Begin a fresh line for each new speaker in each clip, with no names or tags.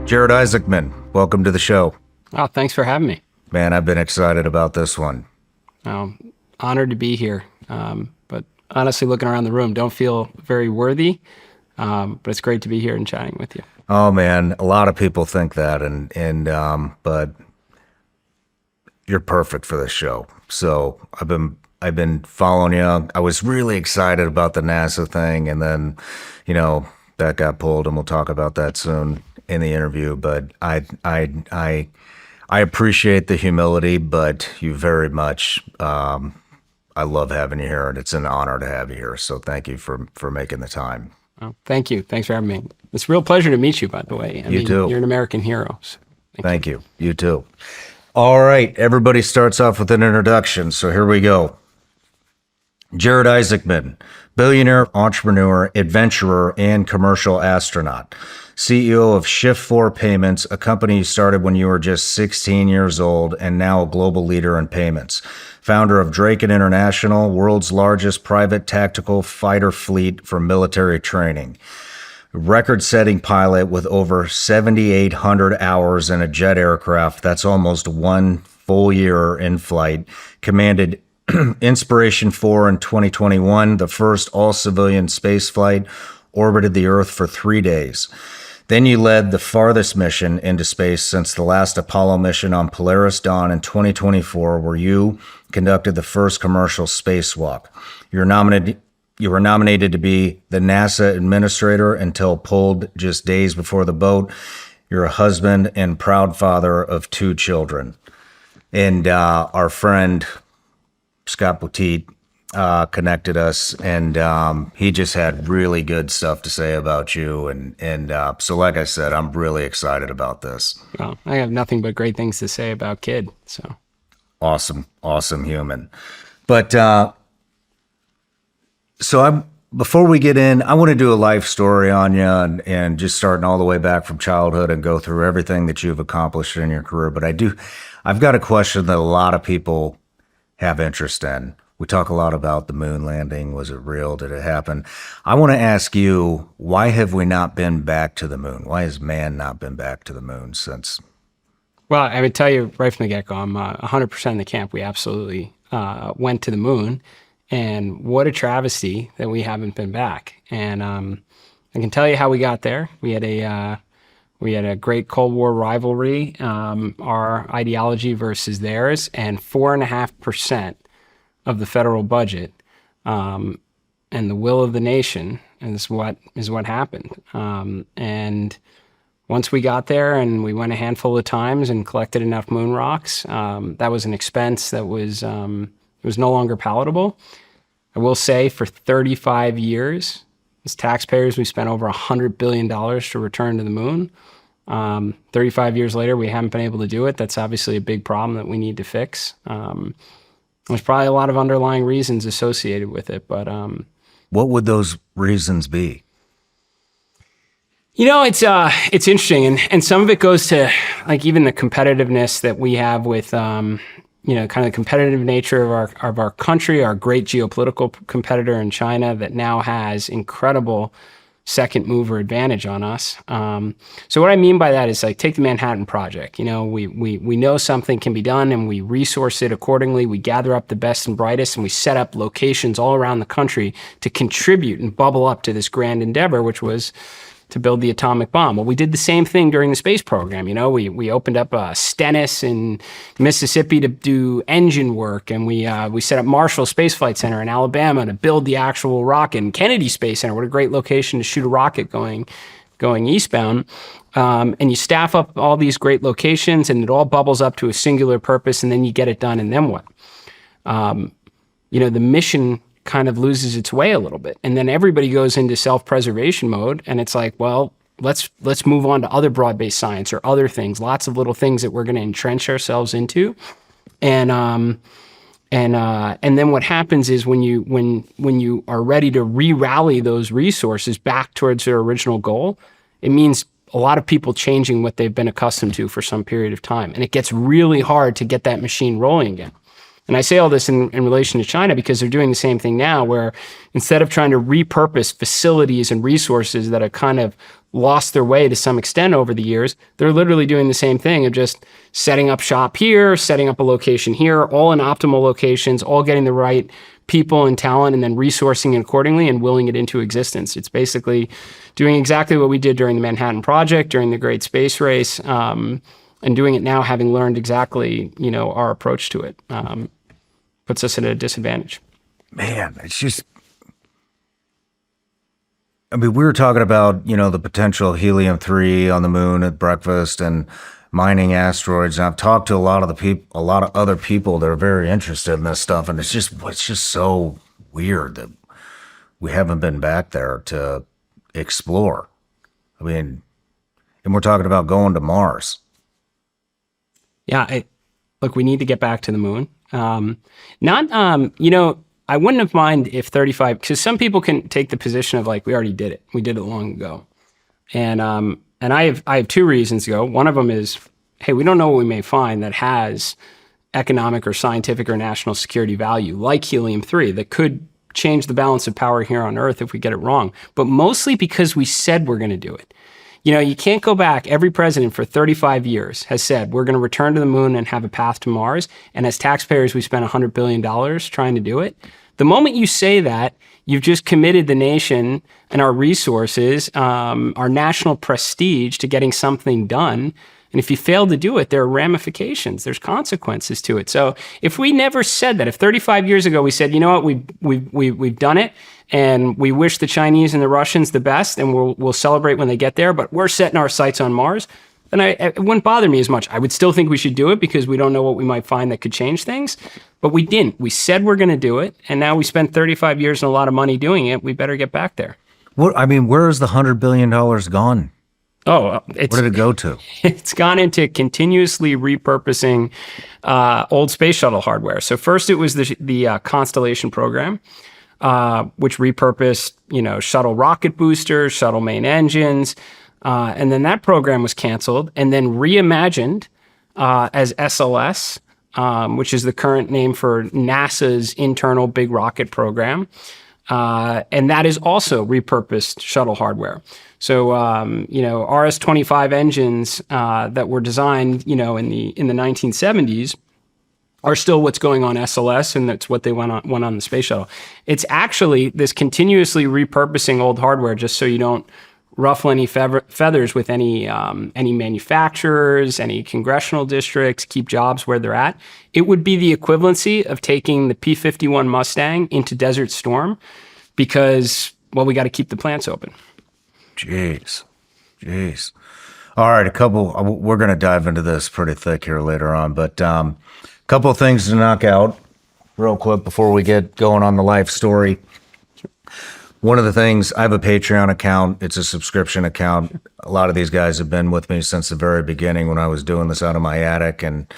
Jared Isaacman, welcome to the show.
Oh, thanks for having me.
Man, I've been excited about this one.
Honored to be here. But honestly, looking around the room, don't feel very worthy. But it's great to be here and chatting with you.
Oh man, a lot of people think that, but you're perfect for this show. So I've been following you. I was really excited about the NASA thing, and then, that got pulled, and we'll talk about that soon in the interview. But I appreciate the humility, but you very much. I love having you here, and it's an honor to have you here. So thank you for making the time.
Oh, thank you. Thanks for having me. It's a real pleasure to meet you, by the way.
You too.
You're an American hero. So
thank you. You too. All right. Everybody starts off with an introduction. So here we go. Jared Isaacman, billionaire, entrepreneur, adventurer, and commercial astronaut. CEO of Shift4 Payments, a company you started when you were just 16 years old and now a global leader in payments. Founder of Draken International, world's largest private tactical fighter fleet for military training. Record-setting pilot with over 7,800 hours in a jet aircraft. That's almost 1 full year in flight. Commanded Inspiration 4 in 2021, the first all-civilian space flight, orbited the Earth for 3 days. Then you led the farthest mission into space since the last Apollo mission on Polaris Dawn in 2024, where you conducted the first commercial spacewalk. You were nominated to be the NASA administrator until pulled just days before the boat. You're a husband and proud father of 2 children. And our friend Scott Boutique connected us, and he just had really good stuff to say about you. And so like I said, I'm really excited about this.
Well, I have nothing but great things to say about Kid. So awesome human. But before we get in, I want to do a life story on you, and just starting all the way back from childhood and go through everything that you've accomplished in your career. But I've got a question that a lot of people have interest in. We talk a lot about the moon landing. Was it real? Did it happen? I want to ask you, why have we not been back to the moon? Why has man not been back to the moon since? Well, I would tell you right from the get-go, I'm 100% in the camp. We absolutely went to the moon. And what a travesty that we haven't been back. And I can tell you how we got there. We had a great Cold War rivalry, our ideology versus theirs, and 4.5% of the federal budget and the will of the nation is what happened. And once we got there and we went a handful of times and collected enough moon rocks, that was an expense that was no longer palatable. I will say for 35 years, as taxpayers, we spent over $100 billion to return to the moon. 35 years later, we haven't been able to do it. That's obviously a big problem that we need to fix. There's probably a lot of underlying reasons associated with it, but
what would those reasons be?
It's interesting, and some of it goes to like even the competitiveness that we have with kind of the competitive nature of our country, our great geopolitical competitor in China that now has incredible second mover advantage on us. So what I mean by that is like take the Manhattan Project. We know something can be done and we resource it accordingly. We gather up the best and brightest and we set up locations all around the country to contribute and bubble up to this grand endeavor, which was to build the atomic bomb. Well, we did the same thing during the space program. We opened up Stennis in Mississippi to do engine work, and we set up Marshall Space Flight Center in Alabama to build the actual rocket. And Kennedy Space Center, what a great location to shoot a rocket going eastbound. And you staff up all these great locations, and it all bubbles up to a singular purpose, and then you get it done, and then what? The mission kind of loses its way a little bit. And then everybody goes into self-preservation mode, and it's like, well, let's move on to other broad-based science or other things, lots of little things that we're going to entrench ourselves into. And then what happens is when you are ready to re-rally those resources back towards their original goal, it means a lot of people changing what they've been accustomed to for some period of time. And it gets really hard to get that machine rolling again. And I say all this in relation to China because they're doing the same thing now, where instead of trying to repurpose facilities and resources that are kind of
lost their way to some extent over the years, they're literally doing the same thing of just setting up shop here, setting up a location here, all in optimal locations, all getting the right people and talent, and then resourcing it accordingly and willing it into existence. It's basically doing exactly what we did during the Manhattan Project, during the Great Space Race, and doing it now, having learned exactly, our approach to it. Puts us at a disadvantage.
Man, it's just, we were talking about, the potential helium-3 on the moon at breakfast and mining asteroids. And I've talked to a lot of other people that are very interested in this stuff. And it's just so weird that we haven't been back there to explore. And we're talking about going to Mars.
Yeah. Look, we need to get back to the moon. I wouldn't have mind if 35, because some people can take the position of like, we already did it. We did it long ago. And I have two reasons to go. One of them is, hey, we don't know what we may find that has economic or scientific or national security value, like helium-3, that could change the balance of power here on Earth if we get it wrong. But mostly because we said we're going to do it. You can't go back. Every president for 35 years has said, we're going to return to the moon and have a path to Mars. And as taxpayers, we spent $100 billion trying to do it. The moment you say that, you've just committed the nation and our resources, our national prestige to getting something done. And if you fail to do it, there are ramifications. There's consequences to it. So if we never said that, if 35 years ago we said, you know what, we've done it, and we wish the Chinese and the Russians the best, and we'll celebrate when they get there, but we're setting our sights on Mars, then it wouldn't bother me as much. I would still think we should do it because we don't know what we might find that could change things, but we didn't. We said we're going to do it, and now we spent 35 years and a lot of money doing it. We better get back there.
Where is the $100 billion gone?
Where
did it go to?
It's gone into continuously repurposing old space shuttle hardware. So first it was the Constellation program, which repurposed, shuttle rocket boosters, shuttle main engines, and then that program was canceled and then reimagined as SLS, which is the current name for NASA's internal big rocket program. And that is also repurposed shuttle hardware. So, RS-25 engines that were designed, in the 1970s are still what's going on SLS, and that's what they went on the space shuttle. It's actually this continuously repurposing old hardware just so you don't ruffle any feathers with any manufacturers, any congressional districts, keep jobs where they're at. It would be the equivalency of taking the P-51 Mustang into Desert Storm because, well, we got to keep the plants open.
Jeez. All right, we're going to dive into this pretty thick here later on, but a couple of things to knock out real quick before we get going on the life story. One of the things, I have a Patreon account. It's a subscription account. A lot of these guys have been with me since the very beginning when I was doing this out of my attic, and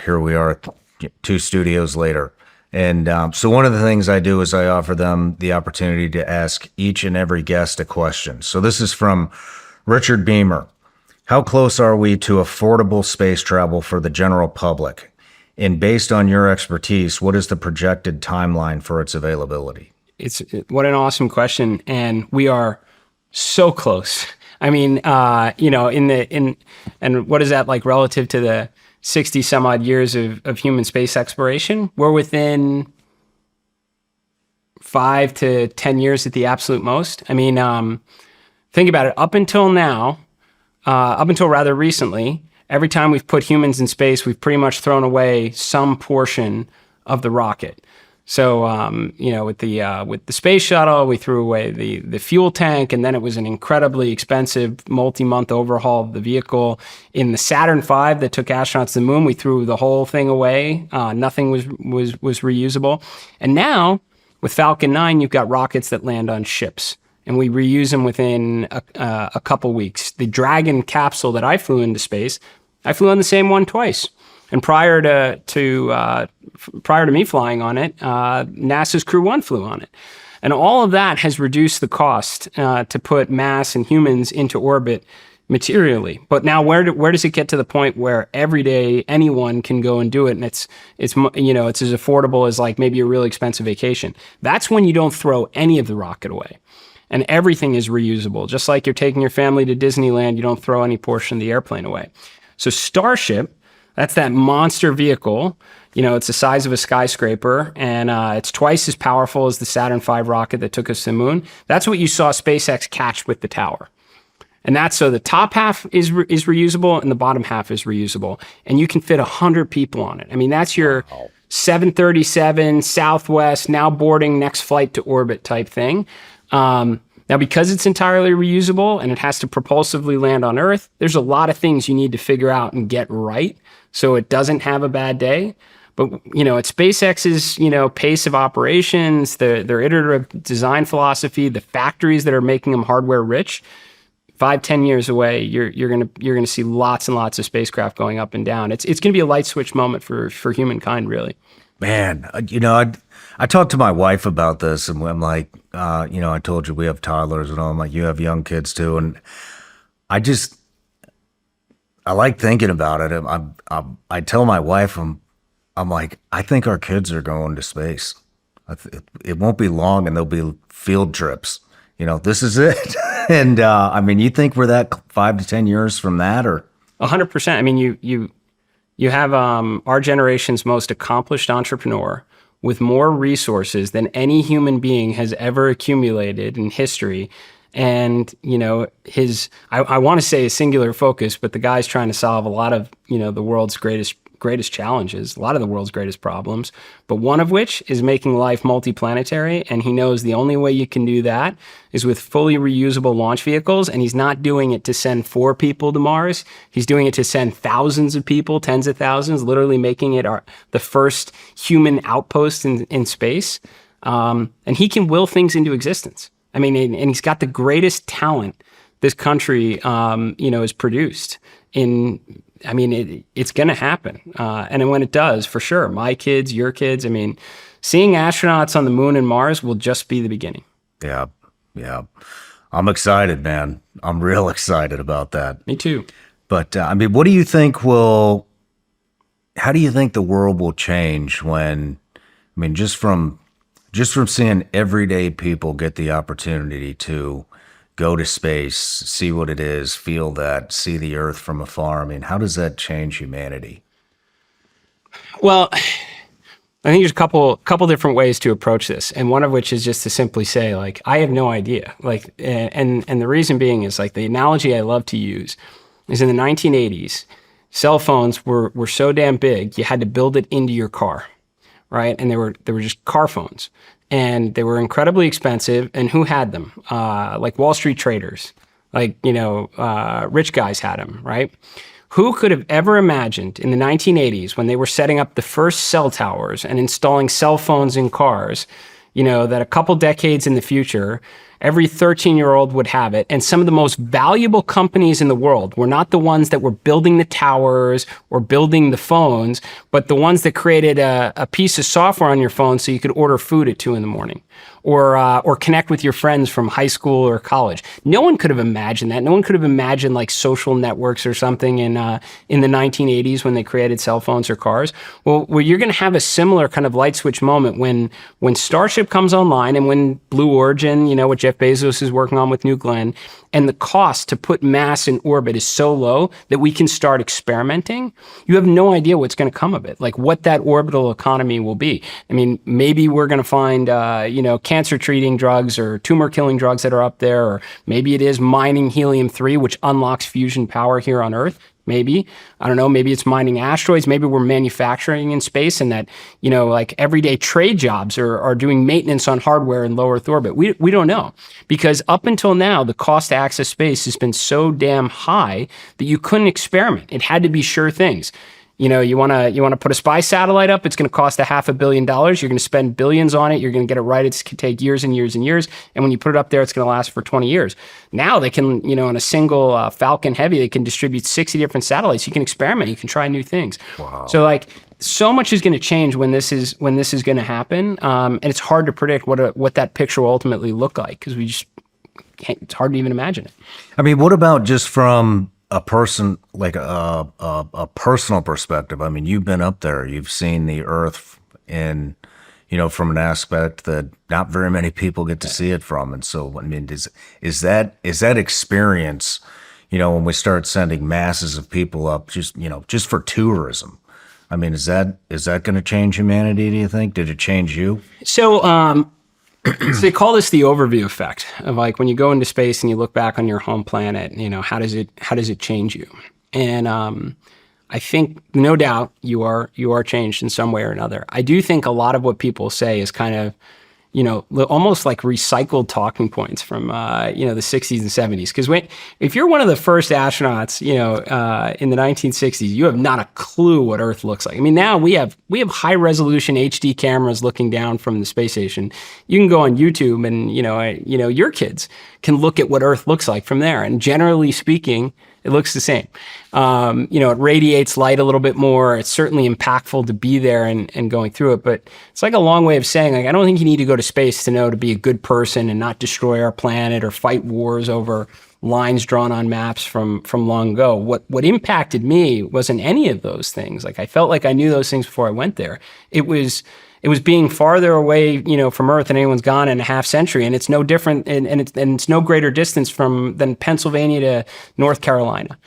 here we are 2 studios later. And so one of the things I do is I offer them the opportunity to ask each and every guest a question. So this is from Richard Beamer. How close are we to affordable space travel for the general public? And based on your expertise, what is the projected timeline for its availability?
What an awesome question. And we are so close. I mean, and what is that like relative to the 60 some odd years of human space exploration? We're within 5 to 10 years at the absolute most. I mean, think about it. Up until rather recently, every time we've put humans in space, we've pretty much thrown away some portion of the rocket. So, with the space shuttle, we threw away the fuel tank, and then it was an incredibly expensive multi-month overhaul of the vehicle. In the Saturn V that took astronauts to the moon, we threw the whole thing away. Nothing was reusable. And now, with Falcon 9, you've got rockets that land on ships, and we reuse them within a couple weeks. The Dragon capsule that I flew into space, I flew on the same one twice. And prior to me flying on it, NASA's Crew 1 flew on it. And all of that has reduced the cost to put mass and humans into orbit materially. But now where does it get to the point where every day anyone can go and do it, and it's as affordable as like maybe a really expensive vacation? That's when you don't throw any of the rocket away. and everything is reusable. Just like you're taking your family to Disneyland, you don't throw any portion of the airplane away. So Starship, that's that monster vehicle. It's the size of a skyscraper, and it's twice as powerful as the Saturn V rocket that took us to the moon. That's what you saw SpaceX catch with the tower. And that's so the top half is reusable and the bottom half is reusable. And you can fit 100 people on it. I mean, that's your 737 Southwest, now boarding, next flight to orbit type thing. Now, because it's entirely reusable and it has to propulsively land on Earth, there's a lot of things you need to figure out and get right so it doesn't have a bad day. But, at SpaceX's, pace of operations, their iterative design philosophy, the factories that are making them hardware rich, 5-10 years away, you're gonna see lots and lots of spacecraft going up and down. It's gonna be a light switch moment for humankind, really.
Man, I talked to my wife about this, and I'm like, I told you we have toddlers, and I'm like, you have young kids too, and I like thinking about it. I tell my wife, I'm like, I think our kids are going to space. It won't be long, and there'll be field trips. This is it. And you think we're that 5 to 10 years from that, or
100%? I mean, you have our generation's most accomplished entrepreneur with more resources than any human being has ever accumulated in history. And, I want to say a singular focus, but the guy's trying to solve a lot of, the world's greatest challenges, a lot of the world's greatest problems, but one of which is making life multiplanetary. And he knows the only way you can do that is with fully reusable launch vehicles. And he's not doing it to send 4 people to Mars. He's doing it to send thousands of people, tens of thousands, literally making it the first human outpost in space. And he can will things into existence. I mean, and he's got the greatest talent this country, has produced it's going to happen. And then when it does, for sure, my kids, your kids, seeing astronauts on the moon and Mars will just be the beginning.
Yeah. I'm excited, man. I'm real excited about that.
Me too.
But, what do you think how do you think the world will change when, just from seeing everyday people get the opportunity to go to space, see what it is, feel that, see the Earth from afar. How does that change humanity?
Well, I think there's a couple different ways to approach this, and one of which is just to simply say, like, I have no idea. Like, and the reason being is, like, the analogy I love to use is in the 1980s, cell phones were so damn big you had to build it into your car, right? And they were just car phones. And they were incredibly expensive. And who had them? Like Wall Street traders, rich guys had them, right? Who could have ever imagined in the 1980s when they were setting up the first cell towers and installing cell phones in cars, that a couple decades in the future, every 13-year-old would have it. And some of the most valuable companies in the world were not the ones that were building the towers or building the phones, but the ones that created a piece of software on your phone so you could order food at 2 a.m. or connect with your friends from high school or college. No one could have imagined that. No one could have imagined like social networks or something in the 1980s when they created cell phones or cars. Well, you're going to have a similar kind of light switch moment when Starship comes online and when Blue Origin, what Jeff Bezos is working on with New Glenn, and the cost to put mass in orbit is so low that we can start experimenting. You have no idea what's going to come of it, like what that orbital economy will be. Maybe we're going to find, cancer treating drugs or tumor killing drugs that are up there, or maybe it is mining helium-3, which unlocks fusion power here on Earth. Maybe, I don't know, maybe it's mining asteroids. Maybe we're manufacturing in space and that, like everyday trade jobs are doing maintenance on hardware in low Earth orbit. We don't know, because up until now, the cost to access space has been so damn high that you couldn't experiment. It had to be sure things. You want to put a spy satellite up, it's going to cost $500 million. You're going to spend billions on it. You're going to get it right. It's going to take years and years and years. And when you put it up there, it's going to last for 20 years. Now they can, in a single Falcon Heavy, they can distribute 60 different satellites. You can experiment. You can try new things. Wow. So so much is going to change when this is going to happen. And it's hard to predict what that picture will ultimately look like, because we just can't, it's hard to even imagine it.
What about just from a person, like a personal perspective? You've been up there, you've seen the Earth in from an aspect that not very many people get to see it from. And so, I mean, is that experience, when we start sending masses of people up just for tourism, I mean, is that going to change humanity, do you think? Did it change you?
So, so they call this the overview effect of like when you go into space and you look back on your home planet, how does it change you? And I think no doubt you are changed in some way or another. I do think a lot of what people say is kind of, almost like recycled talking points from, the 60s and 70s. Because if you're one of the first astronauts, in the 1960s, you have not a clue what Earth looks like. I mean, now we have high resolution HD cameras looking down from the space station. You can go on YouTube and, your kids can look at what Earth looks like from there. And generally speaking, it looks the same. It radiates light a little bit more. It's certainly impactful to be there and going through it. But it's like a long way of saying, like, I don't think you need to go to space to be a good person and not destroy our planet or fight wars over lines drawn on maps from long ago. What impacted me wasn't any of those things. Like, I felt like I knew those things before I went there. It was being farther away, from Earth than anyone's gone in a half century, and it's no different, and it's no greater distance than Pennsylvania to North Carolina.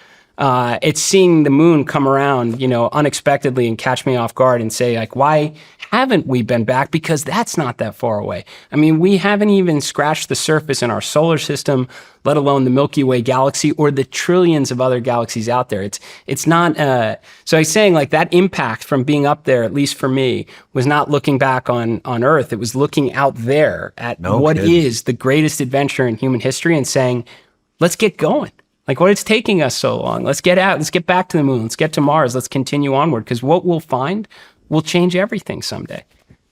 It's seeing the moon come around, unexpectedly and catch me off guard and say, like, why haven't we been back? Because that's not that far away. I mean, we haven't even scratched the surface in our solar system, let alone the Milky Way galaxy or the trillions of other galaxies out there. It's not, so I'm saying, like, that impact from being up there, at least for me, was not looking back on Earth. It was looking out there at what is the greatest adventure in human history and saying, let's get going. Like, what it's taking us so long. Let's get out. Let's get back to the moon. Let's get to Mars. Let's continue onward, because what we'll find will change everything someday.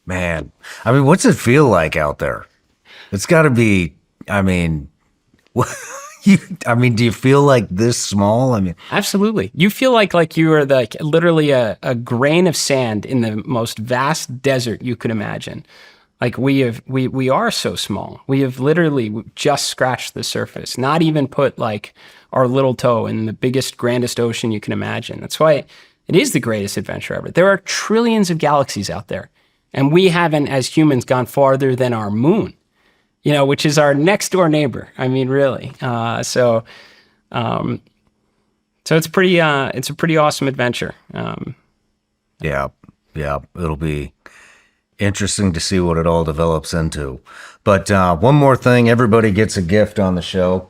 Man, I mean, what's it feel like out there? It's got to be, I mean, do you feel like this small? I mean,
absolutely. You feel like you are literally a grain of sand in the most vast desert you could imagine. Like, we are so small. We have literally just scratched the surface, not even put like our little toe in the biggest, grandest ocean you can imagine. That's why it is the greatest adventure ever. There are trillions of galaxies out there, and we haven't, as humans, gone farther than our moon, which is our next door neighbor. I mean, really. So it's a pretty awesome adventure.
Yeah. It'll be interesting to see what it all develops into. But one more thing, everybody gets a gift on the show.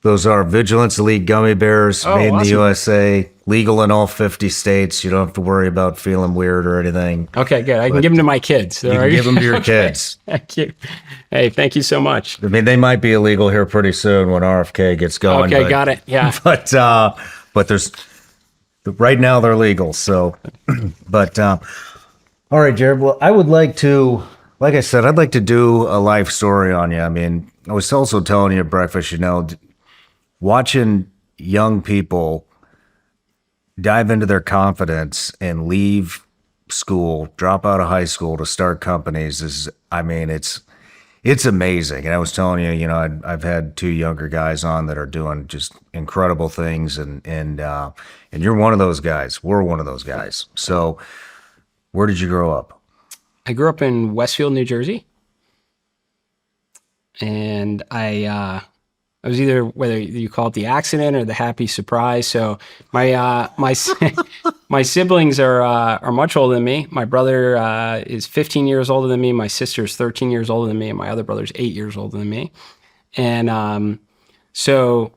Those are Vigilance Elite gummy bears, made in the USA, legal in all 50 states. You don't have to worry about feeling weird or anything.
Okay, good. I can give them to my kids.
You can give them to your kids.
Thank you. Hey, thank you so much.
I mean, they might be illegal here pretty soon when RFK gets going.
Okay, got it. Yeah.
But there's... Right now they're legal, so. But all right, Jared. Well, I would like to, like I said, I'd like to do a life story on you. I mean, I was also telling you at breakfast, watching young people dive into their confidence and leave school, drop out of high school to start companies is, I mean, it's amazing. And I was telling you, I've had two younger guys on that are doing just incredible things, and you're one of those guys. We're one of those guys. So, where did you grow up?
I grew up in Westfield, New Jersey, and I was either, whether you call it the accident or the happy surprise. So my my siblings are much older than me. My brother is 15 years older than me. My sister is 13 years older than me, and my other brother is 8 years older than me. And so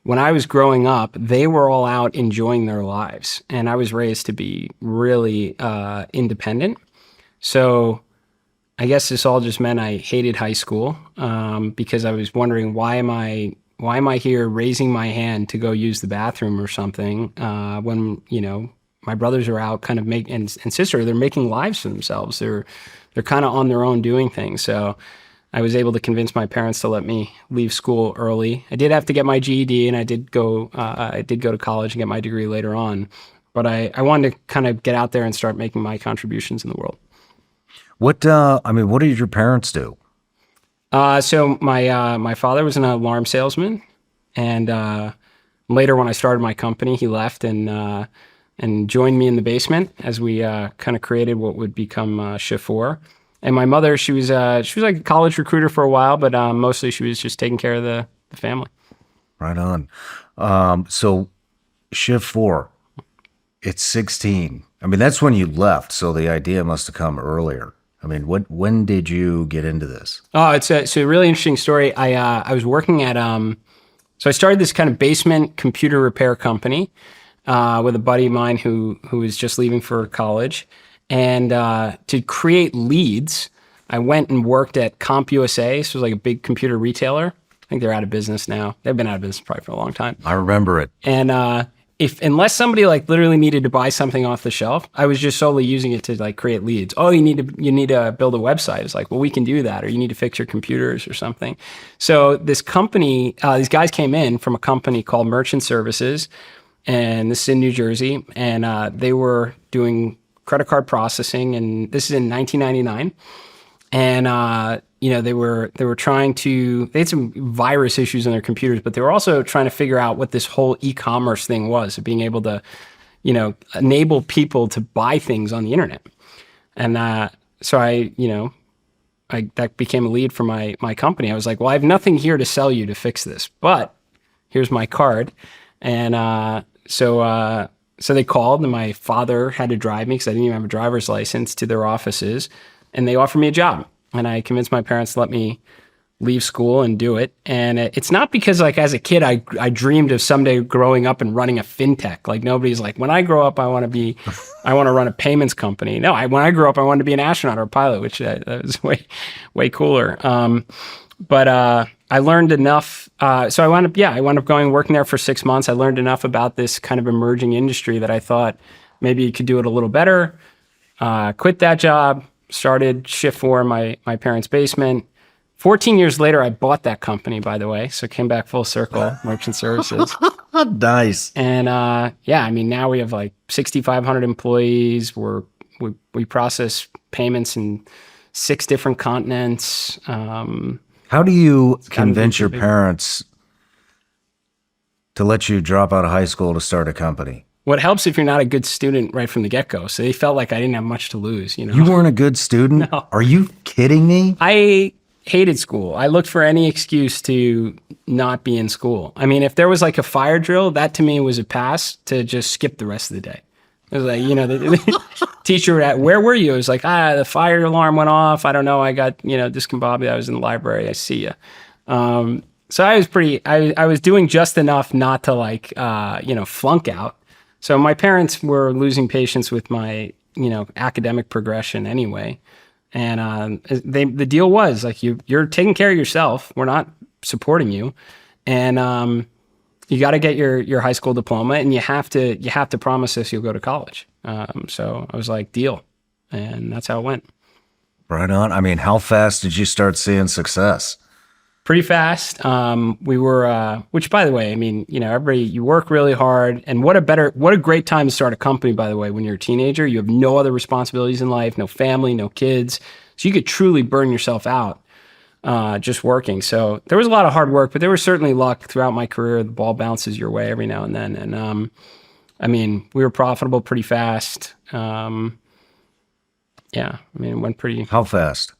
when I was growing up, they were all out enjoying their lives, and I was raised to be really independent. So I guess this all just meant I hated high school, because I was wondering, why am I here raising my hand to go use the bathroom or something, when my brothers are out kind of and sister, they're making lives for themselves. They're kind of on their own doing things. So I was able to convince my parents to let me leave school early. I did have to get my GED, and I did go to college and get my degree later on. But I wanted to kind of get out there and start making my contributions in the world.
What did your parents do?
So my father was an alarm salesman, and later when I started my company, he left, and and joined me in the basement as we kind of created what would become Shift4. And my mother, she was like a college recruiter for a while, but mostly she was just taking care of the family.
Right on. So Shift4, it's 16. I mean, that's when you left, so the idea must have come earlier. I mean, when did you get into this?
Oh, it's a really interesting story. I was working at so I started this kind of basement computer repair company with a buddy of mine who was just leaving for college, and to create leads, I went and worked at CompUSA. So it was like a big computer retailer. I think they're out of business now. They've been out of business probably for a long time.
I remember it.
And unless somebody like literally needed to buy something off the shelf, I was just solely using it to like create leads. Oh, you need to build a website. It's like, well, we can do that, or you need to fix your computers or something. So this company, these guys came in from a company called Merchant Services, and this is in New Jersey, and they were doing credit card processing, and this is in 1999. And they were trying to, they had some virus issues on their computers, but they were also trying to figure out what this whole e-commerce thing was, of being able to, enable people to buy things on the internet. And so that became a lead for my company. I was like, well, I have nothing here to sell you to fix this, but here's my card. And so they called, and my father had to drive me because I didn't even have a driver's license to their offices, and they offered me a job. And I convinced my parents to let me leave school and do it. And it's not because like as a kid, I dreamed of someday growing up and running a fintech. Like nobody's like, when I grow up, I want to run a payments company. No, when I grew up, I wanted to be an astronaut or a pilot, which that was way cooler. But I learned enough. So I wound up going working there for 6 months. I learned enough about this kind of emerging industry that I thought maybe you could do it a little better. Quit that job. Started Shift4 in my parents' basement. 14 years later, I bought that company, by the way. So came back full circle, Merchant Services.
Nice.
And now we have like 6,500 employees. We process payments in 6 different continents.
How do you convince your parents to let you drop out of high school to start a company?
What helps if you're not a good student right from the get-go. So they felt like I didn't have much to lose,
You weren't a good student?
No.
Are you kidding me?
I hated school. I looked for any excuse to not be in school. I mean, if there was like a fire drill, that to me was a pass to just skip the rest of the day. It was like, the teacher would ask, where were you? It was like, the fire alarm went off. I don't know. I got, discombobulated. I was in the library. I see you. So I was doing just enough not to like, flunk out. So my parents were losing patience with my, academic progression anyway. And the deal was like, you're taking care of yourself. We're not supporting you. And you got to get your high school diploma, and you have to promise us you'll go to college. So I was like, deal. And that's how it went.
Right on. I mean, how fast did you start seeing success?
Pretty fast. We were, which by the way, I mean, everybody, you work really hard, and what a great time to start a company, by the way, when you're a teenager. You have no other responsibilities in life, no family, no kids. So you could truly burn yourself out just working. So there was a lot of hard work, but there was certainly luck throughout my career. The ball bounces your way every now and then. And we were profitable pretty fast. It went pretty.
How fast?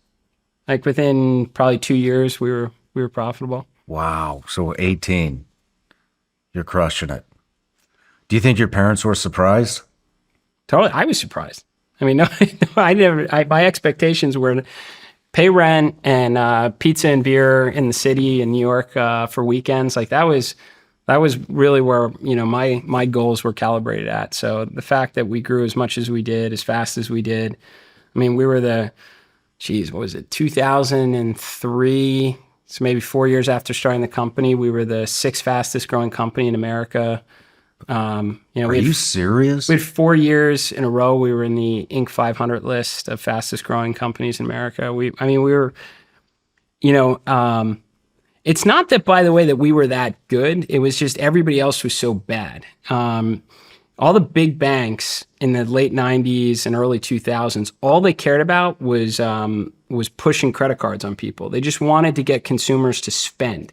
Like within probably 2 years, we were profitable.
Wow. So 18. You're crushing it. Do you think your parents were surprised?
Totally. I was surprised. I mean, no, my expectations were pay rent and pizza and beer in the city in New York for weekends. Like that was really where, my goals were calibrated at. So the fact that we grew as much as we did, as fast as we did, I mean, we were what was it, 2003? So maybe 4 years after starting the company, we were the 6th fastest growing company in America.
Are you serious?
We had 4 years in a row. We were in the Inc. 500 list of fastest growing companies in America. We were, it's not that, by the way, that we were that good. It was just everybody else was so bad. All the big banks in the late 90s and early 2000s, all they cared about was pushing credit cards on people. They just wanted to get consumers to spend.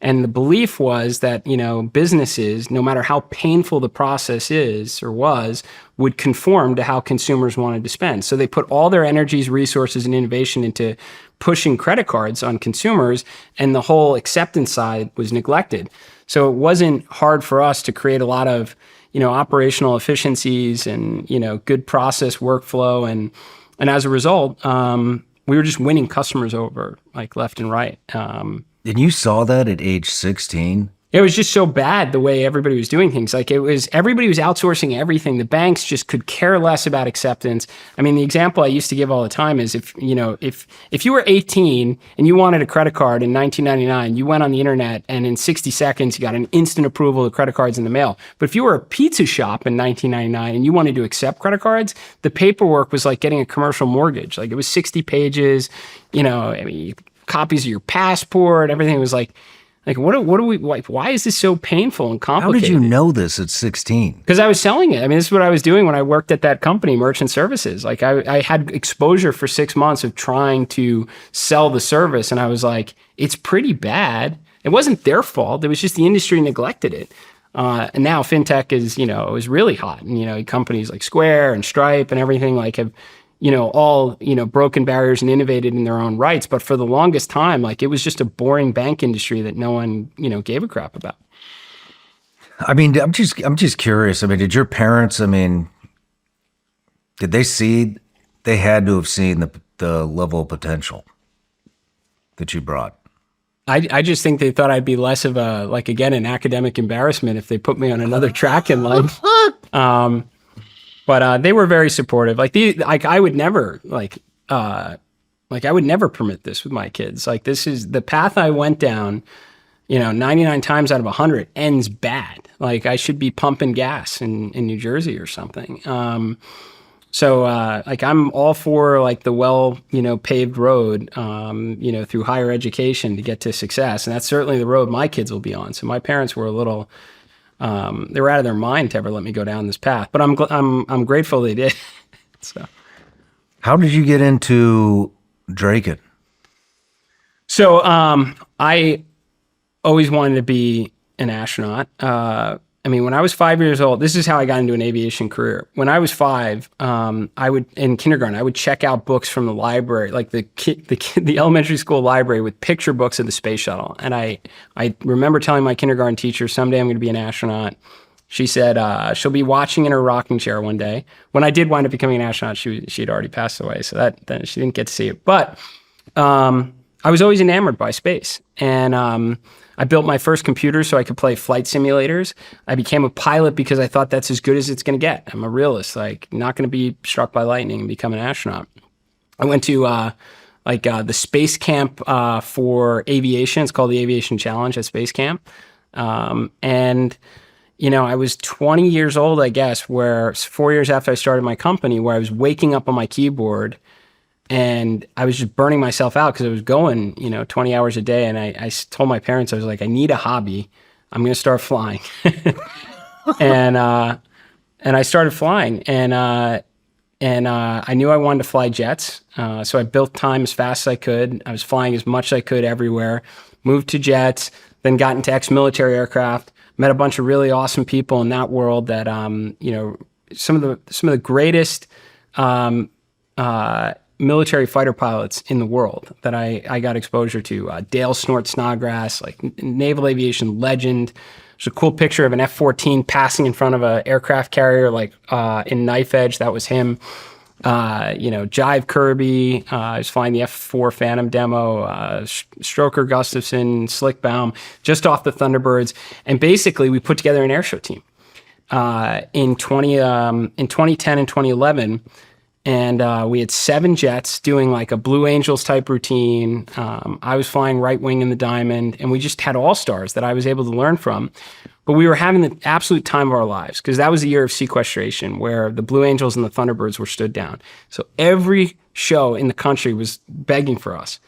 And the belief was that, businesses, no matter how painful the process is or was, would conform to how consumers wanted to spend. So they put all their energies, resources, and innovation into pushing credit cards on consumers, and the whole acceptance side was neglected. So it wasn't hard for us to create a lot of, operational efficiencies and, good process workflow. And as a result, we were just winning customers over like left and right.
And you saw that at age 16?
It was just so bad the way everybody was doing things. Like everybody was outsourcing everything. The banks just could care less about acceptance. I mean, the example I used to give all the time is if you were 18 and you wanted a credit card in 1999, you went on the internet and in 60 seconds you got an instant approval of credit cards in the mail. But if you were a pizza shop in 1999 and you wanted to accept credit cards, the paperwork was like getting a commercial mortgage. Like it was 60 pages, copies of your passport, everything was like what do we like? Why is this so painful and complicated?
How did you know this at 16?
Because I was selling it. I mean, this is what I was doing when I worked at that company, Merchant Services. Like I had exposure for 6 months of trying to sell the service, and I was like, it's pretty bad. It wasn't their fault. It was just the industry neglected it. And now fintech is really hot, and companies like Square and Stripe and everything like have all, broken barriers and innovated in their own rights. But for the longest time, like it was just a boring bank industry that no one, gave a crap about.
I mean, I'm just curious. I mean, did your parents, did they see, they had to have seen the level of potential that you brought?
I just think they thought I'd be less of an academic embarrassment if they put me on another track in life. But they were very supportive. I would never I would never permit this with my kids. Like this is the path I went down. 99 times out of 100 ends bad. Like I should be pumping gas in New Jersey or something. So I'm all for the paved road, through higher education to get to success, and that's certainly the road my kids will be on. So my parents were a little. They were out of their mind to ever let me go down this path, but I'm grateful they did. So,
how did you get into Draken?
So, I always wanted to be an astronaut. When I was 5 years old, this is how I got into an aviation career. When I was 5, in kindergarten, I would check out books from the library, like the elementary school library with picture books of the space shuttle. And I remember telling my kindergarten teacher, someday I'm going to be an astronaut. She said she'll be watching in her rocking chair one day. When I did wind up becoming an astronaut, she had already passed away, so that she didn't get to see it. But I was always enamored by space, and I built my first computer so I could play flight simulators. I became a pilot because I thought that's as good as it's going to get. I'm a realist, not going to be struck by lightning and become an astronaut. I went to the space camp for aviation. It's called the Aviation Challenge at Space Camp. And I was 20 years old, I guess, where 4 years after I started my company, where I was waking up on my keyboard and I was just burning myself out because I was going, 20 hours a day. And I told my parents, I was like, I need a hobby. I'm going to start flying. and I started flying, and I knew I wanted to fly jets. So I built time as fast as I could. I was flying as much as I could everywhere, moved to jets, then got into ex-military aircraft, met a bunch of really awesome people in that world that, some of the greatest, military fighter pilots in the world that I got exposure to. Dale Snort Snodgrass, naval aviation legend. There's a cool picture of an F-14 passing in front of an aircraft carrier, in Knife Edge. That was him. Jive Kirby. I was flying the F-4 Phantom demo. Stroker Gustafson, Slick Baum, just off the Thunderbirds. And basically, we put together an airshow team in 2010 and 2011. And we had 7 jets doing a Blue Angels type routine. I was flying right wing in the Diamond, and we just had all-stars that I was able to learn from. But we were having the absolute time of our lives because that was the year of sequestration where the Blue Angels and the Thunderbirds were stood down. So every show in the country was begging for us.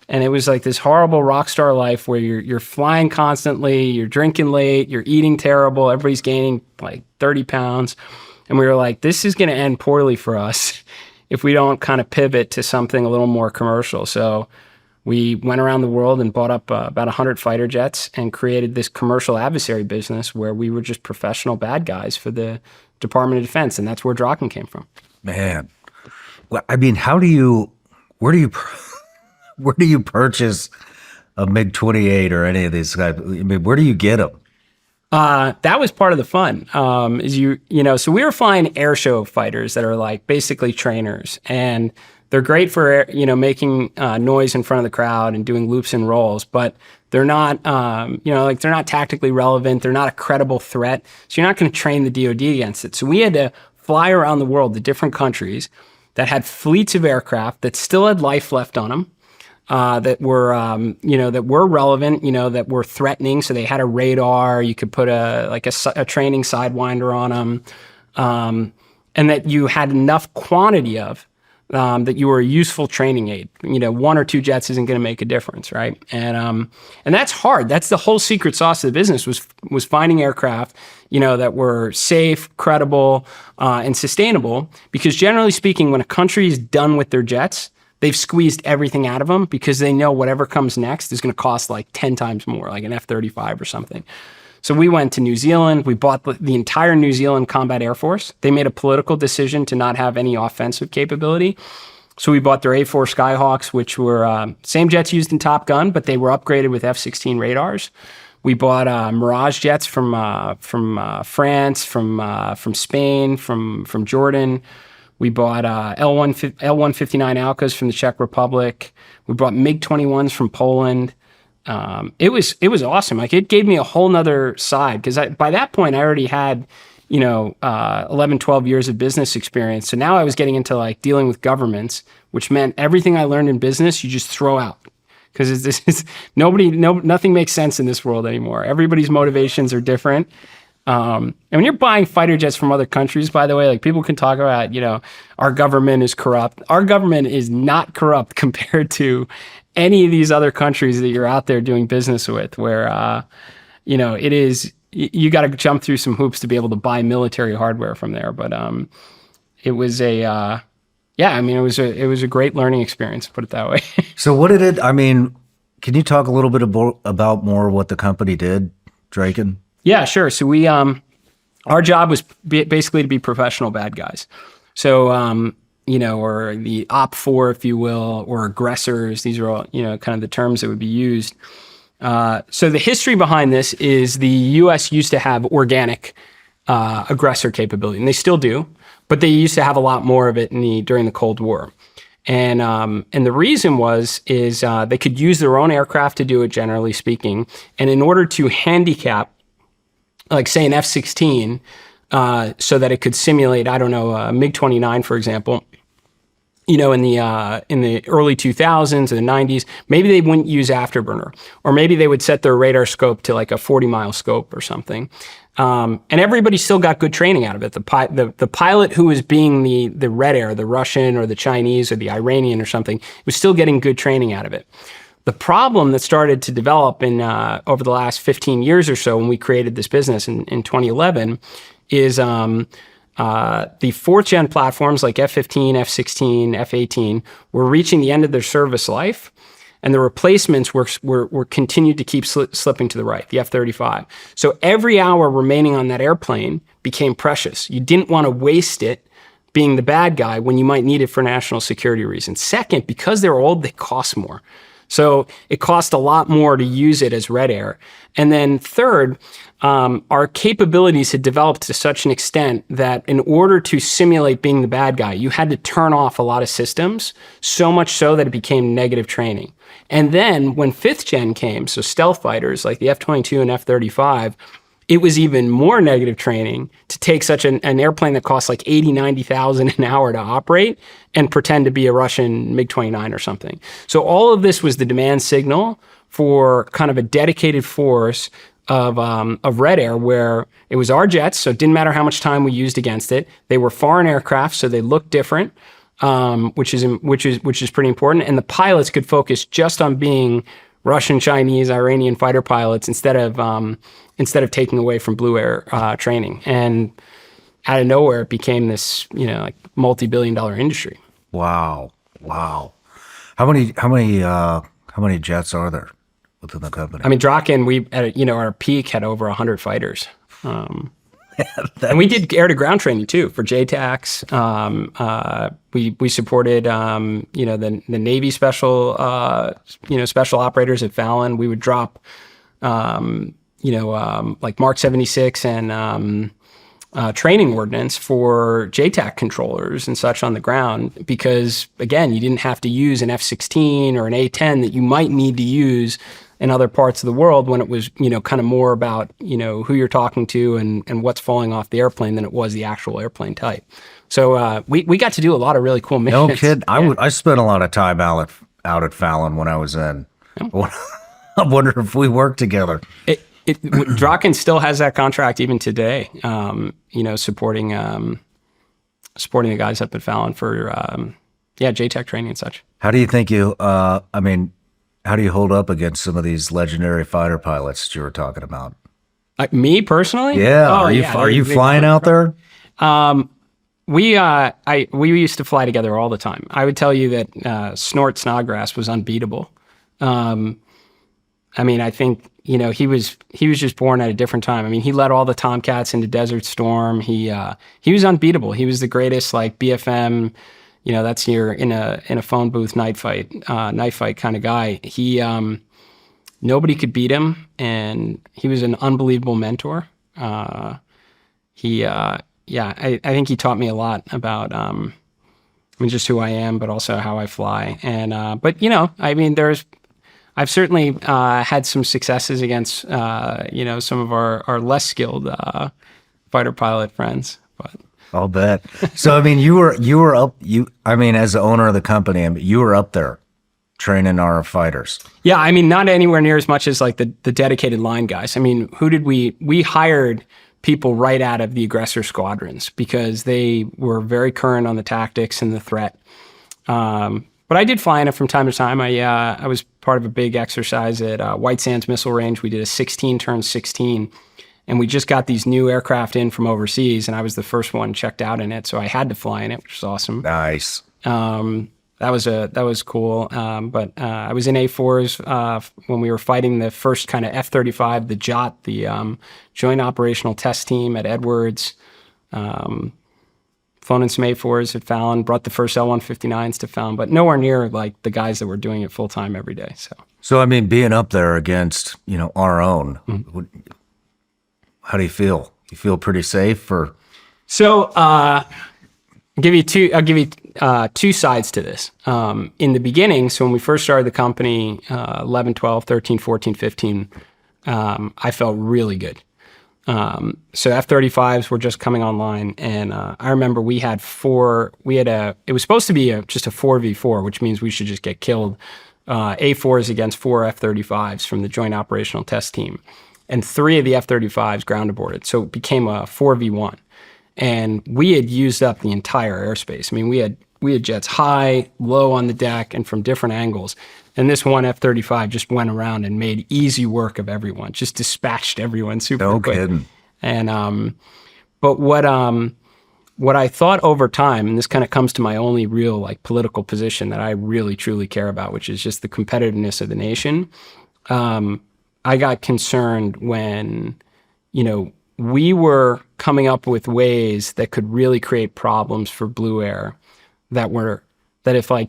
And it was this horrible rock star life where you're flying constantly, you're drinking late, you're eating terrible, everybody's gaining 30 pounds. And we were like, this is going to end poorly for us if we don't kind of pivot to something a little more commercial. So We went around the world and bought up about 100 fighter jets and created this commercial adversary business where we were just professional bad guys for the Department of Defense, and that's where Draken came from.
Man, well, I mean, where do you purchase a MiG-28 or any of these guys? I mean, where do you get them?
That was part of the fun. So we were flying air show fighters that are like basically trainers, and they're great for, making noise in front of the crowd and doing loops and rolls, but they're not, they're not tactically relevant. They're not a credible threat. So you're not going to train the DoD against it. So we had to fly around the world to different countries that had fleets of aircraft that still had life left on them. That were relevant, that were threatening. So they had a radar. You could put a training sidewinder on them, and that you had enough quantity of that you were a useful training aid. 1 or 2 jets isn't going to make a difference, right? And that's hard. That's the whole secret sauce of the business was finding aircraft, that were safe, credible, and sustainable. Because generally speaking, when a country is done with their jets, they've squeezed everything out of them because they know whatever comes next is going to cost like 10 times more, like an F-35 or something. So we went to New Zealand. We bought the entire New Zealand Combat Air Force. They made a political decision to not have any offensive capability. So we bought their A4 Skyhawks, which were same jets used in Top Gun, but they were upgraded with F-16 radars. We bought Mirage jets from France, from Spain, from Jordan. We bought L-159 Alcas from the Czech Republic. We bought MiG-21s from Poland. It was awesome. Like, it gave me a whole nother side because by that point I already had 11, 12 years of business experience. So now I was getting into like dealing with governments, which meant everything I learned in business you just throw out because nothing makes sense in this world anymore. Everybody's motivations are different. And when you're buying fighter jets from other countries, by the way, like, people can talk about, our government is corrupt. Our government is not corrupt compared to any of these other countries that you're out there doing business with, where, it is, you got to jump through some hoops to be able to buy military hardware from there. But, it was it was a great learning experience, put it that way.
So can you talk a little bit about more what the company did, Draken?
Yeah, sure. So we, our job was basically to be professional bad guys. So, or the Op 4, if you will, or aggressors. These are all, kind of the terms that would be used. So the history behind this is the U.S. used to have organic aggressor capability, and they still do, but they used to have a lot more of it during the Cold War. And the reason is they could use their own aircraft to do it, generally speaking. And in order to handicap, like, say, an F-16, so that it could simulate, a MiG-29, for example, in the early 2000s or the 90s, maybe they wouldn't use afterburner, or maybe they would set their radar scope to like a 40-mile scope or something. And everybody still got good training out of it. The pilot who was being the Red Air, the Russian or the Chinese or the Iranian or something, was still getting good training out of it. The problem that started to develop over the last 15 years or so when we created this business in 2011 is the 4th-gen platforms like F-15, F-16, F-18 were reaching the end of their service life, and the replacements were continued to keep slipping to the right, the F-35. So every hour remaining on that airplane became precious. You didn't want to waste it being the bad guy when you might need it for national security reasons. Second, because they're old, they cost more. So it cost a lot more to use it as Red Air. And then third, our capabilities had developed to such an extent that in order to simulate being the bad guy, you had to turn off a lot of systems, so much so that it became negative training. And then when 5th gen came, so stealth fighters like the F-22 and F-35, it was even more negative training to take such an airplane that costs like 80, 90,000 an hour to operate and pretend to be a Russian MiG-29 or something. So all of this was the demand signal for kind of a dedicated force of Red Air, where it was our jets, so it didn't matter how much time we used against it. They were foreign aircraft, so they looked different, which is pretty important. And the pilots could focus just on being Russian, Chinese, Iranian fighter pilots instead of taking away from Blue Air training. And out of nowhere, it became this, like multi-billion-dollar industry.
Wow. How many How many jets are there within the company?
I mean, Draken, we at our peak had over 100 fighters. And we did air to ground training too for JTACs. We supported the Navy special special operators at Fallon. We would drop like Mark 76 and training ordnance for JTAC controllers and such on the ground, because again, you didn't have to use an F-16 or an A-10 that you might need to use in other parts of the world, when it was, kind of more about, who you're talking to and what's falling off the airplane than it was the actual airplane type. So we got to do a lot of really cool missions.
No kid. Yeah. I spent a lot of time out at Fallon when I was in. Yeah. I wonder if we worked together.
Draken still has that contract even today, supporting the guys up at Fallon for, JTAC training and such.
How do you think how do you hold up against some of these legendary fighter pilots that you were talking about?
Me personally?
Yeah. Are you flying out there?
We used to fly together all the time. I would tell you that Snort Snodgrass was unbeatable. I think he was just born at a different time. He led all the Tomcats into Desert Storm. He was unbeatable. He was the greatest, like BFM. That's your in a phone booth knife fight kind of guy. Nobody could beat him, and he was an unbelievable mentor. I think he taught me a lot about just who I am, but also how I fly. And I've certainly had some successes against some of our less skilled fighter pilot friends, but.
I'll bet. So, you were up, as the owner of the company, you were up there training our fighters.
Yeah. Not anywhere near as much as like the dedicated line guys. Who did we hired people right out of the aggressor squadrons because they were very current on the tactics and the threat. But I did fly in it from time to time. I was part of a big exercise at White Sands Missile Range. We did a 16 turn 16. And we just got these new aircraft in from overseas, and I was the first one checked out in it, so I had to fly in it, which was awesome.
Nice.
That was cool. But I was in A4s when we were fighting the first kind of F-35, the JOT, the Joint Operational Test Team at Edwards. Flown in some A4s at Fallon, brought the first L-159s to Fallon, but nowhere near like the guys that were doing it full time every day.
So being up there against our own. Mm-hmm. How do you feel? You feel pretty safe, or?
So, I'll give you two sides to this. In the beginning, so when we first started the company, 11, 12, 13, 14, 15, I felt really good. So F-35s were just coming online, and I remember it was supposed to be just a 4v4, which means we should just get killed. A4s against 4 F-35s from the Joint Operational Test Team. And 3 of the F-35s ground aborted. So it became a 4v1. And we had used up the entire airspace. We had jets high, low on the deck, and from different angles. And this one F-35 just went around and made easy work of everyone, just dispatched everyone super quick. No kidding. And but what I thought over time, and this kind of comes to my only real like political position that I really truly care about, which is just the competitiveness of the nation. I got concerned when, we were coming up with ways that could really create problems for Blue Air that if I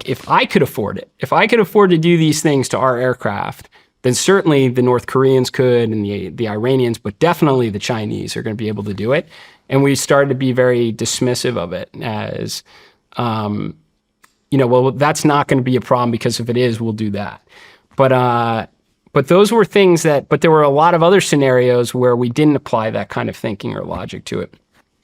could afford it, if I could afford to do these things to our aircraft, then certainly the North Koreans could and the Iranians, but definitely the Chinese are going to be able to do it. And we started to be very dismissive of it as, well, that's not going to be a problem because if it is, we'll do that. But those were things but there were a lot of other scenarios where we didn't apply that kind of thinking or logic to it.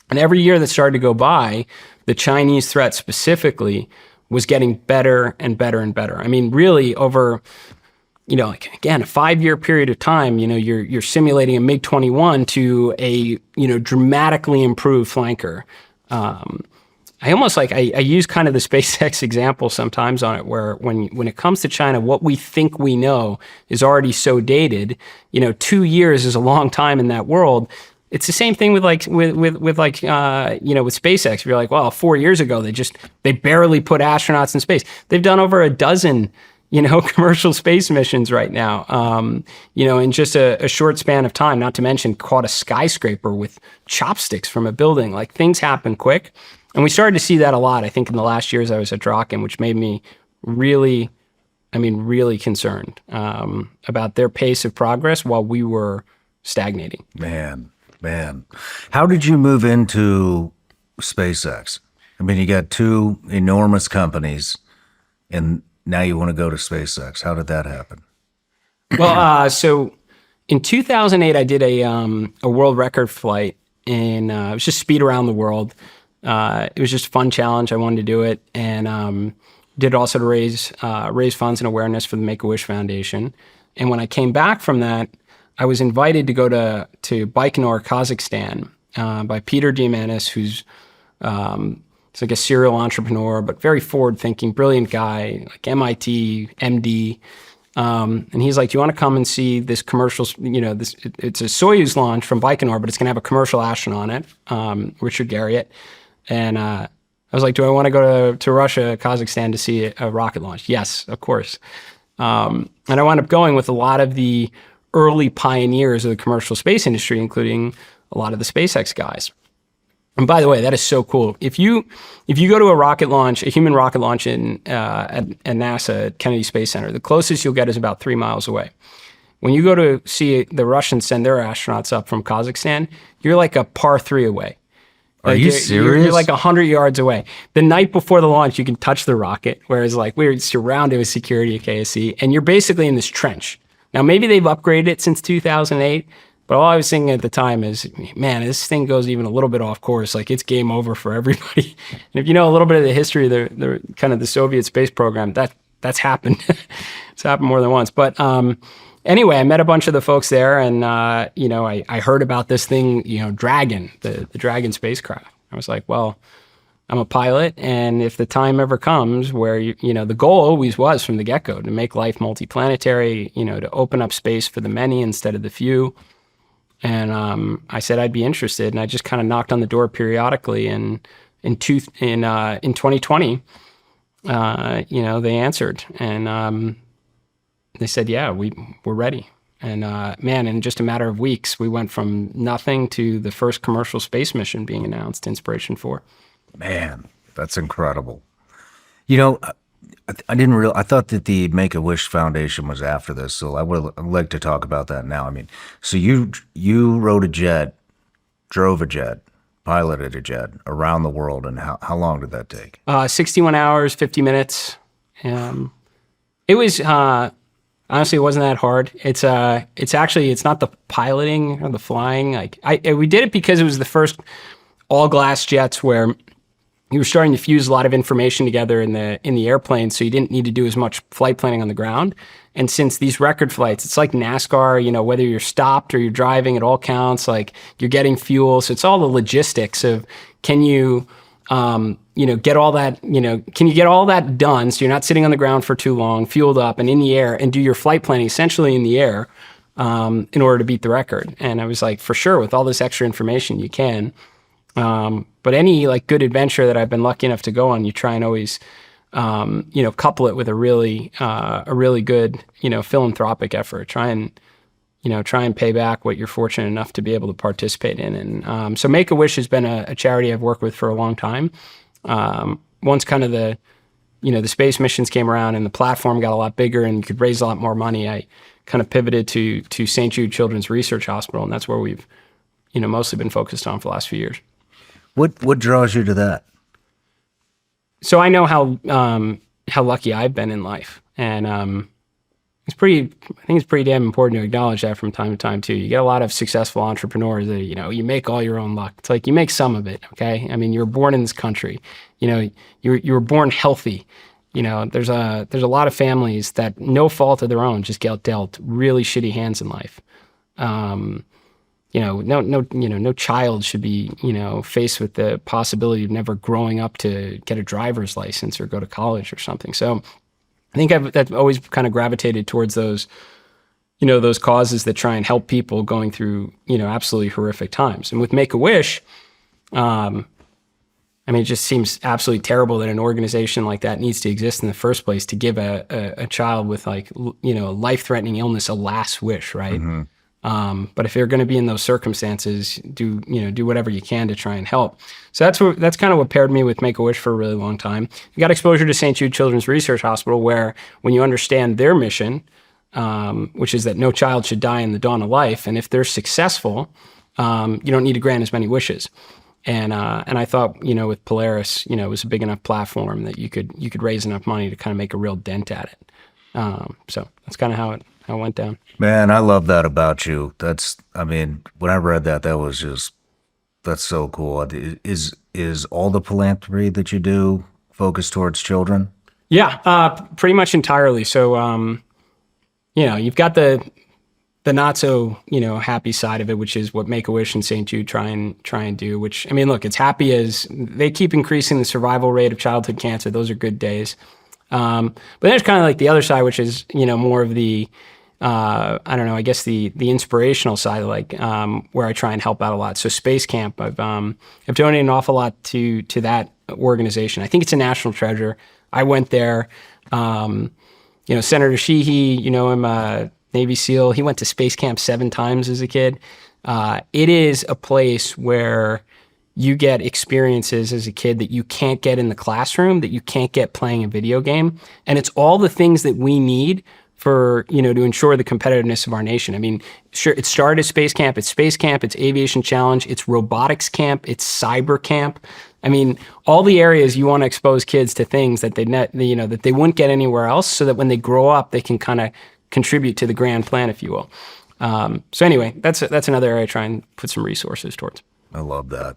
And every year that started to go by, the Chinese threat specifically was getting better and better and better. Really over, again, a 5-year period of time, you're simulating a MiG-21 to a, dramatically improved flanker. I almost I use kind of the SpaceX example sometimes on it, where when it comes to China, what we think we know is already so dated. 2 years is a long time in that world. It's the same thing with SpaceX. You're like, well, 4 years ago they barely put astronauts in space. They've done over a dozen commercial space missions right now, in just a short span of time, not to mention caught a skyscraper with chopsticks from a building. Like, things happen quick. And we started to see that a lot, I think, in the last years I was at Draken, which made me really concerned about their pace of progress while we were stagnating.
Man. How did you move into SpaceX? I mean, you got two enormous companies, and now you want to go to SpaceX. How did that happen?
Well, so in 2008, I did a world record flight it was just speed around the world. It was just a fun challenge. I wanted to do it, and did it also to raise funds and awareness for the Make-A-Wish Foundation. And when I came back from that, I was invited to go to Baikonur, Kazakhstan, by Peter Diamandis, who's he's like a serial entrepreneur, but very forward-thinking, brilliant guy, like MIT, MD. And he's like, "Do you want to come and see this commercial? It's a Soyuz launch from Baikonur, but it's going to have a commercial astronaut on it, Richard Garriott." And I was like, "Do I want to go to Russia, Kazakhstan to see a rocket launch?" Yes, of course. And I wound up going with a lot of the early pioneers of the commercial space industry, including a lot of the SpaceX guys. And by the way, that is so cool. If you go to a human rocket launch at NASA at Kennedy Space Center, the closest you'll get is about 3 miles away. When you go to see the Russians send their astronauts up from Kazakhstan, you're like a par 3 away.
Are you serious?
You're like 100 yards away. The night before the launch, you can touch the rocket, whereas like we're surrounded with security at KSC, and you're basically in this trench. Now, maybe they've upgraded it since 2008, but all I was thinking at the time is, man, this thing goes even a little bit off course. Like, it's game over for everybody. And if you know a little bit of the history of the kind of the Soviet space program, that's happened. It's happened more than once. But anyway, I met a bunch of the folks there, and I heard about this thing, Dragon, the Dragon spacecraft. I was like, well, I'm a pilot, and if the time ever comes where the goal always was from the get-go to make life multiplanetary, to open up space for the many instead of the few. And I said I'd be interested, and I just kind of knocked on the door periodically. And in 2020, they answered, and they said, "Yeah, we're ready." And in just a matter of weeks, we went from nothing to the first commercial space mission being announced, Inspiration 4.
Man, that's incredible. I thought that the Make-A-Wish Foundation was after this, so I'd like to talk about that now. I mean, so you rode a jet, drove a jet, piloted a jet around the world, and how long did that take?
61 hours, 50 minutes. It was honestly, it wasn't that hard. It's not the piloting or the flying. We did it because it was the first all glass jets where you were starting to fuse a lot of information together in the airplane, so you didn't need to do as much flight planning on the ground. And since these record flights, it's like NASCAR, whether you're stopped or you're driving, it all counts. Like, you're getting fuel, so it's all the logistics of can you get all that, can you get all that done so you're not sitting on the ground for too long, fueled up and in the air, and do your flight planning essentially in the air in order to beat the record. And I was like, for sure, with all this extra information, you can. But any good adventure that I've been lucky enough to go on, you try and always, couple it with a really good, philanthropic effort. Try and pay back what you're fortunate enough to be able to participate in. And so Make-A-Wish has been a charity I've worked with for a long time. Once kind of the space missions came around and the platform got a lot bigger and you could raise a lot more money, I kind of pivoted to St. Jude Children's Research Hospital, and that's where we've, mostly been focused on for the last few years.
What draws you to that?
So I know how lucky I've been in life, and I think it's pretty damn important to acknowledge that from time to time too. You get a lot of successful entrepreneurs that you make all your own luck. It's like you make some of it, okay? I mean, you were born in this country. You were born healthy. There's a lot of families that, no fault of their own, just get dealt really shitty hands in life. No child should be, faced with the possibility of never growing up to get a driver's license or go to college or something. So I think I've always kind of gravitated towards those, those causes that try and help people going through, absolutely horrific times. And with Make-A-Wish, I mean, it just seems absolutely terrible that an organization like that needs to exist in the first place to give a child with like, you know, a life-threatening illness a last wish, right? But if you're going to be in those circumstances, do whatever you can to try and help. So that's kind of what paired me with Make-A-Wish for a really long time. I got exposure to St. Jude Children's Research Hospital, where when you understand their mission, which is that no child should die in the dawn of life, and if they're successful, you don't need to grant as many wishes. And I thought, you know, with Polaris, you know, it was a big enough platform that you could raise enough money to kind of make a real dent at it. So that's kind of how it went down.
Man, I love that about you. I mean, when I read that, that's so cool. Is all the philanthropy that you do focused towards children?
Yeah, pretty much entirely. So, you know, you've got the not so, you know, happy side of it, which is what Make-A-Wish and St. Jude try and do, which, I mean, look, it's happy as they keep increasing the survival rate of childhood cancer. Those are good days. But there's kind of like the other side, which is, you know, more of the, I don't know, I guess the inspirational side, like, where I try and help out a lot. So Space Camp, I've donated an awful lot to that organization. I think it's a national treasure. I went there, you know, Senator Sheehy, you know him, Navy SEAL. He went to Space Camp 7 times as a kid. It is a place where you get experiences as a kid that you can't get in the classroom, that you can't get playing a video game. And it's all the things that we need for, you know, to ensure the competitiveness of our nation. I mean, sure, it started as Space Camp, it's Aviation Challenge, it's Robotics Camp, it's Cyber Camp. I mean, all the areas you want to expose kids to things that that they wouldn't get anywhere else, so that when they grow up, they can kind of contribute to the grand plan, if you will. So anyway, that's another area I try and put some resources towards.
I love that.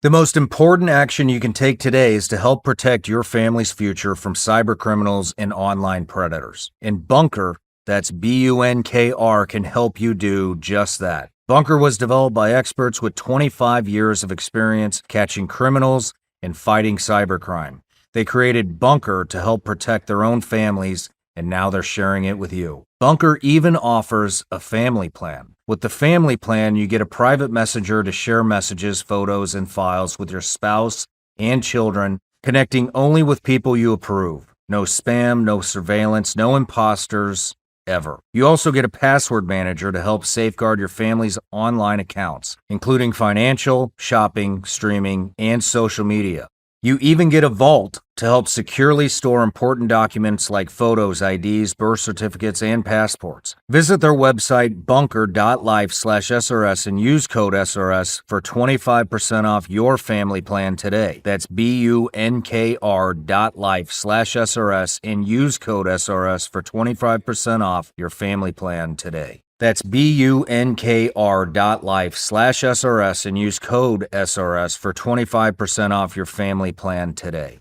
The most important action you can take today is to help protect your family's future from cyber criminals and online predators. And Bunker, that's BUNKR, can help you do just that. Bunker was developed by experts with 25 years of experience catching criminals and fighting cybercrime. They created Bunker to help protect their own families, and now they're sharing it with you. Bunker even offers a family plan. With the family plan, you get a private messenger to share messages, photos, and files with your spouse and children, connecting only with people you approve. No spam, no surveillance, no imposters, ever. You also get a password manager to help safeguard your family's online accounts, including financial, shopping, streaming, and social media. You even get a vault to help securely store important documents like photos, IDs, birth certificates, and passports. Visit their website, bunker.life/SRS, and use code SRS for 25% off your family plan today. That's bunkr.life/SRS and use code SRS for 25% off your family plan today. That's bunkr.life/SRS and use code SRS for 25% off your family plan today.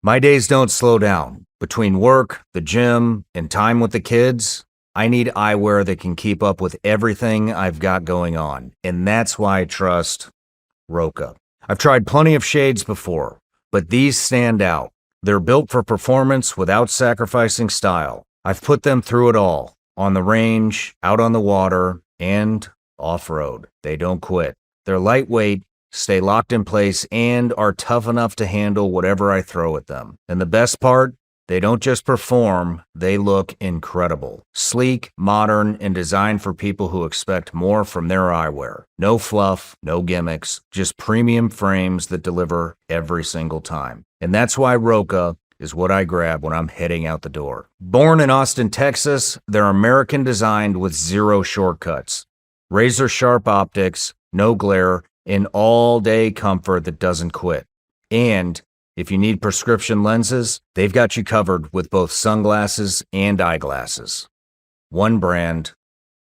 My days don't slow down. Between work, the gym, and time with the kids, I need eyewear that can keep up with everything I've got going on. And that's why I trust Roka. I've tried plenty of shades before, but these stand out. They're built for performance without sacrificing style. I've put them through it all, on the range, out on the water, and off-road. They don't quit. They're lightweight, stay locked in place, and are tough enough to handle whatever I throw at them. And the best part? They don't just perform, they look incredible. Sleek, modern, and designed for people who expect more from their eyewear. No fluff, no gimmicks, just premium frames that deliver every single time. And that's why Roka is what I grab when I'm heading out the door. Born in Austin, Texas, they're American designed with zero shortcuts. Razor sharp optics, no glare, and all-day comfort that doesn't quit. And if you need prescription lenses, they've got you covered with both sunglasses and eyeglasses. One brand,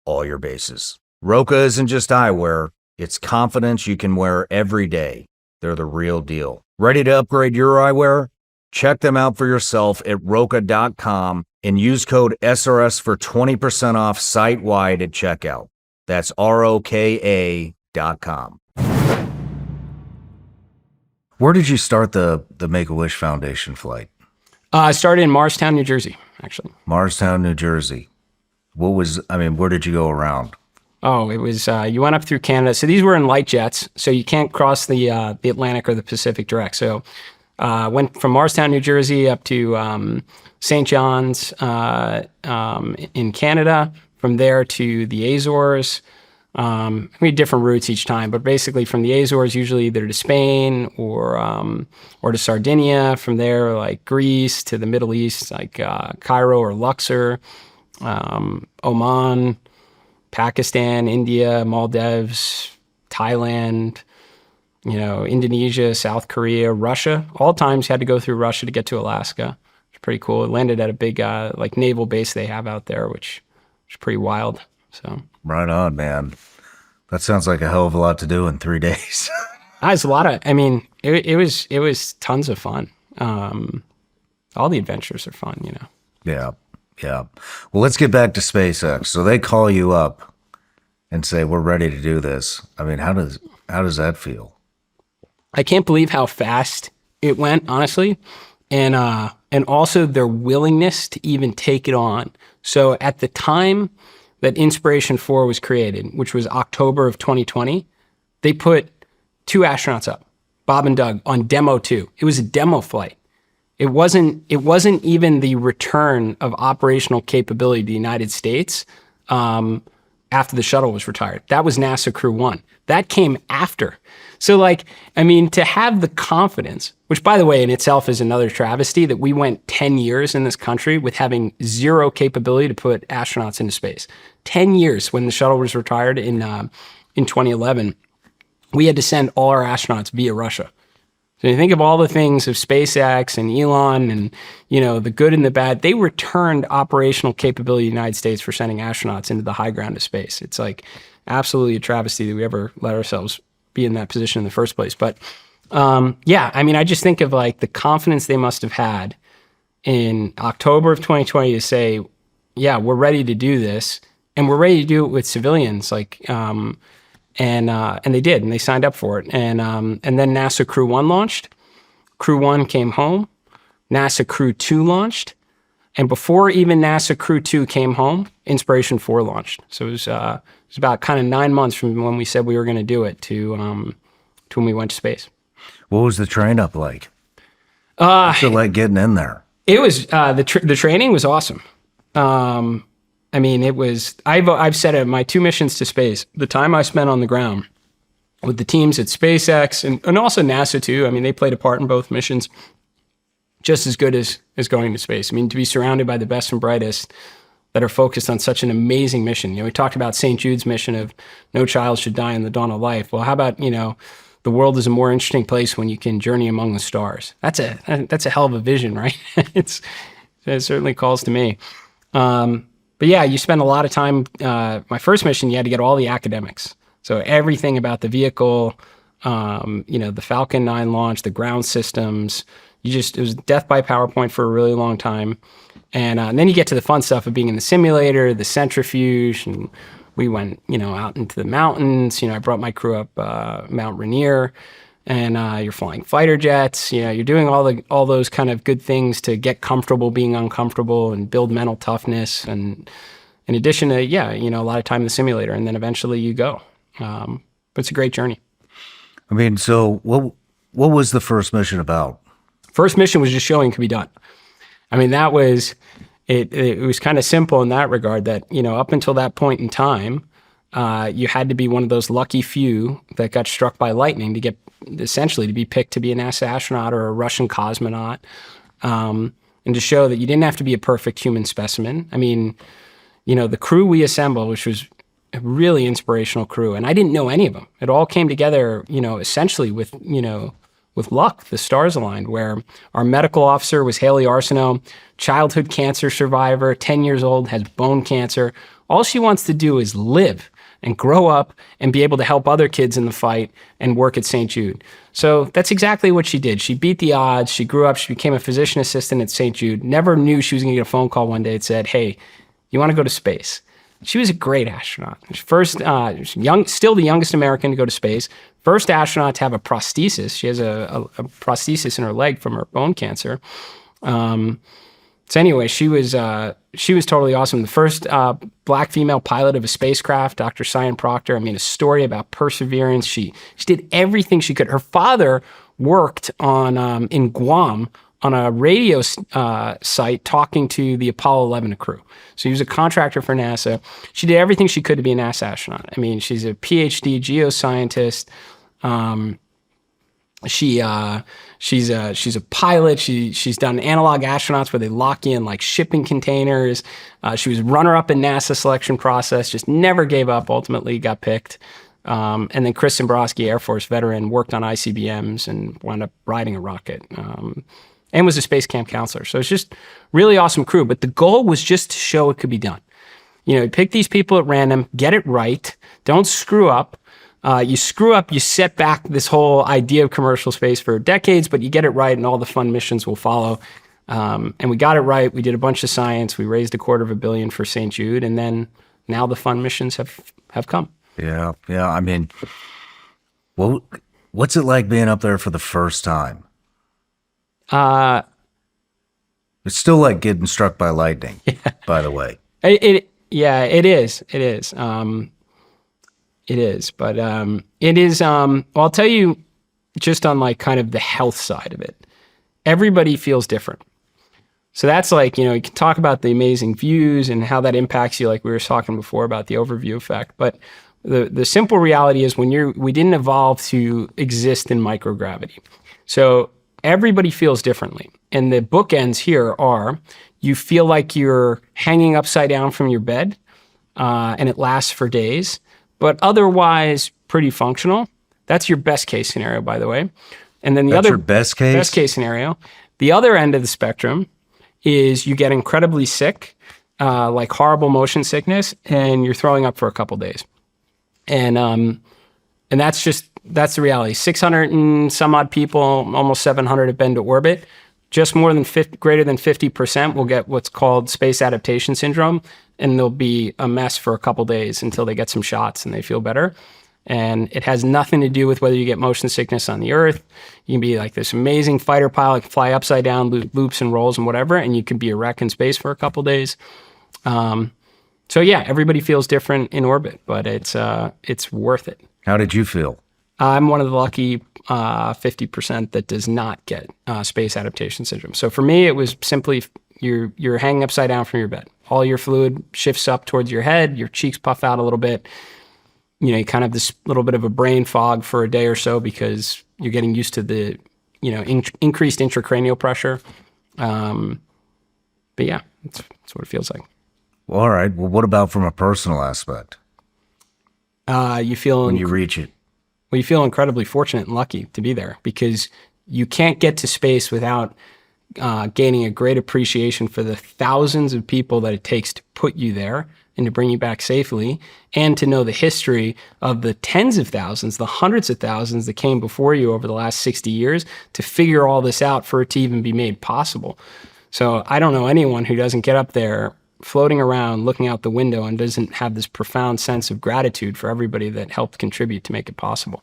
all your bases. Roka isn't just eyewear, it's confidence you can wear every day. They're the real deal. Ready to upgrade your eyewear? Check them out for yourself at Roka.com and use code SRS for 20% off site-wide at checkout. That's ROKA.com. Where did you start the Make-A-Wish Foundation flight?
I started in Morristown, New Jersey, actually.
Morristown, New Jersey. Where did you go around?
Oh, it was, you went up through Canada. So these were in light jets. So you can't cross the Atlantic or the Pacific direct. So went from Morristown, New Jersey up to St. John's in Canada. From there to the Azores. We had different routes each time, but basically from the Azores, usually either to Spain or to Sardinia. From there, like Greece to the Middle East, like Cairo or Luxor, Oman, Pakistan, India, Maldives, Thailand, Indonesia, South Korea, Russia. All times you had to go through Russia to get to Alaska. It's pretty cool. It landed at a big like naval base they have out there, which is pretty wild. So
Right on, man. That sounds like a hell of a lot to do in 3 days.
it's a lot of. I mean, it was tons of fun. All the adventures are fun,
Yeah. Well, let's get back to SpaceX. So they call you up and say, we're ready to do this. I mean, how does that feel?
I can't believe how fast it went, honestly, and also their willingness to even take it on. So at the time that Inspiration 4 was created, which was October of 2020, they put 2 astronauts up, Bob and Doug, on Demo 2. It was a demo flight. It wasn't even the return of operational capability to the United States after the shuttle was retired. That was NASA Crew 1. That came after. So to have the confidence, which by the way in itself is another travesty, that we went 10 years in this country with having zero capability to put astronauts into space. 10 years when the shuttle was retired in 2011, we had to send all our astronauts via Russia. So you think of all the things of SpaceX and Elon and, the good and the bad, they returned operational capability of the United States for sending astronauts into the high ground of space. It's like absolutely a travesty that we ever let ourselves be in that position in the first place. But I just think of the confidence they must have had in October of 2020 to say, yeah, we're ready to do this. And we're ready to do it with civilians. And they did, and they signed up for it. And then NASA Crew 1 launched. Crew 1 came home. NASA Crew 2 launched. And before even NASA Crew 2 came home, Inspiration 4 launched. So it was about kind of 9 months from when we said we were going to do it to when we went to space.
What was the train up like? What's it like getting in there?
It was, the training was awesome. It was, I've said it, my 2 missions to space, the time I spent on the ground with the teams at SpaceX and also NASA too. They played a part in both missions, just as good as going to space. To be surrounded by the best and brightest that are focused on such an amazing mission. We talked about St. Jude's mission of no child should die in the dawn of life. Well, how about, the world is a more interesting place when you can journey among the stars. That's a hell of a vision, right? It certainly calls to me. But yeah, you spend a lot of time, my first mission, you had to get all the academics. So everything about the vehicle, the Falcon 9 launch, the ground systems, it was death by PowerPoint for a really long time. And then you get to the fun stuff of being in the simulator, the centrifuge, and we went, out into the mountains. I brought my crew up Mount Rainier, and you're flying fighter jets. You're doing all those kind of good things to get comfortable being uncomfortable and build mental toughness. And in addition to, a lot of time in the simulator, and then eventually you go. But it's a great journey.
So what was the first mission about?
First mission was just showing it could be done. That was, it was kind of simple in that regard that, up until that point in time, you had to be one of those lucky few that got struck by lightning to get, essentially, to be picked to be a NASA astronaut or a Russian cosmonaut, and to show that you didn't have to be a perfect human specimen. The crew we assembled, which was a really inspirational crew, and I didn't know any of them. It all came together, essentially with luck. The stars aligned, where our medical officer was Haley Arsenault, childhood cancer survivor, 10 years old, has bone cancer. All she wants to do is live and grow up and be able to help other kids in the fight and work at St. Jude. So that's exactly what she did. She beat the odds. She grew up. She became a physician assistant at St. Jude. Never knew she was going to get a phone call one day that said, hey, you want to go to space? She was a great astronaut. First, still the youngest American to go to space. First astronaut to have a prosthesis. She has a prosthesis in her leg from her bone cancer. So anyway, she was totally awesome. The first black female pilot of a spacecraft, Dr. Cyan Proctor. I mean, a story about perseverance. She did everything she could. Her father worked on in Guam on a radio site talking to the Apollo 11 crew. So he was a contractor for NASA. She did everything she could to be a NASA astronaut. I mean, she's a PhD geoscientist. She's a pilot. She's done analog astronauts where they lock you in like shipping containers. She was runner-up in NASA selection process. Just never gave up. Ultimately, got picked. And then Chris Zimbrowski, Air Force veteran, worked on ICBMs and wound up riding a rocket. And was a space camp counselor. So it's just really awesome crew. But the goal was just to show it could be done. You know, pick these people at random, get it right, don't screw up. You screw up, you set back this whole idea of commercial space for decades, but you get it right and all the fun missions will follow. And we got it right. We did a bunch of science. We raised $250 million for St. Jude. And then now the fun missions have come.
Yeah. I mean, what's it like being up there for the first time? It's still like getting struck by lightning, by the way.
It is. It is. But it is, well, I'll tell you just on like kind of the health side of it. Everybody feels different. So that's like, you know, you can talk about the amazing views and how that impacts you, like we were talking before about the overview effect. But the simple reality is we didn't evolve to exist in microgravity. So everybody feels differently. And the bookends here are you feel like you're hanging upside down from your bed and it lasts for days, but otherwise pretty functional. That's your best case scenario, by the way. And then
That's your best case
scenario. The other end of the spectrum is you get incredibly sick, like horrible motion sickness, and you're throwing up for a couple days. And that's the reality. 600 and some odd people, almost 700 have been to orbit. Just more than greater than 50% will get what's called space adaptation syndrome, and they'll be a mess for a couple days until they get some shots and they feel better. And it has nothing to do with whether you get motion sickness on the Earth. You can be like this amazing fighter pilot, fly upside down, loops and rolls and whatever, and you can be a wreck in space for a couple days. So yeah, everybody feels different in orbit, but it's worth it.
How did you feel?
I'm one of the lucky 50% that does not get space adaptation syndrome. So for me, it was simply you're hanging upside down from your bed. All your fluid shifts up towards your head. Your cheeks puff out a little bit. You know, you kind of have this little bit of a brain fog for a day or so because you're getting used to the, you know, increased intracranial pressure. But yeah, that's what it feels like.
Well, all right. Well, what about from a personal aspect?
You feel
when you reach it.
Well, you feel incredibly fortunate and lucky to be there because you can't get to space without gaining a great appreciation for the thousands of people that it takes to put you there and to bring you back safely, and to know the history of the tens of thousands, the hundreds of thousands that came before you over the last 60 years to figure all this out for it to even be made possible. So I don't know anyone who doesn't get up there floating around, looking out the window, and doesn't have this profound sense of gratitude for everybody that helped contribute to make it possible.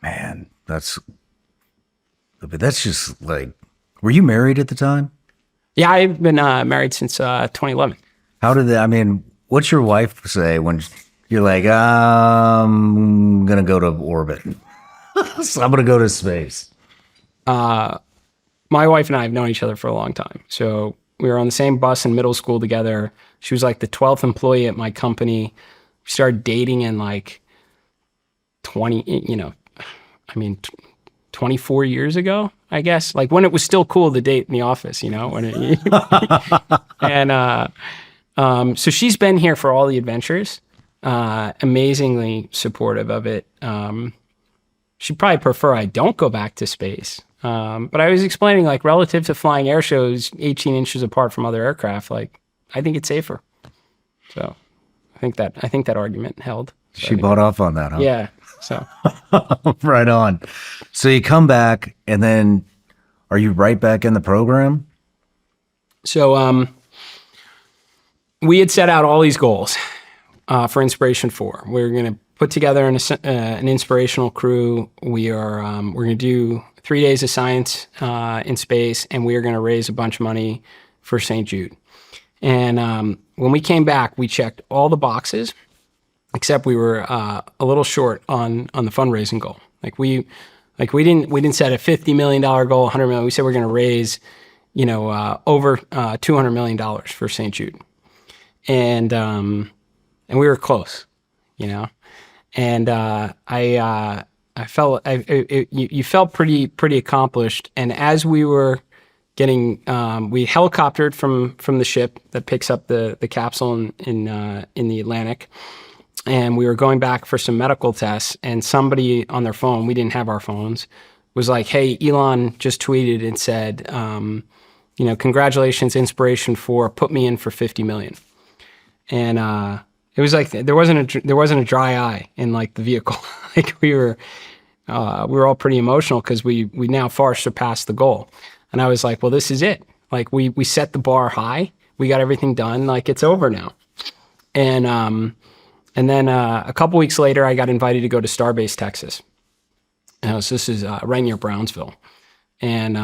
Man, that's just like, were you married at the time?
Yeah, I've been married since 2011.
How did that, I mean, what's your wife say when you're like, I'm going to go to orbit? So I'm going to go to space.
My wife and I have known each other for a long time. So we were on the same bus in middle school together. She was like the 12th employee at my company. We started dating in like 24 years ago, I guess. Like when it was still cool to date in the office, you know? And so she's been here for all the adventures, amazingly supportive of it. She'd probably prefer I don't go back to space. But I was explaining, like, relative to flying air shows 18 inches apart from other aircraft, like, I think it's safer. So I think that argument held. So
she bought off on that, huh?
Yeah. So
right on. So you come back, and then are you right back in the program?
So we had set out all these goals for Inspiration 4. We were going to put together an inspirational crew. We're going to do 3 days of science in space, and we are going to raise a bunch of money for St. Jude. And when we came back, we checked all the boxes, except we were a little short on the fundraising goal. We didn't set a $50 million goal, $100 million. We said we're going to raise, over $200 million for St. Jude, and we were close, And I felt you felt pretty accomplished. And as we were getting, we helicoptered from the ship that picks up the capsule in the Atlantic, and we were going back for some medical tests. And somebody on their phone, we didn't have our phones, was like, "Hey, Elon just tweeted and said, congratulations, Inspiration4, put me in for 50 million." And it was like there wasn't a dry eye in like the vehicle. we were all pretty emotional because we now far surpassed the goal. And I was like, well, this is it. Like we set the bar high. We got everything done. Like it's over now. And then a couple weeks later, I got invited to go to Starbase, Texas. This is right near Brownsville, and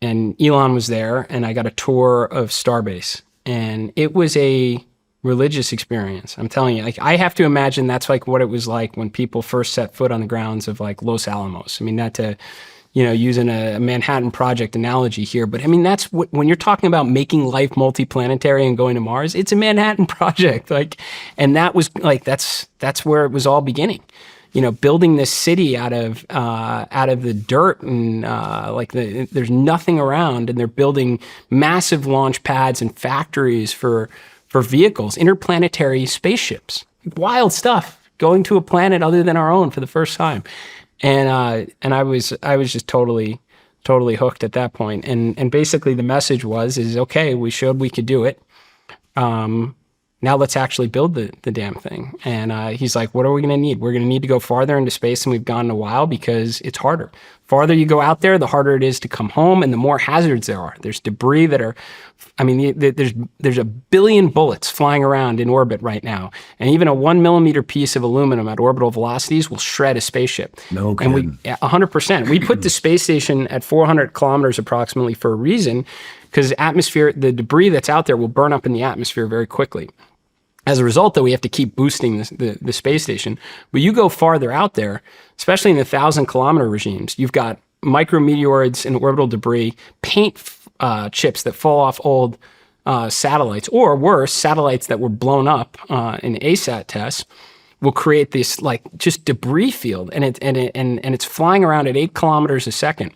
Elon was there, and I got a tour of Starbase, and it was a religious experience. I'm telling you, like I have to imagine that's like what it was like when people first set foot on the grounds of like Los Alamos. I mean, not to, using a Manhattan Project analogy here, but I mean, that's what, when you're talking about making life multiplanetary and going to Mars, it's a Manhattan Project. And that was like, that's where it was all beginning, building this city out of the dirt and there's nothing around, and they're building massive launch pads and factories for vehicles, interplanetary spaceships, wild stuff, going to a planet other than our own for the first time. And I was just totally hooked at that point. And basically the message is okay, we showed we could do it. Now let's actually build the damn thing. And he's like, what are we going to need? We're going to need to go farther into space than we've gone in a while because it's harder. Farther you go out there, the harder it is to come home, and the more hazards there are. There's debris there's a billion bullets flying around in orbit right now. And even a 1 millimeter piece of aluminum at orbital velocities will shred a spaceship.
No kidding.
And 100%. We put the space station at 400 kilometers approximately for a reason, because the debris that's out there will burn up in the atmosphere very quickly. As a result, though, we have to keep boosting the space station. But you go farther out there, especially in the 1,000-kilometer regimes, you've got micrometeoroids and orbital debris, paint chips that fall off old satellites, or worse, satellites that were blown up in ASAT tests will create this like just debris field, and it's flying around at 8 kilometers a second.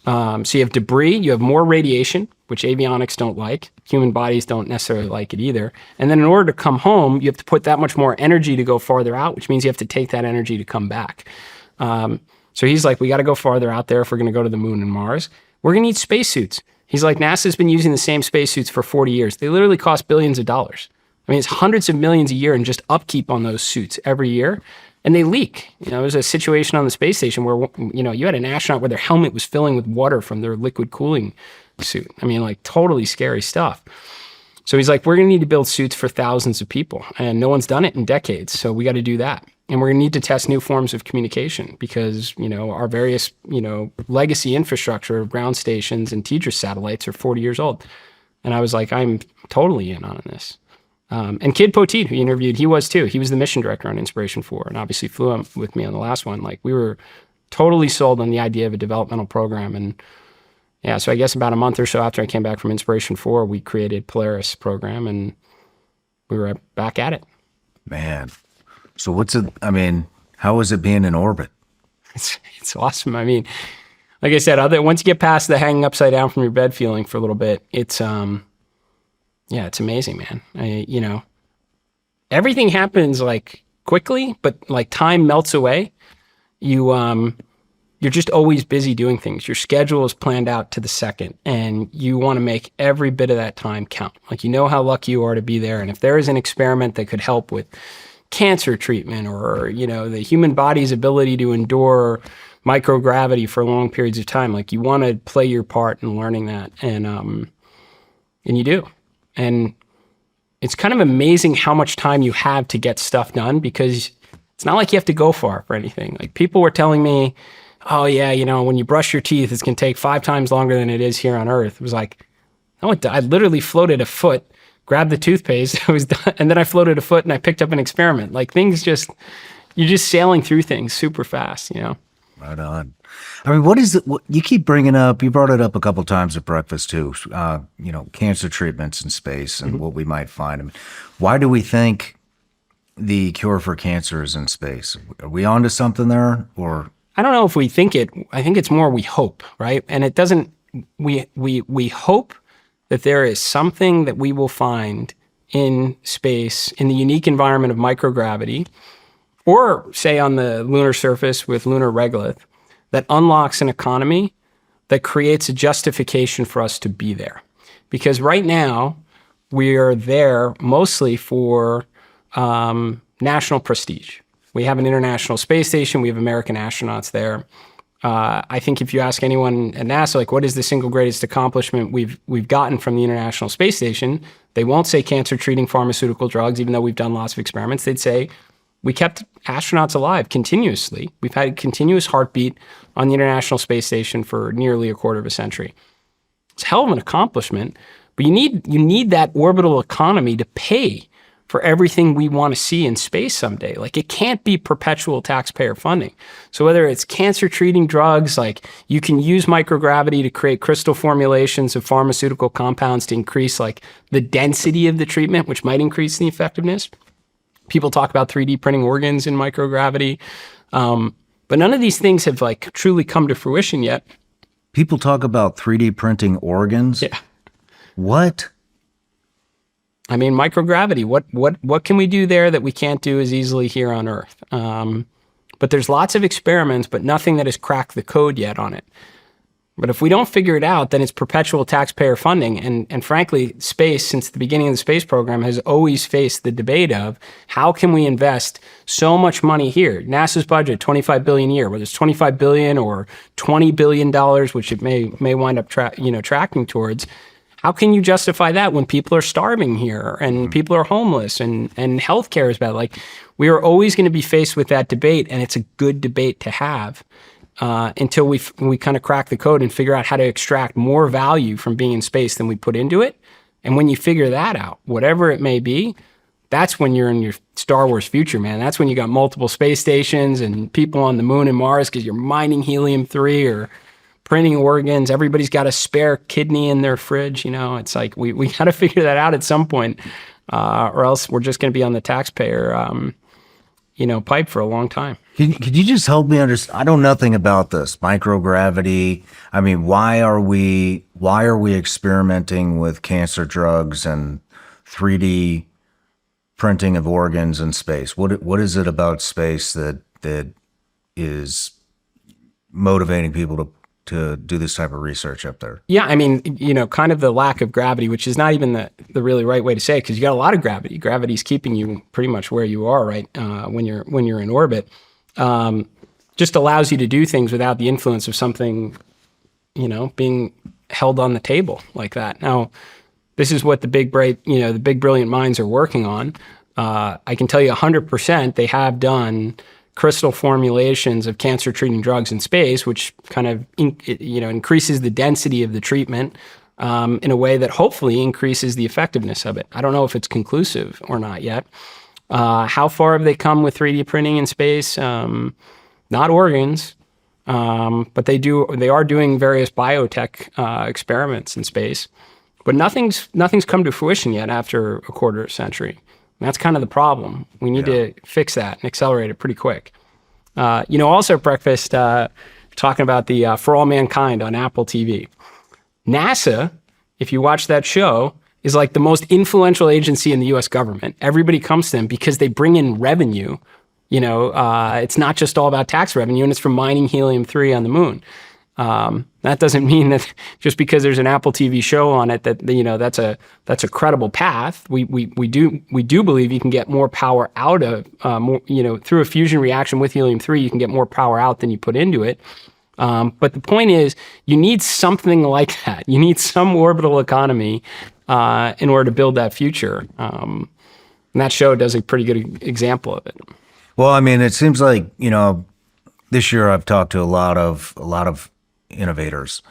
So you have debris, you have more radiation, which avionics don't like. Human bodies don't necessarily like it either. And then in order to come home, you have to put that much more energy to go farther out, which means you have to take that energy to come back. So he's like, we got to go farther out there if we're going to go to the moon and Mars. We're going to need spacesuits. He's like, NASA's been using the same spacesuits for 40 years. They literally cost billions of dollars. I mean, it's hundreds of millions a year in just upkeep on those suits every year. And they leak. There was a situation on the space station where, you had an astronaut where their helmet was filling with water from their liquid cooling suit. I mean, like totally scary stuff. So he's like, we're going to need to build suits for thousands of people. And no one's done it in decades. So we got to do that. And we're going to need to test new forms of communication because, our various, legacy infrastructure of ground stations and TDRS satellites are 40 years old. And I was like, I'm totally in on this. And Kid Poteet, who you interviewed, he was too. He was the mission director on Inspiration4 and obviously flew up with me on the last one. Like we were totally sold on the idea of a developmental program. And yeah, so I guess about a month or so after I came back from Inspiration4, we created Polaris program and we were back at it.
Man. So how is it being in orbit?
It's awesome. I mean, like I said, once you get past the hanging upside down from your bed feeling for a little bit, it's it's amazing, man. Everything happens like quickly, but like time melts away. You're just always busy doing things. Your schedule is planned out to the second, and you want to make every bit of that time count. Like how lucky you are to be there. And if there is an experiment that could help with cancer treatment or, the human body's ability to endure microgravity for long periods of time, like you want to play your part in learning that. And you do. And it's kind of amazing how much time you have to get stuff done because It's not like you have to go far for anything. Like people were telling me, oh yeah, when you brush your teeth, it's going to take 5 times longer than it is here on Earth. It was like, I literally floated a foot, grabbed the toothpaste, I was done, and then I floated a foot and I picked up an experiment. Like you're just sailing through things super fast,
Right on. I mean, what you keep bringing up, you brought it up a couple times at breakfast too, cancer treatments in space and what we might find. I mean, why do we think the cure for cancer is in space? Are we onto something there, or?
I don't know if we think it. I think it's more we hope, right? And it doesn't, we hope that there is something that we will find in space, in the unique environment of microgravity, or say on the lunar surface with lunar regolith, that unlocks an economy that creates a justification for us to be there. Because right now, we are there mostly for national prestige. We have an international space station. We have American astronauts there. I think if you ask anyone at NASA, like, what is the single greatest accomplishment we've gotten from the International Space Station, they won't say cancer-treating pharmaceutical drugs, even though we've done lots of experiments. They'd say, we kept astronauts alive continuously. We've had a continuous heartbeat on the International Space Station for nearly a quarter of a century. It's a hell of an accomplishment, but you need that orbital economy to pay for everything we want to see in space someday. Like, it can't be perpetual taxpayer funding. So whether it's cancer-treating drugs, like you can use microgravity to create crystal formulations of pharmaceutical compounds to increase like the density of the treatment, which might increase the effectiveness. People talk about 3D printing organs in microgravity. But none of these things have like truly come to fruition yet.
People talk about 3D printing organs?
Yeah.
What?
I mean, microgravity, what can we do there that we can't do as easily here on Earth? But there's lots of experiments, but nothing that has cracked the code yet on it. But if we don't figure it out, then it's perpetual taxpayer funding. And frankly, space, since the beginning of the space program, has always faced the debate of how can we invest so much money here? NASA's budget, $25 billion a year, whether it's $25 billion or $20 billion, which it may wind up tracking towards. How can you justify that when people are starving here and people are homeless and healthcare is bad? Like, we are always going to be faced with that debate, and it's a good debate to have. Until we kind of crack the code and figure out how to extract more value from being in space than we put into it. And when you figure that out, whatever it may be, that's when you're in your Star Wars future, man. That's when you got multiple space stations and people on the moon and Mars because you're mining helium-3 or printing organs. Everybody's got a spare kidney in their fridge. It's like we got to figure that out at some point, or else we're just going to be on the taxpayer pipe for a long time.
Could you just help me understand? I know nothing about this microgravity. I mean, why are we experimenting with cancer drugs and 3D printing of organs in space? What is it about space that is motivating people to do this type of research up there?
Yeah, I mean, kind of the lack of gravity, which is not even the really right way to say it, because you got a lot of gravity. Gravity's keeping you pretty much where you are, right? When you're in orbit, just allows you to do things without the influence of something, being held on the table like that. Now, this is what the big brilliant minds are working on. I can tell you 100% they have done crystal formulations of cancer-treating drugs in space, which kind of increases the density of the treatment in a way that hopefully increases the effectiveness of it. I don't know if it's conclusive or not yet. How far have they come with 3D printing in space? Not organs, but they are doing various biotech experiments in space. But nothing's come to fruition yet after a quarter century. And that's kind of the problem. We need to fix that and accelerate it pretty quick. Also at breakfast, talking about the For All Mankind on Apple TV. NASA, if you watch that show, is like the most influential agency in the U.S. government. Everybody comes to them because they bring in revenue. It's not just all about tax revenue, and it's from mining helium-3 on the moon. That doesn't mean that just because there's an Apple TV show on it that that's a credible path. We do believe you can get more power out of through a fusion reaction with helium-3. You can get more power out than you put into it. But the point is, you need something like that. You need some orbital economy in order to build that future. And that show does a pretty good example of it.
Well, I mean, it seems like, this year I've talked to a lot of innovators,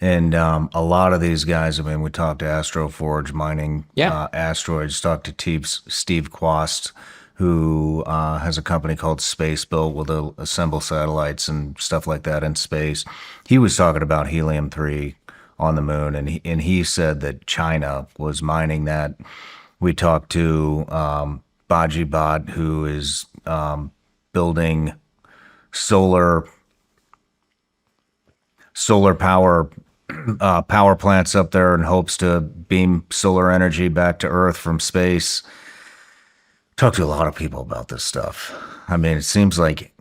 and a lot of these guys. I mean, we talked to Astroforge mining
Yeah.
asteroids. Talked to Steve Quast, who has a company called Space Built, will assemble satellites and stuff like that in space. He was talking about helium-3 on the moon, and he said that China was mining that. We talked to Baji Bhat, who is building solar power power plants up there and hopes to beam solar energy back to Earth from space. Talked to a lot of people about this stuff. I mean, it seems like,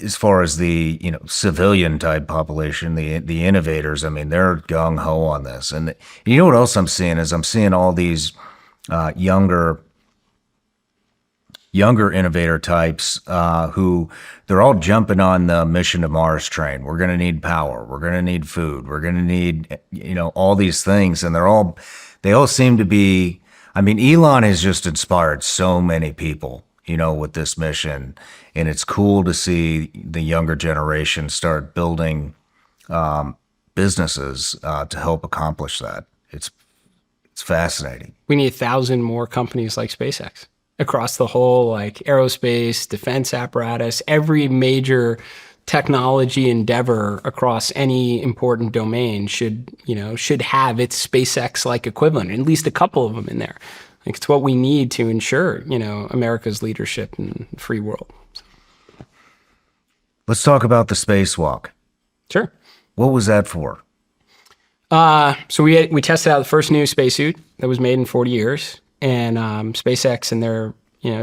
as far as the civilian type population, the innovators, I mean, they're gung ho on this. And you know what else I'm seeing is I'm seeing all these younger innovator types who they're all jumping on the mission to Mars train. We're going to need power. We're going to need food. We're going to need, all these things. And they all seem to be, I mean, Elon has just inspired so many people, with this mission. And it's cool to see the younger generation start building businesses to help accomplish that. It's fascinating.
We need 1,000 more companies like SpaceX across the whole aerospace, defense apparatus, every major technology endeavor across any important domain should have its SpaceX-like equivalent, at least a couple of them in there. It's what we need to ensure, America's leadership in the free world.
Let's talk about the spacewalk.
Sure.
What was that for?
So we tested out the first new spacesuit that was made in 40 years. And SpaceX and their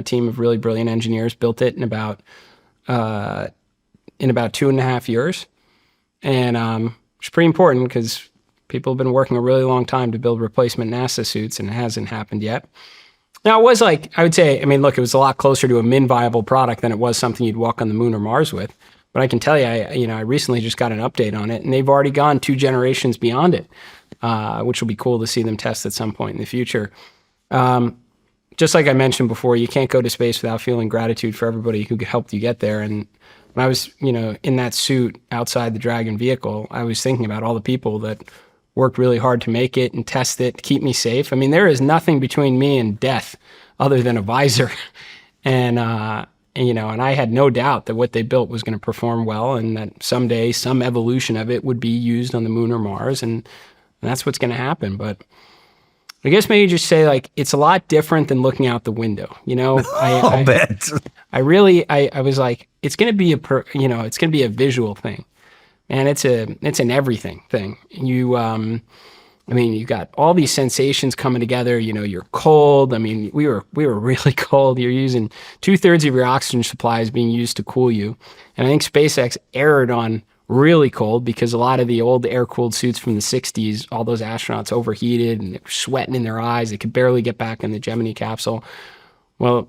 team of really brilliant engineers built it in about 2.5 years, and it's pretty important because people have been working a really long time to build replacement NASA suits, and it hasn't happened yet. Now it was I would say, look, it was a lot closer to a min-viable product than it was something you'd walk on the moon or Mars with. But I can tell you, I recently just got an update on it, and they've already gone 2 generations beyond it, which will be cool to see them test at some point in the future. Just like I mentioned before, you can't go to space without feeling gratitude for everybody who helped you get there. And when I was, in that suit outside the Dragon vehicle, I was thinking about all the people that worked really hard to make it and test it, to keep me safe. I mean, there is nothing between me and death other than a visor. And I had no doubt that what they built was going to perform well, and that someday some evolution of it would be used on the moon or Mars. And that's what's going to happen. But I guess maybe just say it's a lot different than looking out the window.
I'll bet.
I was like, it's going to be it's going to be a visual thing, and it's an everything thing. You got all these sensations coming together. You're cold. We were really cold. You're using 2/3 of your oxygen supply is being used to cool you, and I think SpaceX erred on really cold because a lot of the old air-cooled suits from the 60s, all those astronauts overheated and they were sweating in their eyes. They could barely get back in the Gemini capsule. Well,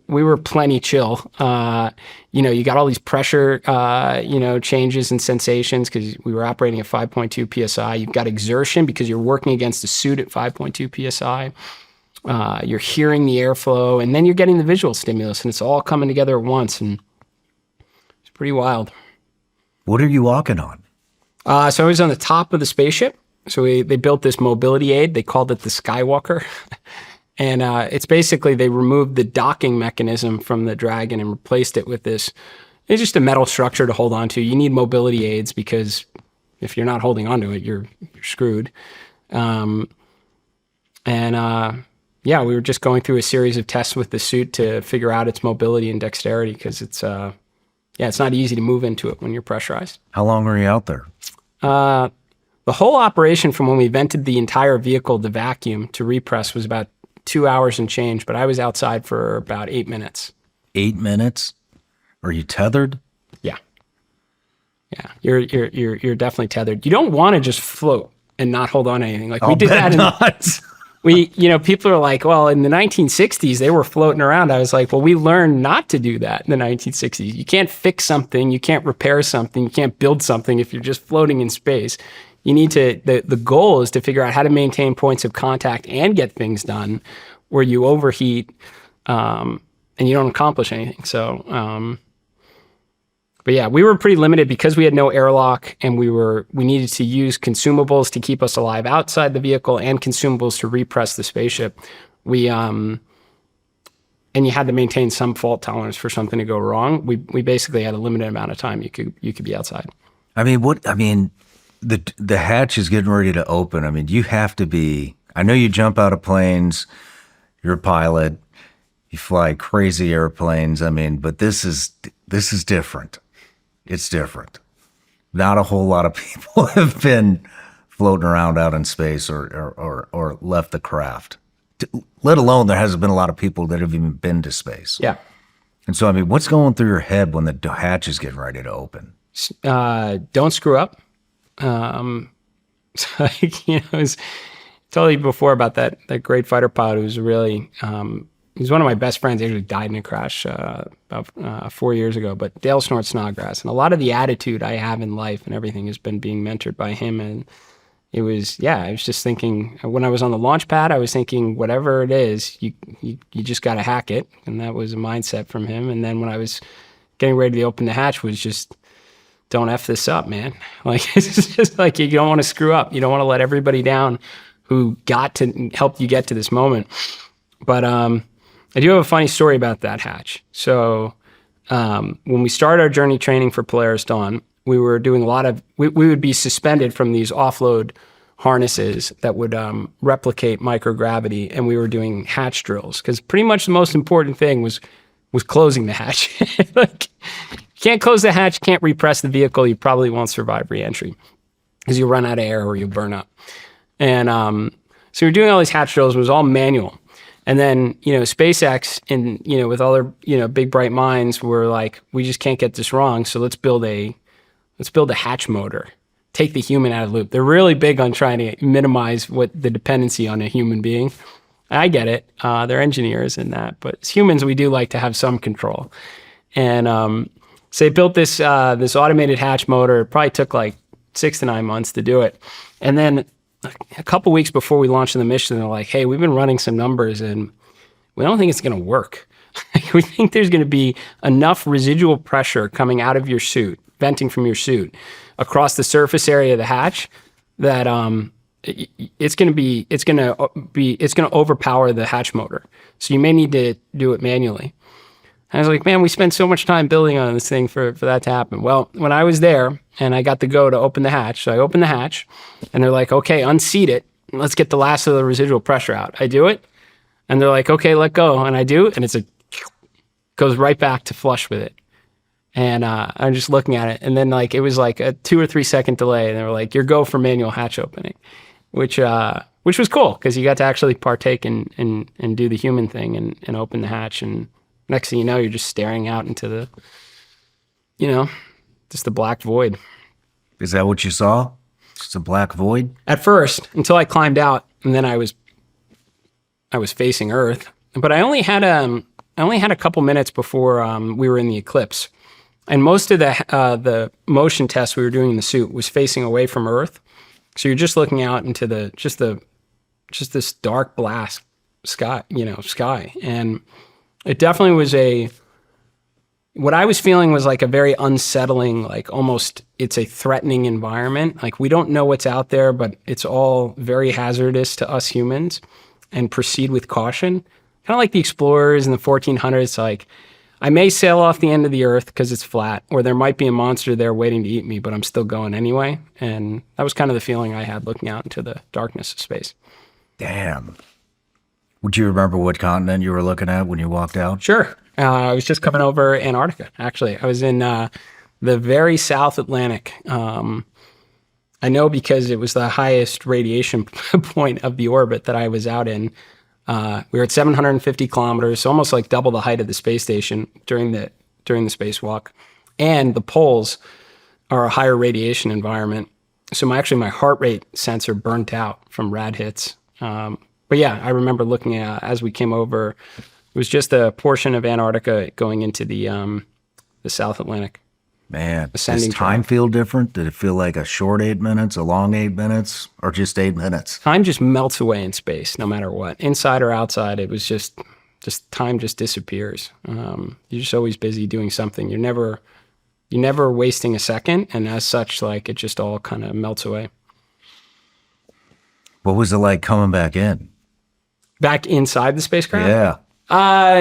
we were plenty chill. You got all these pressure, changes and sensations because we were operating at 5.2 PSI. You've got exertion because you're working against the suit at 5.2 PSI. You're hearing the airflow, and then you're getting the visual stimulus, and it's all coming together at once, and it's pretty wild.
What are you walking on?
So I was on the top of the spaceship. So they built this mobility aid. They called it the Skywalker. And it's basically they removed the docking mechanism from the Dragon and replaced it with this. It's just a metal structure to hold on to. You need mobility aids because if you're not holding onto it, you're screwed. We were just going through a series of tests with the suit to figure out its mobility and dexterity because it's not easy to move into it when you're pressurized.
How long were you out there?
The whole operation from when we vented the entire vehicle to vacuum to repress was about 2 hours and change, but I was outside for about 8 minutes.
8 minutes? Are you tethered?
Yeah. Yeah, you're definitely tethered. You don't want to just float and not hold on to anything. We did that. People are like, well, in the 1960s, they were floating around. I was like, well, we learned not to do that in the 1960s. You can't fix something. You can't repair something. You can't build something if you're just floating in space. You need to, the goal is to figure out how to maintain points of contact and get things done where you overheat, and you don't accomplish anything. So, but yeah, we were pretty limited because we had no airlock, and we needed to use consumables to keep us alive outside the vehicle and consumables to repress the spaceship. And you had to maintain some fault tolerance for something to go wrong. We basically had a limited amount of time you could be outside.
The hatch is getting ready to open. I mean, you have to be. I know you jump out of planes. You're a pilot. You fly crazy airplanes. I mean, but this is different. It's different. Not a whole lot of people have been floating around out in space or left the craft. Let alone there hasn't been a lot of people that have even been to space.
Yeah.
And so, I mean, what's going through your head when the hatch is getting ready to open?
Don't screw up. So, I was told you before about that great fighter pilot who's really, he's one of my best friends. He actually died in a crash about 4 years ago, but Dale Snort Snodgrass. And a lot of the attitude I have in life and everything has been being mentored by him. And I was just thinking, when I was on the launch pad, I was thinking, whatever it is, you just got to hack it. And that was a mindset from him. And then when I was getting ready to open the hatch, was just, don't F this up, man. Like, it's just like, you don't want to screw up. You don't want to let everybody down who got to help you get to this moment. But I do have a funny story about that hatch. So when we started our journey training for Polaris Dawn, we were doing a lot of, we would be suspended from these offload harnesses that would replicate microgravity, and we were doing hatch drills because pretty much the most important thing was closing the hatch. Like, you can't close the hatch, can't repress the vehicle, you probably won't survive reentry because you'll run out of air or you'll burn up. And so we were doing all these hatch drills. It was all manual. And then, SpaceX and, with all their, big bright minds were like, we just can't get this wrong. So let's build a hatch motor, take the human out of the loop. They're really big on trying to minimize the dependency on a human being. I get it. They're engineers in that, but as humans, we do like to have some control. And so they built this automated hatch motor. It probably took like 6 to 9 months to do it. And then a couple weeks before we launched the mission, they're like, hey, we've been running some numbers and we don't think it's going to work. We think there's going to be enough residual pressure coming out of your suit, venting from your suit across the surface area of the hatch that it's going to overpower the hatch motor. So you may need to do it manually. And I was like, man, we spent so much time building on this thing for that to happen. Well, when I was there and I got the go to open the hatch, so I opened the hatch and they're like, okay, unseat it. Let's get the last of the residual pressure out. I do it. And they're like, okay, let go. And I do. And goes right back to flush with it. And I'm just looking at it. And then it was like a 2 or 3 second delay. And they were like, you're go for manual hatch opening, which was cool because you got to actually partake and do the human thing and open the hatch. And next thing you know, you're just staring out into the, just the black void.
Is that what you saw? Just a black void?
At first, until I climbed out, and then I was facing Earth. But I only had a couple minutes before we were in the eclipse, and most of the motion tests we were doing in the suit was facing away from Earth. So you're just looking out into just this dark black sky, and it definitely was what I was feeling was like a very unsettling, like almost it's a threatening environment. Like we don't know what's out there, but it's all very hazardous to us humans, and proceed with caution. Kind of like the explorers in the 1400s, like I may sail off the end of the Earth because it's flat, or there might be a monster there waiting to eat me, but I'm still going anyway. And that was kind of the feeling I had looking out into the darkness of space.
Damn. Would you remember what continent you were looking at when you walked out?
Sure. I was just coming over Antarctica, actually. I was in the very South Atlantic. I know because it was the highest radiation point of the orbit that I was out in. We were at 750 kilometers, almost like double the height of the space station during the spacewalk. And the poles are a higher radiation environment. So my heart rate sensor burnt out from rad hits. But yeah, I remember looking at, as we came over, it was just a portion of Antarctica going into the South Atlantic.
Man,
Ascending
does time feel different? Did it feel like a short 8 minutes, a long 8 minutes, or just 8 minutes?
Time just melts away in space, no matter what. Inside or outside, it was just just time just disappears. You're just always busy doing something. You're never wasting a second, and as such, like it just all kind of melts away.
What was it like coming back in?
Back inside the spacecraft?
Yeah.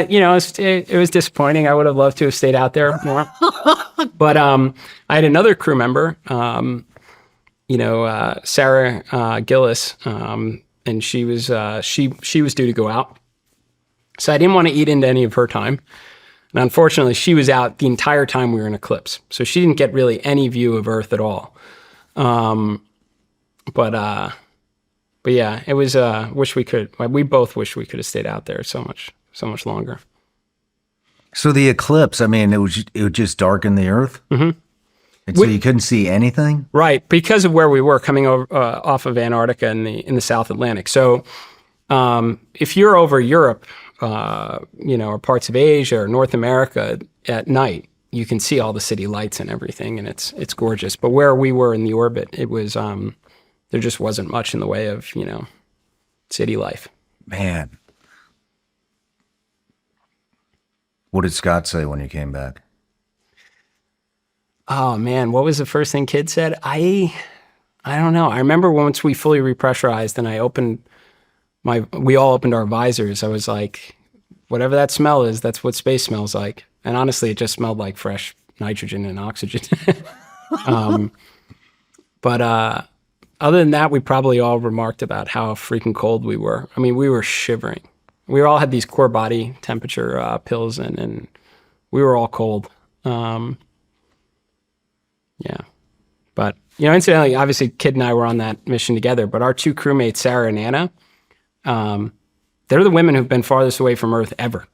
It was disappointing. I would have loved to have stayed out there more. But I had another crew member, Sarah Gillis, and she was due to go out. So I didn't want to eat into any of her time. And unfortunately, she was out the entire time we were in eclipse. So she didn't get really any view of Earth at all. But yeah, it was, we both wish we could have stayed out there so much longer.
So the eclipse, I mean, it would just darken the Earth? Mm-hmm. And so you couldn't see anything?
Right, because of where we were coming over, off of Antarctica in the South Atlantic. So if you're over Europe, or parts of Asia or North America at night, you can see all the city lights and everything, and it's gorgeous. But where we were in the orbit, it was there just wasn't much in the way of city life.
Man, what did Scott say when you came back?
Oh man, what was the first thing Kid said? I don't know. I remember once we fully repressurized and we all opened our visors. I was like, whatever that smell is, that's what space smells like. And honestly, it just smelled like fresh nitrogen and oxygen. But other than that, we probably all remarked about how freaking cold we were. I mean, we were shivering. We all had these core body temperature pills, and we were all cold. Yeah. But, incidentally, obviously, Kid and I were on that mission together, but our two crewmates, Sarah and Anna, they're the women who've been farthest away from Earth ever.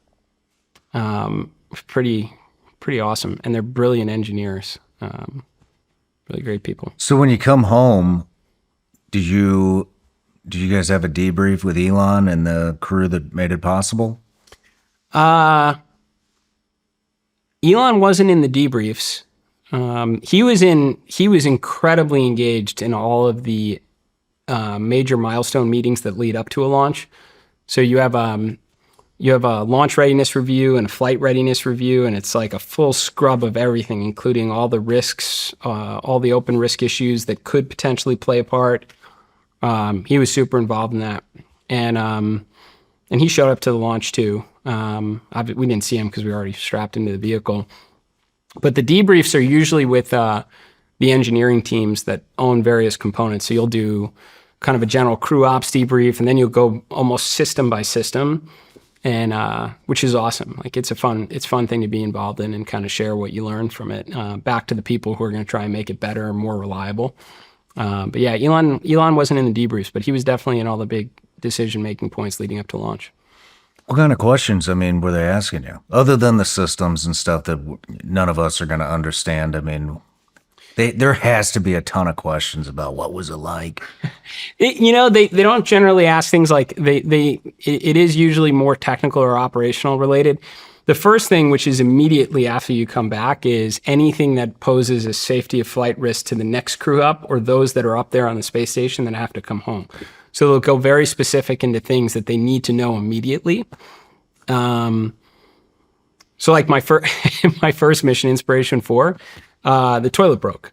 Pretty awesome. And they're brilliant engineers. Really great people.
So when you come home, did you guys have a debrief with Elon and the crew that made it possible?
Elon wasn't in the debriefs. He was incredibly engaged in all of the major milestone meetings that lead up to a launch. So you have a launch readiness review and a flight readiness review, and it's like a full scrub of everything, including all the risks, all the open risk issues that could potentially play a part. He was super involved in that, and he showed up to the launch too. We didn't see him because we were already strapped into the vehicle. But the debriefs are usually with the engineering teams that own various components. So you'll do kind of a general crew ops debrief, and then you'll go almost system by system, and which is awesome. Like it's fun thing to be involved in and kind of share what you learn from it back to the people who are going to try and make it better and more reliable. But yeah, Elon wasn't in the debriefs, but he was definitely in all the big decision-making points leading up to launch.
What kind of questions, were they asking you? Other than the systems and stuff that none of us are going to understand, there has to be a ton of questions about what was it like.
They don't generally ask things like it is usually more technical or operational related. The first thing, which is immediately after you come back, is anything that poses a safety of flight risk to the next crew up or those that are up there on the space station that have to come home. So they'll go very specific into things that they need to know immediately. So like my first mission, Inspiration 4, the toilet broke.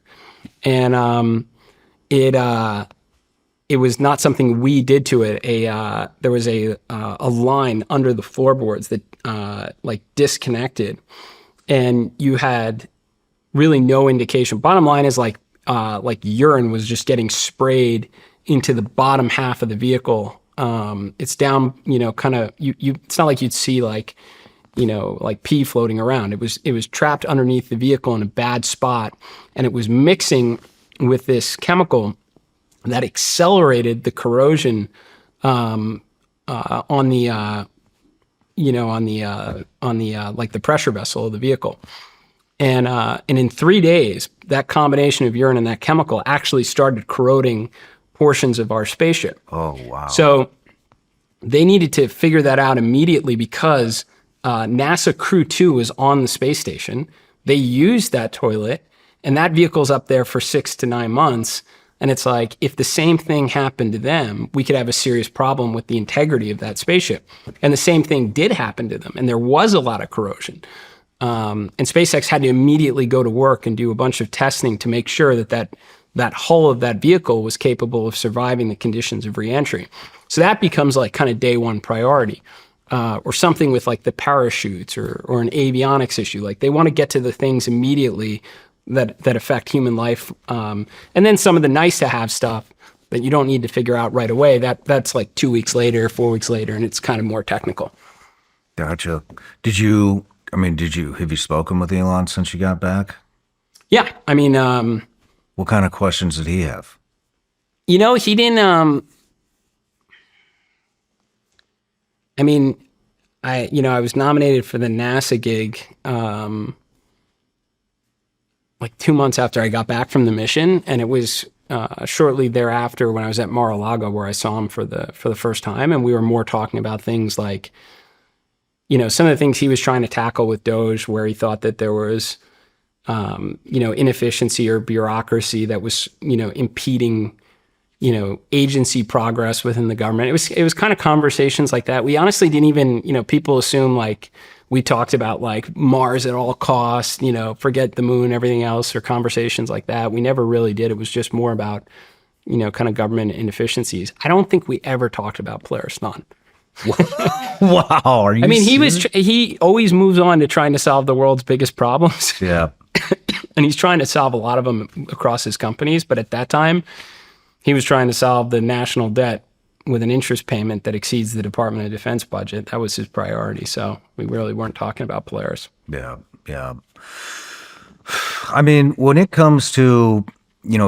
And it was not something we did to it. There was a line under the floorboards that disconnected, and you had really no indication. Bottom line is like urine was just getting sprayed into the bottom half of the vehicle. It's down, kind of it's not like you'd see like pee floating around. It was trapped underneath the vehicle in a bad spot, and it was mixing with this chemical that accelerated the corrosion on the pressure vessel of the vehicle. And in 3 days, that combination of urine and that chemical actually started corroding portions of our spaceship.
Oh, wow.
So they needed to figure that out immediately because NASA Crew 2 was on the space station. They used that toilet, and that vehicle's up there for 6 to 9 months. And it's like, if the same thing happened to them, we could have a serious problem with the integrity of that spaceship. And the same thing did happen to them. And there was a lot of corrosion. And SpaceX had to immediately go to work and do a bunch of testing to make sure that hull of that vehicle was capable of surviving the conditions of reentry. So that becomes like kind of day one priority. Or something with like the parachutes or an avionics issue. Like they want to get to the things immediately that affect human life. And then some of the nice to have stuff that you don't need to figure out right away, that's like 2 weeks later, 4 weeks later, and it's kind of more technical.
Gotcha. Have you spoken with Elon since you got back?
Yeah. I mean,
what kind of questions did he have?
He didn't, I was nominated for the NASA gig, like 2 months after I got back from the mission, and it was shortly thereafter when I was at Mar-a-Lago where I saw him for the first time, and we were more talking about things like, some of the things he was trying to tackle with Doge, where he thought that there was, inefficiency or bureaucracy that was, impeding, agency progress within the government. It was kind of conversations like that. We honestly didn't even, people assume like we talked about like Mars at all costs, forget the moon, everything else, or conversations like that. We never really did. It was just more about, kind of government inefficiencies. I don't think we ever talked about Polaris Dawn.
Wow. Are you serious?
He always moves on to trying to solve the world's biggest problems.
Yeah.
And he's trying to solve a lot of them across his companies. But at that time, he was trying to solve the national debt with an interest payment that exceeds the Department of Defense budget. That was his priority. So we really weren't talking about Polaris.
Yeah. Yeah. I mean, when it comes to,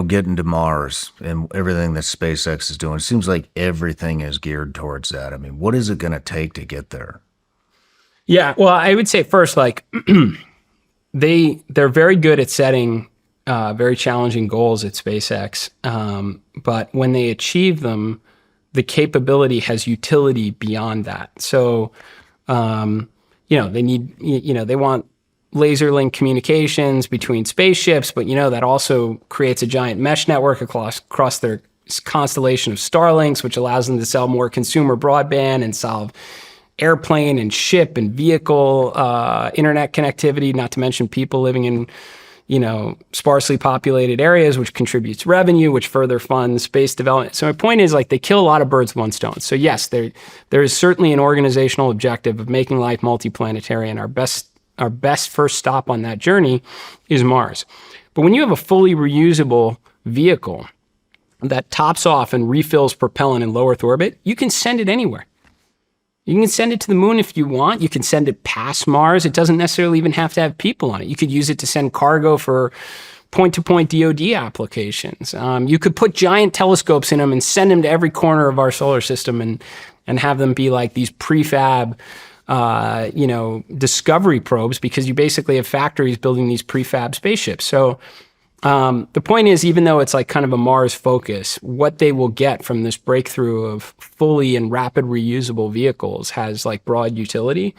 getting to Mars and everything that SpaceX is doing, it seems like everything is geared towards that. I mean, what is it going to take to get there?
Yeah. Well, I would say first, like they're very good at setting very challenging goals at SpaceX. But when they achieve them, the capability has utility beyond that. So, they need, they want laser link communications between spaceships, but, that also creates a giant mesh network across their constellation of Starlinks, which allows them to sell more consumer broadband and solve airplane and ship and vehicle internet connectivity, not to mention people living in sparsely populated areas, which contributes revenue, which further funds space development. So my point is, like, they kill a lot of birds with one stone. So yes, there is certainly an organizational objective of making life multiplanetary, and our best first stop on that journey is Mars. But when you have a fully reusable vehicle that tops off and refills propellant in low Earth orbit, you can send it anywhere. You can send it to the moon if you want. You can send it past Mars. It doesn't necessarily even have to have people on it. You could use it to send cargo for point-to-point DoD applications. You could put giant telescopes in them and send them to every corner of our solar system and have them be like these prefab, discovery probes, because you basically have factories building these prefab spaceships. So the point is, even though it's like kind of a Mars focus, what they will get from this breakthrough of fully and rapid reusable vehicles has like broad utility.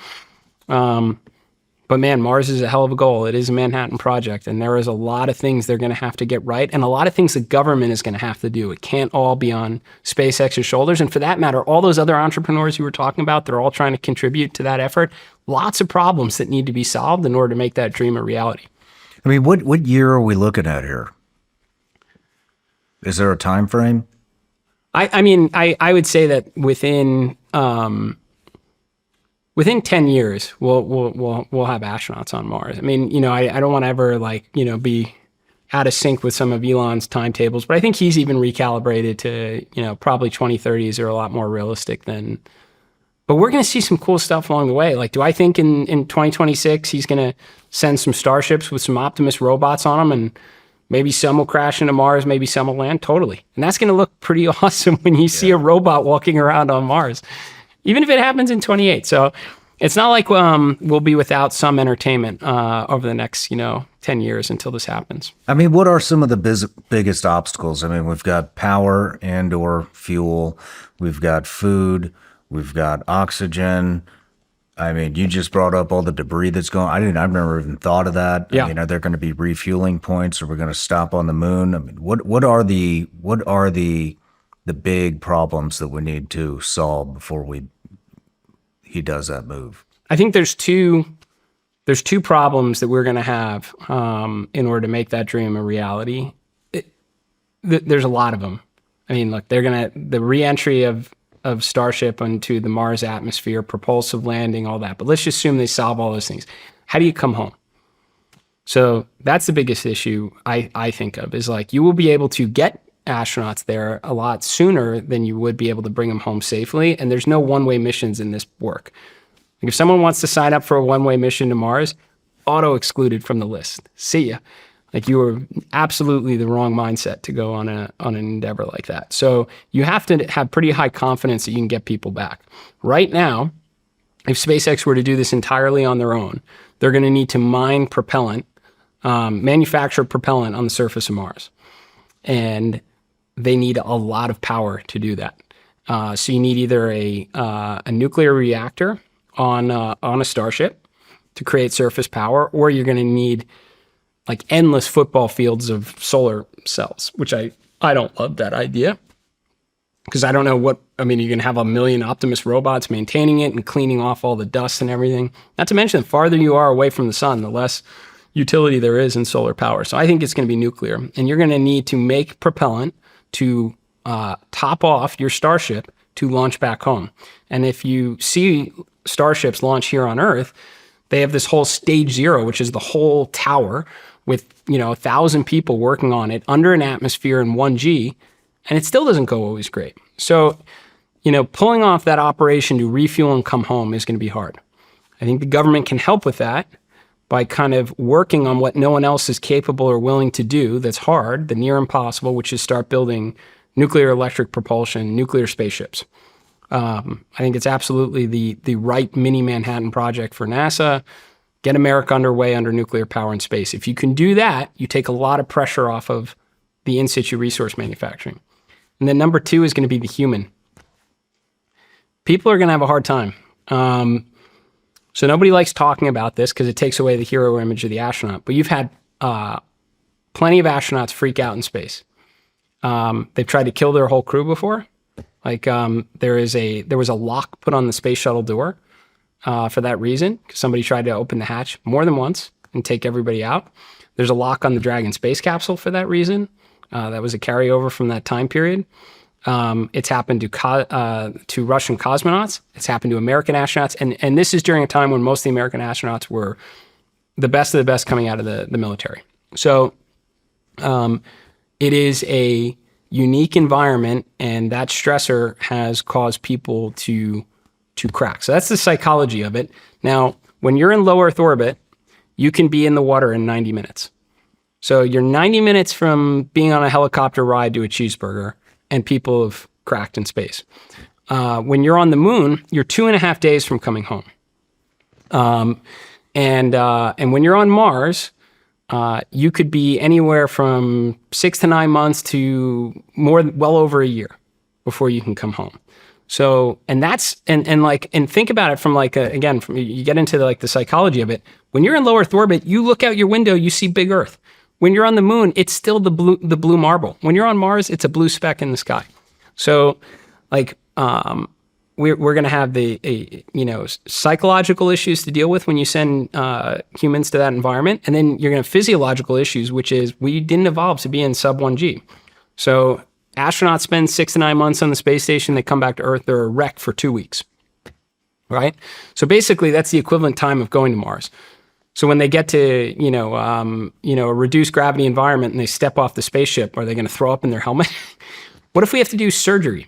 But man, Mars is a hell of a goal. It is a Manhattan Project, and there is a lot of things they're going to have to get right, and a lot of things the government is going to have to do. It can't all be on SpaceX's shoulders. And for that matter, all those other entrepreneurs you were talking about, they're all trying to contribute to that effort. Lots of problems that need to be solved in order to make that dream a reality.
I mean, what year are we looking at here? Is there a time frame?
I would say that within 10 years, we'll have astronauts on Mars. I mean, I don't want to ever be out of sync with some of Elon's timetables, but I think he's even recalibrated to, probably 2030s are a lot more realistic than. But we're going to see some cool stuff along the way. Like, do I think in 2026 he's going to send some starships with some Optimus robots on them, and maybe some will crash into Mars, maybe some will land? Totally. And that's going to look pretty awesome when you see a robot walking around on Mars, even if it happens in 28. So it's not like we'll be without some entertainment over the next 10 years until this happens.
I mean, what are some of the biggest obstacles? I mean, we've got power and/or fuel. We've got food. We've got oxygen. I mean, you just brought up all the debris that's going. I've never even thought of that.
Yeah.
I mean, are there going to be refueling points? Are we going to stop on the moon? I mean, what are the big problems that we need to solve before he does that move?
I think there's two problems that we're going to have in order to make that dream a reality. There's a lot of them. I mean, look, the reentry of Starship into the Mars atmosphere, propulsive landing, all that. But let's just assume they solve all those things. How do you come home? So that's the biggest issue I think of, is like, you will be able to get astronauts there a lot sooner than you would be able to bring them home safely. And there's no one-way missions in this work. Like, if someone wants to sign up for a one-way mission to Mars, auto-excluded from the list. See ya. Like, you were absolutely the wrong mindset to go on an endeavor like that. So you have to have pretty high confidence that you can get people back. Right now, if SpaceX were to do this entirely on their own, they're going to need to mine propellant, manufacture propellant on the surface of Mars. And they need a lot of power to do that. So you need either a nuclear reactor on a Starship to create surface power, or you're going to need like endless football fields of solar cells, which I don't love that idea, because I don't know you're going to have 1 million Optimus robots maintaining it and cleaning off all the dust and everything. Not to mention, the farther you are away from the sun, the less utility there is in solar power. So I think it's going to be nuclear, and you're going to need to make propellant to top off your Starship to launch back home. And if you see Starships launch here on Earth, they have this whole stage 0, which is the whole tower with 1,000 people working on it under an atmosphere in 1G, and it still doesn't go always great. So, pulling off that operation to refuel and come home is going to be hard. I think the government can help with that by kind of working on what no one else is capable or willing to do. That's hard, the near impossible, which is start building nuclear electric propulsion, nuclear spaceships. I think it's absolutely the right mini Manhattan project for NASA. Get America underway under nuclear power in space. If you can do that, you take a lot of pressure off of the in-situ resource manufacturing. And then number 2 is going to be the human. People are going to have a hard time. So nobody likes talking about this because it takes away the hero image of the astronaut. But you've had plenty of astronauts freak out in space. They've tried to kill their whole crew before. Like there was a lock put on the space shuttle door for that reason, because somebody tried to open the hatch more than once and take everybody out. There's a lock on the Dragon space capsule for that reason. That was a carryover from that time period. It's happened to Russian cosmonauts. It's happened to American astronauts. And this is during a time when most of the American astronauts were the best of the best coming out of the military. So it is a unique environment, and that stressor has caused people to crack. So that's the psychology of it. Now, when you're in low Earth orbit, you can be in the water in 90 minutes. So you're 90 minutes from being on a helicopter ride to a cheeseburger, and people have cracked in space. When you're on the moon, you're 2.5 days from coming home. And when you're on Mars, you could be anywhere from 6 to 9 months to well over a year before you can come home. So, and think about it from you get into the psychology of it. When you're in low Earth orbit, you look out your window, you see big Earth. When you're on the moon, it's still the blue marble. When you're on Mars, it's a blue speck in the sky. So, we're going to have the psychological issues to deal with when you send humans to that environment, and then you're going to have physiological issues, which is we didn't evolve to be in sub 1G. So astronauts spend 6 to 9 months on the space station. They come back to Earth. They're a wreck for 2 weeks, right? So basically, that's the equivalent time of going to Mars. So when they get to a reduced gravity environment and they step off the spaceship, are they going to throw up in their helmet? What if we have to do surgery?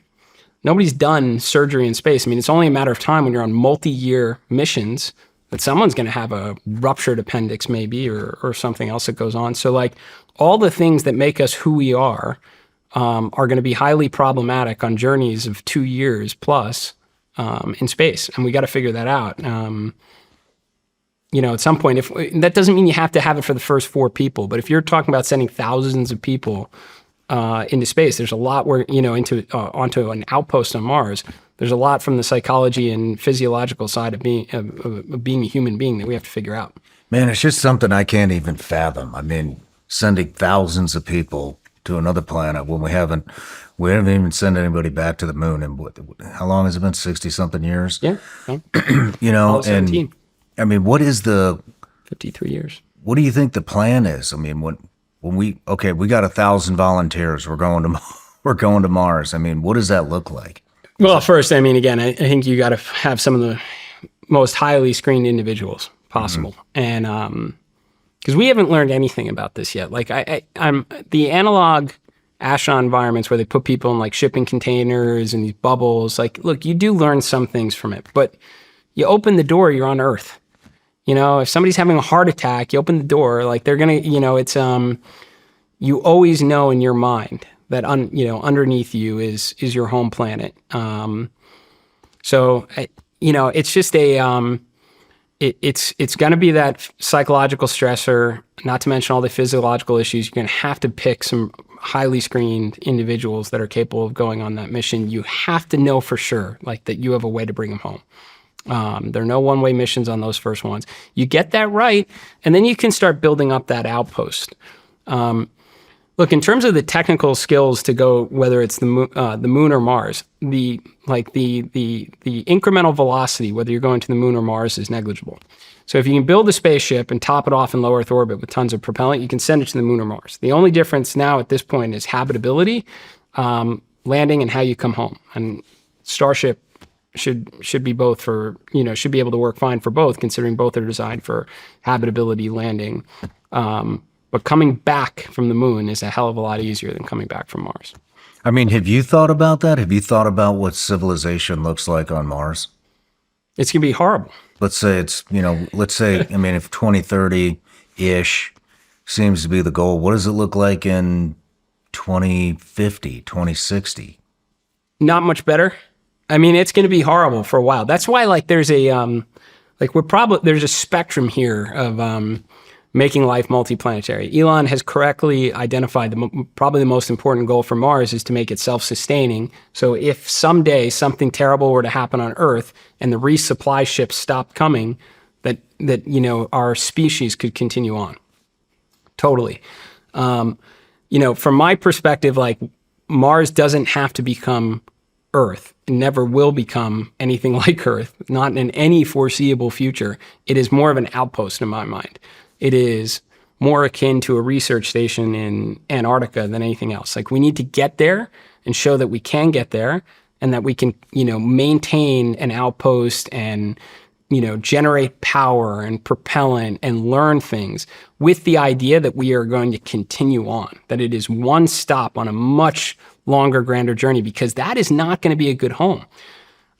Nobody's done surgery in space. I mean, it's only a matter of time when you're on multi-year missions that someone's going to have a ruptured appendix maybe or something else that goes on. So all the things that make us who we are going to be highly problematic on journeys of 2 years plus in space. And we got to figure that out. At some point, that doesn't mean you have to have it for the first 4 people, but if you're talking about sending thousands of people into space, there's a lot onto an outpost on Mars. there's a lot from the psychology and physiological side of being a human being that we have to figure out.
Man, it's just something I can't even fathom. I mean, sending thousands of people to another planet when we haven't even sent anybody back to the moon. And how long has it been? 60-something years?
Yeah.
You know,
All 17.
and I mean, what is
53 years.
what do you think the plan is? I mean, when we got 1,000 volunteers, we're going to Mars. I mean, what does that look like?
Well, first, I mean, again, I think you got to have some of the most highly screened individuals possible. And because we haven't learned anything about this yet. Like I'm the analog astronaut environments where they put people in like shipping containers and these bubbles. Like, look, you do learn some things from it, but you open the door, you're on Earth. You know, if somebody's having a heart attack, you open the door, like they're gonna, you know, it's you always know in your mind that underneath you is your home planet. So you know, it's just it's going to be that psychological stressor, not to mention all the physiological issues. You're going to have to pick some highly screened individuals that are capable of going on that mission. You have to know for sure, like, that you have a way to bring them home. There are no one-way missions on those first ones. You get that right, and then you can start building up that outpost. Look, in terms of the technical skills to go, whether it's the moon or Mars, the incremental velocity, whether you're going to the moon or Mars, is negligible. So if you can build a spaceship and top it off in low Earth orbit with tons of propellant, you can send it to the moon or Mars. The only difference now at this point is habitability, landing, and how you come home. And Starship should be both for, you know, should be able to work fine for both, considering both are designed for habitability, landing. But coming back from the moon is a hell of a lot easier than coming back from Mars.
I mean, have you thought about that? Have you thought about what civilization looks like on Mars?
It's going to be horrible.
Let's say it's, you know, I mean, if 2030-ish seems to be the goal, what does it look like in 2050, 2060?
Not much better. I mean, it's going to be horrible for a while. That's why, like, there's a spectrum here of making life multiplanetary. Elon has correctly identified probably the most important goal for Mars is to make it self-sustaining. So if someday something terrible were to happen on Earth and the resupply ships stopped coming, that you know, our species could continue on. Totally. You know, from my perspective, like, Mars doesn't have to become Earth. It never will become anything like Earth, not in any foreseeable future. It is more of an outpost in my mind. It is more akin to a research station in Antarctica than anything else. Like, we need to get there and show that we can get there and that we can, you know, maintain an outpost and, you know, generate power and propellant and learn things with the idea that we are going to continue on, that it is one stop on a much longer, grander journey, because that is not going to be a good home.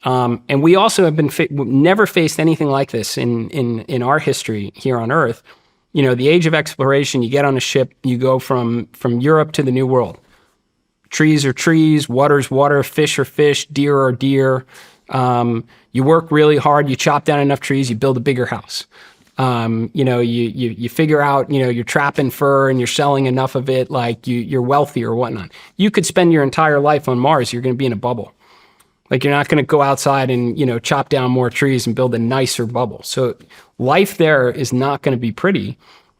And we also have never faced anything like this in our history here on Earth. You know, the age of exploration, you get on a ship, you go from Europe to the New World. Trees are trees, water's water, fish are fish, deer are deer. You work really hard, you chop down enough trees, you build a bigger house. You know, you figure out, you know, you're trapping fur and you're selling enough of it, like you're wealthy or whatnot. You could spend your entire life on Mars, you're going to be in a bubble. Like, you're not going to go outside and, you know, chop down more trees and build a nicer bubble. So life there is not going to be pretty,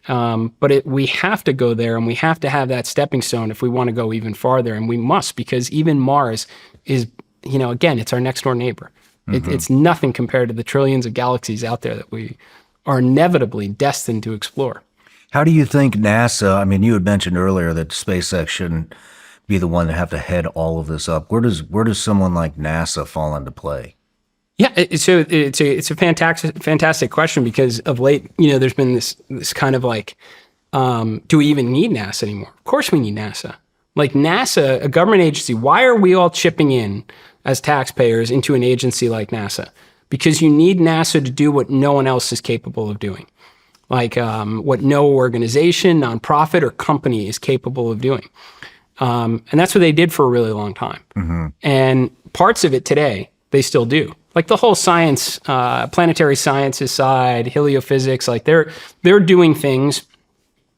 but we have to go there, and we have to have that stepping stone if we want to go even farther. And we must, because even Mars is, you know, again, it's our next door neighbor. It's nothing compared to the trillions of galaxies out there that we are inevitably destined to explore.
How do you think NASA, I mean, you had mentioned earlier that SpaceX shouldn't be the one to have to head all of this up. Where does someone like NASA fall into play?
Yeah, so it's a fantastic question, because of late, you know, there's been this kind of like, do we even need NASA anymore? Of course we need NASA. Like, NASA, a government agency, why are we all chipping in as taxpayers into an agency like NASA? Because you need NASA to do what no one else is capable of doing. Like, what no organization, nonprofit, or company is capable of doing. And that's what they did for a really long time. And parts of it today, they still do. Like, the whole science, planetary sciences side, heliophysics, like, they're doing things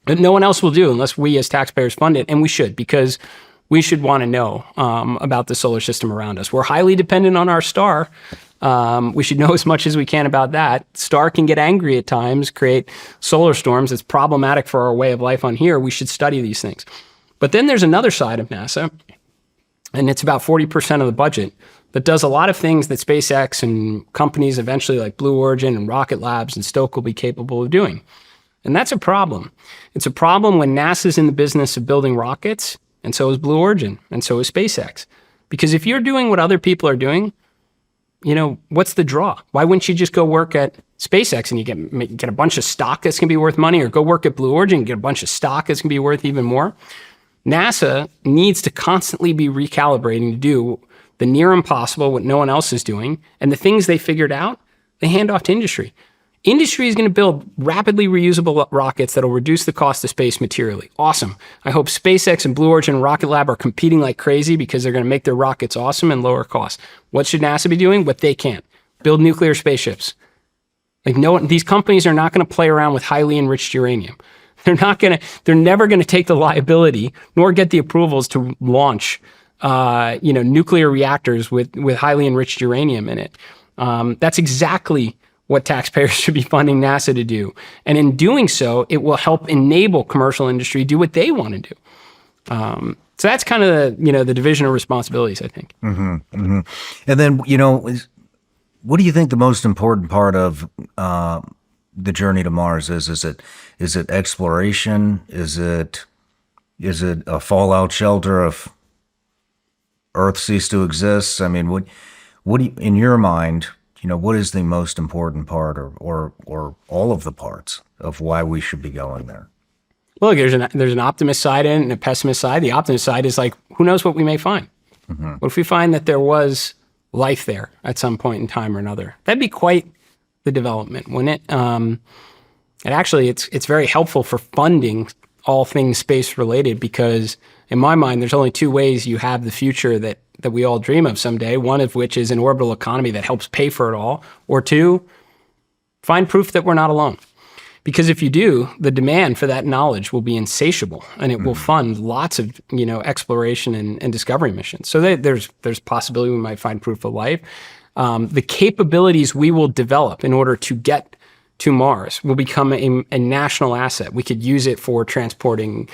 that no one else will do unless we as taxpayers fund it. And we should, because we should want to know about the solar system around us. We're highly dependent on our star. We should know as much as we can about that. Star can get angry at times, create solar storms. It's problematic for our way of life on here. We should study these things. But then there's another side of NASA, and it's about 40% of the budget, that does a lot of things that SpaceX and companies eventually like Blue Origin and Rocket Labs and Stoke will be capable of doing. And that's a problem. It's a problem when NASA's in the business of building rockets, and so is Blue Origin, and so is SpaceX. Because if you're doing what other people are doing, you know, what's the draw? Why wouldn't you just go work at SpaceX and you get a bunch of stock that's going to be worth money, or go work at Blue Origin and get a bunch of stock that's going to be worth even more? NASA needs to constantly be recalibrating to do the near impossible, what no one else is doing, and the things they figured out, they hand off to industry. Industry is going to build rapidly reusable rockets that'll reduce the cost of space materially. Awesome. I hope SpaceX and Blue Origin and Rocket Lab are competing like crazy because they're going to make their rockets awesome and lower cost. What should NASA be doing? What they can't. Build nuclear spaceships. Like, no, these companies are not going to play around with highly enriched uranium. They're never going to take the liability nor get the approvals to launch nuclear reactors with highly enriched uranium in it. That's exactly what taxpayers should be funding NASA to do. And in doing so, it will help enable commercial industry do what they want to do. So that's kind of the division of responsibilities, I think.
Mm-hmm, mm-hmm. And then, what do you think the most important part of the journey to Mars is? Is it exploration? Is it a fallout shelter if Earth ceased to exist? I mean, what do you, in your mind, what is the most important part, or all of the parts of why we should be going there?
Well, there's an optimist side and a pessimist side. The optimist side is like, who knows what we may find? Mm-hmm. What if we find that there was life there at some point in time or another? That'd be quite the development, wouldn't it? And actually, it's very helpful for funding all things space related, because in my mind, there's only two ways you have the future that we all dream of someday. One of which is an orbital economy that helps pay for it all, or two, find proof that we're not alone. Because if you do, the demand for that knowledge will be insatiable, and it will fund lots of exploration and discovery missions. So there's possibility we might find proof of life. The capabilities we will develop in order to get to Mars will become a national asset. We could use it for transporting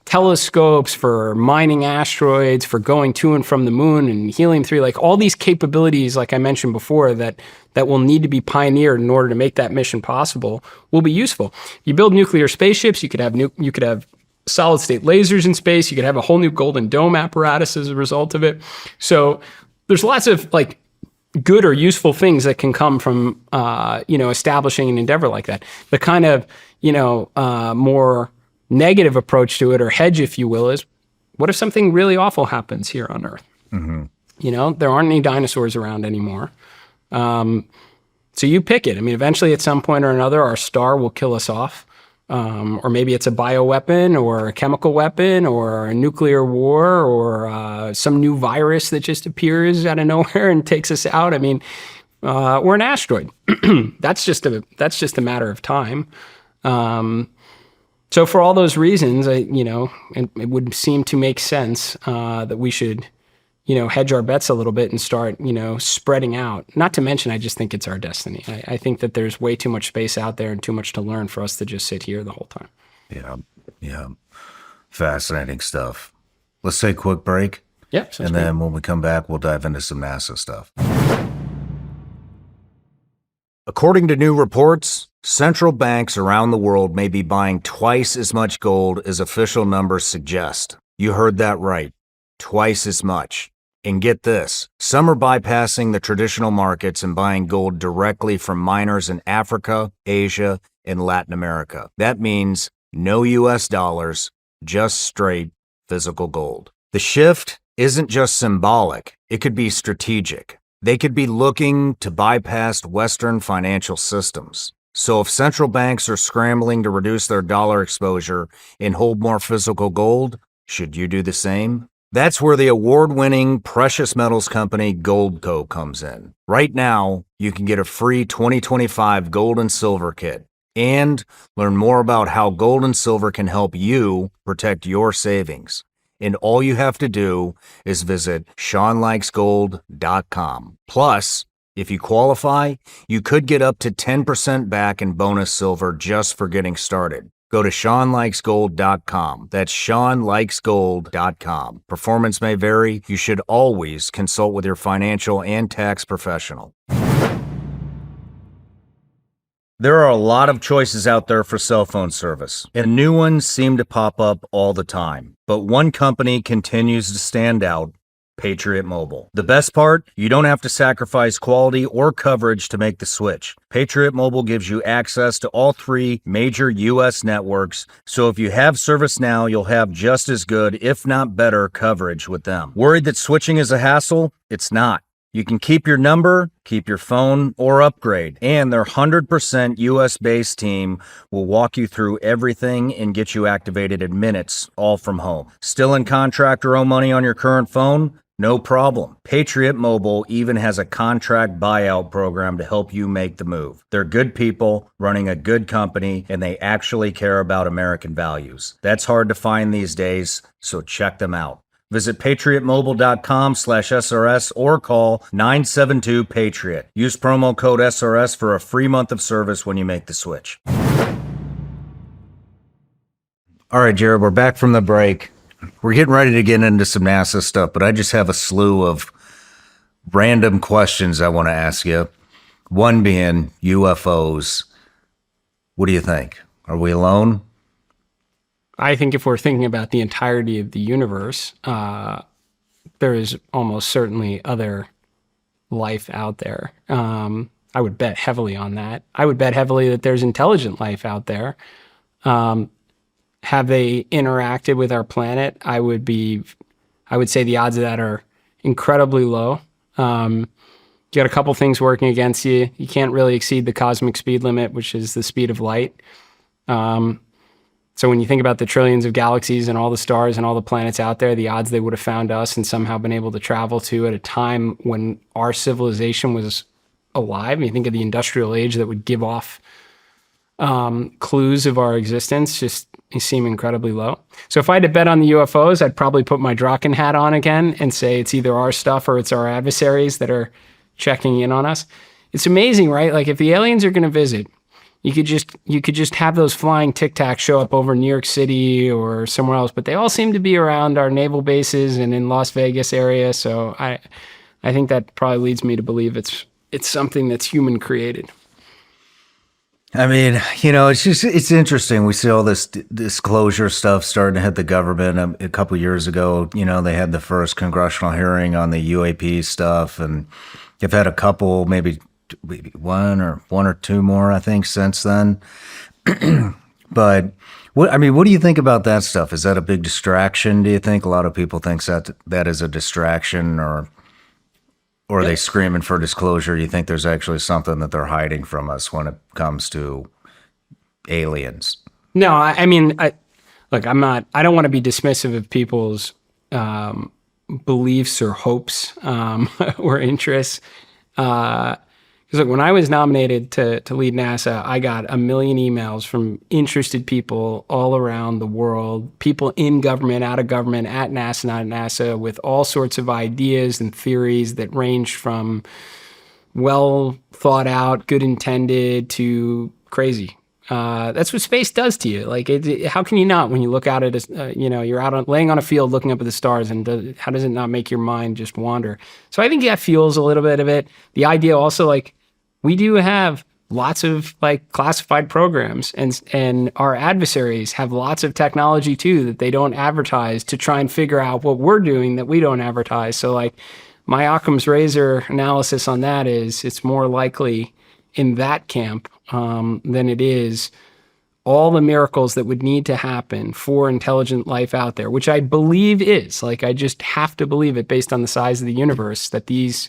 telescopes, for mining asteroids, for going to and from the moon and helium-3, like all these capabilities, like I mentioned before, that will need to be pioneered in order to make that mission possible, will be useful. You build nuclear spaceships, you could have solid-state lasers in space, you could have a whole new Golden Dome apparatus as a result of it. So there's lots of good or useful things that can come from establishing an endeavor like that. The kind of more negative approach to it, or hedge, if you will, is what if something really awful happens here on Earth? Mm-hmm. There aren't any dinosaurs around anymore. So you pick it. I mean, eventually at some point or another, our star will kill us off. Or maybe it's a bioweapon or a chemical weapon or a nuclear war or some new virus that just appears out of nowhere and takes us out. I mean, or an asteroid. That's just a matter of time. So for all those reasons, it would seem to make sense that we should, hedge our bets a little bit and start, spreading out. Not to mention, I just think it's our destiny. I think that there's way too much space out there and too much to learn for us to just sit here the whole time.
Yeah. Fascinating stuff. Let's take a quick break.
Yeah.
And then when we come back, we'll dive into some NASA stuff. According to new reports, central banks around the world may be buying twice as much gold as official numbers suggest. You heard that right. Twice as much. And get this, some are bypassing the traditional markets and buying gold directly from miners in Africa, Asia, and Latin America. That means no US dollars, just straight physical gold. The shift isn't just symbolic, it could be strategic. They could be looking to bypass Western financial systems. So if central banks are scrambling to reduce their dollar exposure and hold more physical gold, should you do the same? That's where the award-winning precious metals company Goldco comes in. Right now, you can get a free 2025 gold and silver kit and learn more about how gold and silver can help you protect your savings. And all you have to do is visit ShawnLikesGold.com. Plus, if you qualify, you could get up to 10% back in bonus silver just for getting started. Go to ShawnLikesGold.com. That's ShawnLikesGold.com. Performance may vary. You should always consult with your financial and tax professional. There are a lot of choices out there for cell phone service, and new ones seem to pop up all the time. But one company continues to stand out: Patriot Mobile. The best part? You don't have to sacrifice quality or coverage to make the switch. Patriot Mobile gives you access to all 3 major U.S. networks, so if you have service now, you'll have just as good, if not better, coverage with them. Worried that switching is a hassle? It's not. You can keep your number, keep your phone, or upgrade. And their 100% US-based team will walk you through everything and get you activated in minutes, all from home. Still in contract or owe money on your current phone? No problem. Patriot Mobile even has a contract buyout program to help you make the move. They're good people running a good company, and they actually care about American values. That's hard to find these days, so check them out. Visit patriotmobile.com/SRS or call 972-PATRIOT. Use promo code SRS for a free month of service when you make the switch. All right, Jared, we're back from the break. We're getting ready to get into some NASA stuff, but I just have a slew of random questions I want to ask you. One being UFOs. What do you think? Are we alone?
I think if we're thinking about the entirety of the universe, there is almost certainly other life out there. I would bet heavily on that. I would bet heavily that there's intelligent life out there. Have they interacted with our planet? I would say the odds of that are incredibly low. You got a couple things working against you. You can't really exceed the cosmic speed limit, which is the speed of light. So when you think about the trillions of galaxies and all the stars and all the planets out there, the odds they would have found us and somehow been able to travel to at a time when our civilization was alive. And you think of the industrial age that would give off clues of our existence, just seem incredibly low. So if I had to bet on the UFOs, I'd probably put my Draken hat on again and say it's either our stuff or it's our adversaries that are checking in on us. It's amazing, right? Like if the aliens are going to visit, you could just have those flying Tic Tacs show up over New York City or somewhere else, but they all seem to be around our naval bases and in Las Vegas area. So I think that probably leads me to believe it's something that's human created.
I mean, it's interesting. We see all this disclosure stuff starting to hit the government. A couple of years ago, they had the first congressional hearing on the UAP stuff, and they've had a couple, maybe one or two more, I think, since then. But what do you think about that stuff? Is that a big distraction? Do you think a lot of people think that is a distraction, or are they screaming for disclosure? You think there's actually something that they're hiding from us when it comes to aliens?
No, I mean, I don't want to be dismissive of people's beliefs or hopes or interests. Because when I was nominated to lead NASA, I got a million emails from interested people all around the world, people in government, out of government, at NASA, not at NASA, with all sorts of ideas and theories that range from well thought out, good intended, to crazy. That's what space does to you. Like, how can you not, when you look out at you're out laying on a field looking up at the stars, and how does it not make your mind just wander? So I think that fuels a little bit of it. The idea also, we do have lots of classified programs, and our adversaries have lots of technology too that they don't advertise to try and figure out what we're doing that we don't advertise. So my Occam's razor analysis on that is it's more likely in that camp than it is all the miracles that would need to happen for intelligent life out there, which I believe is. I just have to believe it based on the size of the universe, that these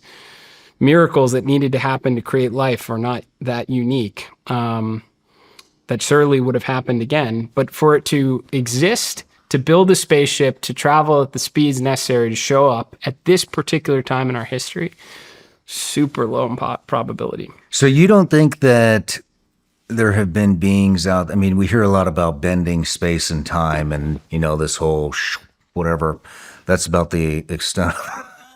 miracles that needed to happen to create life are not that unique. That surely would have happened again. But for it to exist, to build a spaceship, to travel at the speeds necessary to show up at this particular time in our history, super low in probability.
So you don't think that there have been beings out? I mean, we hear a lot about bending space and time, and this whole whatever. That's about the extent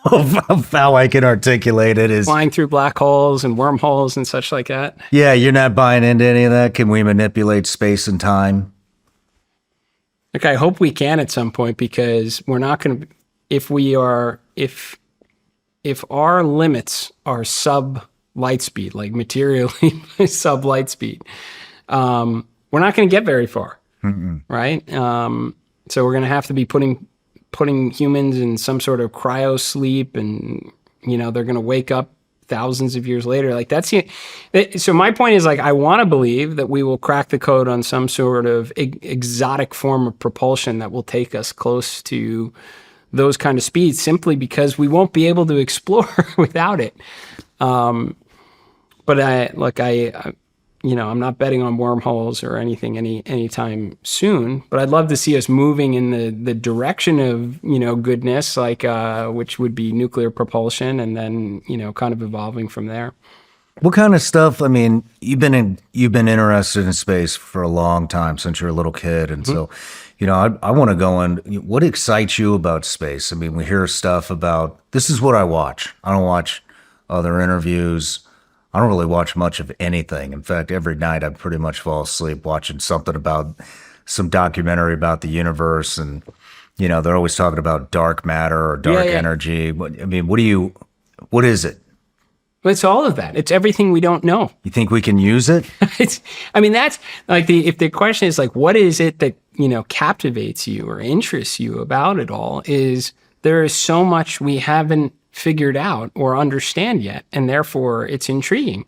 of how I can articulate it. Is
Flying through black holes and wormholes and such like that.
yeah, you're not buying into any of that. Can we manipulate space and time?
Okay, I hope we can at some point, because we're not going to. If our limits are sub light speed, like materially sub light speed, we're not going to get very far, right? So we're going to have to be putting humans in some sort of cryo sleep, and they're going to wake up thousands of years later. Like so my point is, like, I want to believe that we will crack the code on some sort of exotic form of propulsion that will take us close to those kind of speeds, simply because we won't be able to explore without it. But I'm not betting on wormholes or anything anytime soon, but I'd love to see us moving in the direction of, goodness, like, which would be nuclear propulsion, and then, kind of evolving from there.
What kind of stuff? I mean, you've been interested in space for a long time, since you're a little kid, and so, I want to go in. What excites you about space? I mean, we hear stuff about, this is what I watch. I don't watch other interviews. I don't really watch much of anything. In fact, every night I pretty much fall asleep watching something about some documentary about the universe, and they're always talking about dark matter or dark energy. I mean, what is it?
It's all of that. It's everything we don't know.
You think we can use it?
That's like if the question is, like, what is it that, captivates you or interests you about it all, is there is so much we haven't figured out or understand yet, and therefore it's intriguing.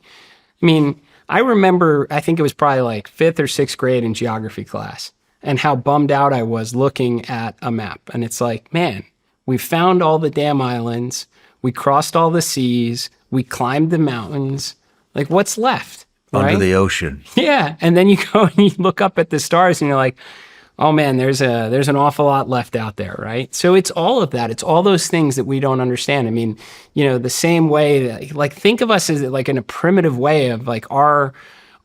I mean, I remember, I think it was probably like 5th or 6th grade in geography class, and how bummed out I was looking at a map. And it's like, man, we found all the damn islands, we crossed all the seas, we climbed the mountains. Like, what's left?
Under
right?
the ocean.
Yeah. And then you go and you look up at the stars, and you're like, oh man, there's an awful lot left out there, right? So it's all of that. It's all those things that we don't understand. I mean, the same way that, like, think of us as, like, in a primitive way of, like, our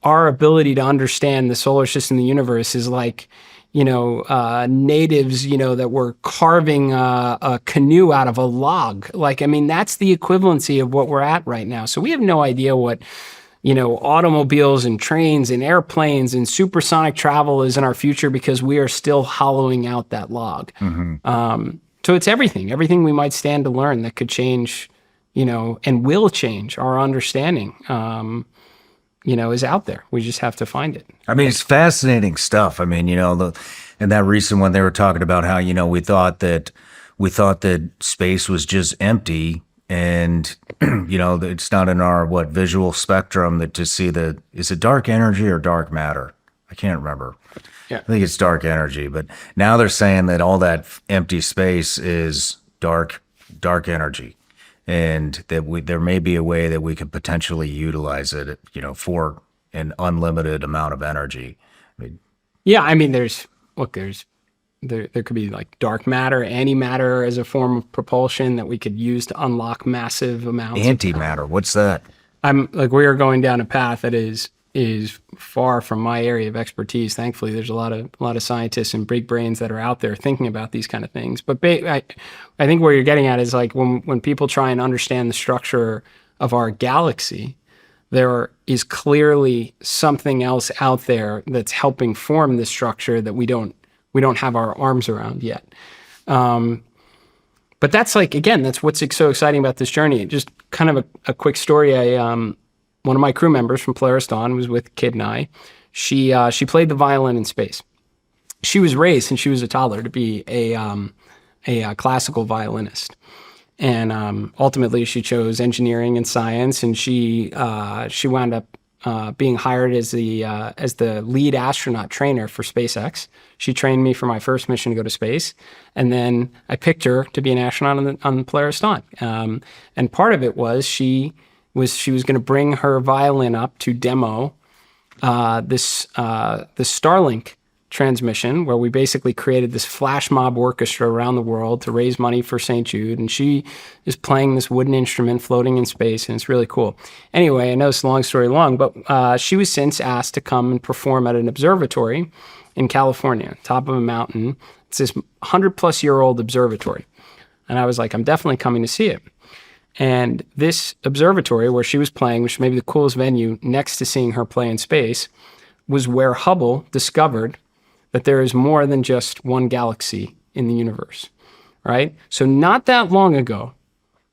ability to understand the solar system, the universe, is like, natives, that were carving a canoe out of a log. Like, I mean, that's the equivalency of what we're at right now. So we have no idea what, automobiles and trains and airplanes and supersonic travel is in our future, because we are still hollowing out that log. So it's everything we might stand to learn that could change, and will change our understanding, is out there. We just have to find it.
I mean, it's fascinating stuff. I mean, in that recent one, they were talking about how, we thought that space was just empty, and it's not in our visual spectrum that to see is it dark energy or dark matter? I can't remember.
Yeah.
I think it's dark energy, but now they're saying that all that empty space is dark energy, and that there may be a way that we could potentially utilize it, for an unlimited amount of energy.
There could be, like, dark matter, antimatter as a form of propulsion that we could use to unlock massive amounts.
Antimatter, what's that?
We are going down a path that is far from my area of expertise. Thankfully, there's a lot of scientists and big brains that are out there thinking about these kind of things. But I think where you're getting at is, like, when people try and understand the structure of our galaxy, there is clearly something else out there that's helping form the structure that we don't have our arms around yet. But that's, like, again, that's what's so exciting about this journey. Just kind of a quick story. One of my crew members from Polaris Dawn was with Kid and I. She played the violin in space. She was raised since she was a toddler to be a classical violinist. And ultimately, she chose engineering and science, and she wound up being hired as the lead astronaut trainer for SpaceX. She trained me for my first mission to go to space, and then I picked her to be an astronaut on Polaris Dawn. And part of it was she was going to bring her violin up to demo this Starlink transmission, where we basically created this flash mob orchestra around the world to raise money for St. Jude. And she is playing this wooden instrument floating in space, and it's really cool. Anyway, I know it's a long story long, but she was since asked to come and perform at an observatory in California, top of a mountain. It's this 100-plus-year-old observatory. And I was like, I'm definitely coming to see it. And this observatory where she was playing, which may be the coolest venue next to seeing her play in space, was where Hubble discovered that there is more than just one galaxy in the universe, right? So not that long ago,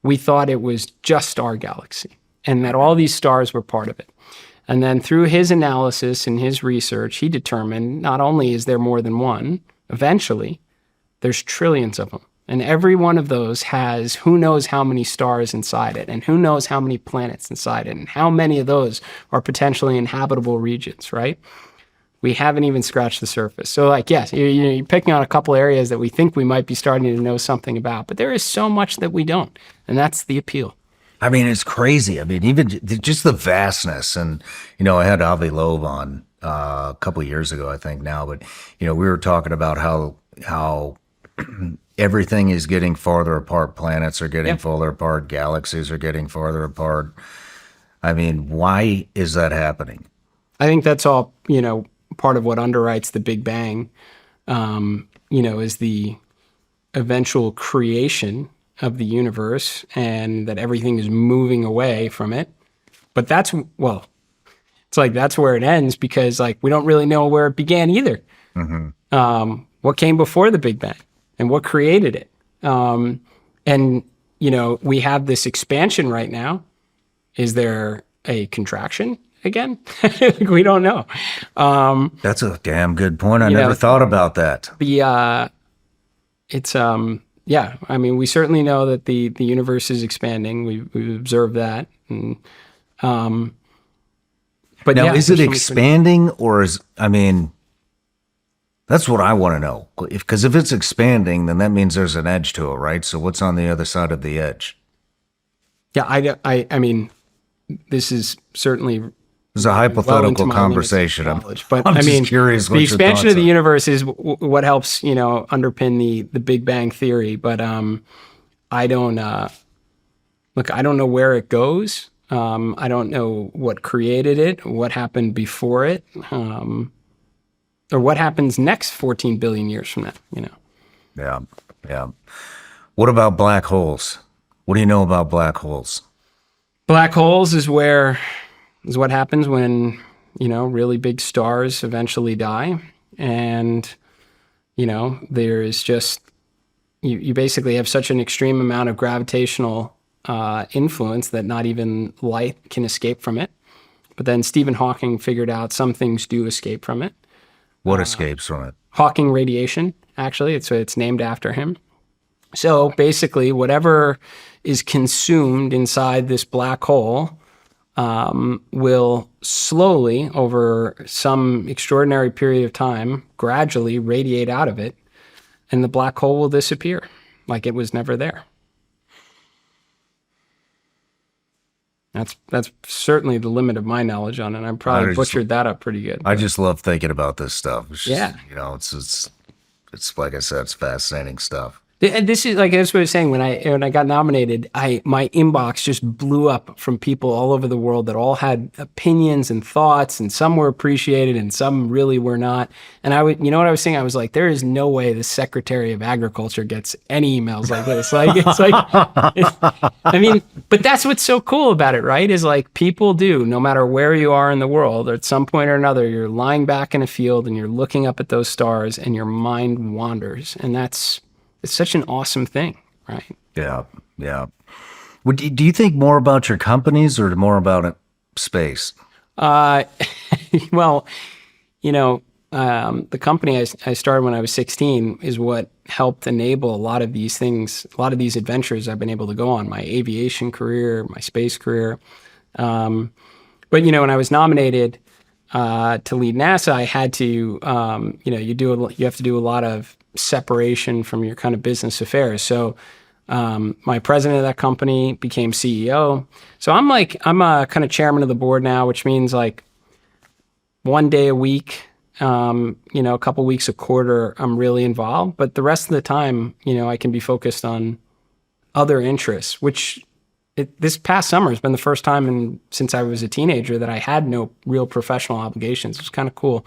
we thought it was just our galaxy and that all these stars were part of it. And then through his analysis and his research, he determined not only is there more than one, eventually, there's trillions of them. And every one of those has who knows how many stars inside it, and who knows how many planets inside it, and how many of those are potentially inhabitable regions, right? We haven't even scratched the surface. So like, yes, you're picking on a couple areas that we think we might be starting to know something about, but there is so much that we don't. And that's the appeal.
I mean, it's crazy. I mean, even just the vastness. And, I had Avi Loeb on a couple of years ago, I think now, but, we were talking about how everything is getting farther apart. Planets are getting farther apart. Galaxies are getting farther apart. I mean, why is that happening?
I think that's all, part of what underwrites the Big Bang, is the eventual creation of the universe and that everything is moving away from it. But that's where it ends because we don't really know where it began either. Mm-hmm. What came before the Big Bang and what created it? We have this expansion right now. Is there a contraction again? We don't know.
That's a damn good point. I never thought about that.
I mean, we certainly know that the universe is expanding. We've observed that. And, but
now, is it expanding or that's what I want to know. Because if it's expanding, then that means there's an edge to it, right? So what's on the other side of the edge?
Yeah, I mean, this is certainly
it's a hypothetical conversation.
I'm just
curious.
The expansion of the universe is what helps, underpin the Big Bang theory. But I don't I don't know where it goes. I don't know what created it, what happened before it, or what happens next 14 billion years from now.
Yeah. What about black holes? What do you know about black holes?
Black holes is what happens when, really big stars eventually die. And, there is just, you basically have such an extreme amount of gravitational influence that not even light can escape from it. But then Stephen Hawking figured out some things do escape from it.
What escapes from it?
Hawking radiation, actually. It's named after him. So basically, whatever is consumed inside this black hole will slowly, over some extraordinary period of time, gradually radiate out of it, and the black hole will disappear like it was never there. That's certainly the limit of my knowledge on it. I probably butchered that up pretty good.
I just love thinking about this stuff. It's just,
yeah.
It's like I said, it's fascinating stuff.
This is that's what I was saying when I got nominated. My inbox just blew up from people all over the world that all had opinions and thoughts, and some were appreciated and some really were not. And what I was saying? I was like, there is no way the Secretary of Agriculture gets any emails like this. But that's what's so cool about it, right? Is people do, no matter where you are in the world, or at some point or another, you're lying back in a field and you're looking up at those stars, and your mind wanders, and it's such an awesome thing, right?
Yeah. Do you think more about your companies or more about space?
Well, the company I started when I was 16 is what helped enable a lot of these things, a lot of these adventures I've been able to go on, my aviation career, my space career. But, when I was nominated to lead NASA, I had to, you have to do a lot of separation from your kind of business affairs. So my president of that company became CEO. So I'm a kind of chairman of the board now, which means 1 day a week, a couple weeks a quarter, I'm really involved. But the rest of the time, I can be focused on other interests, which this past summer has been the first time since I was a teenager that I had no real professional obligations. It was kind of cool.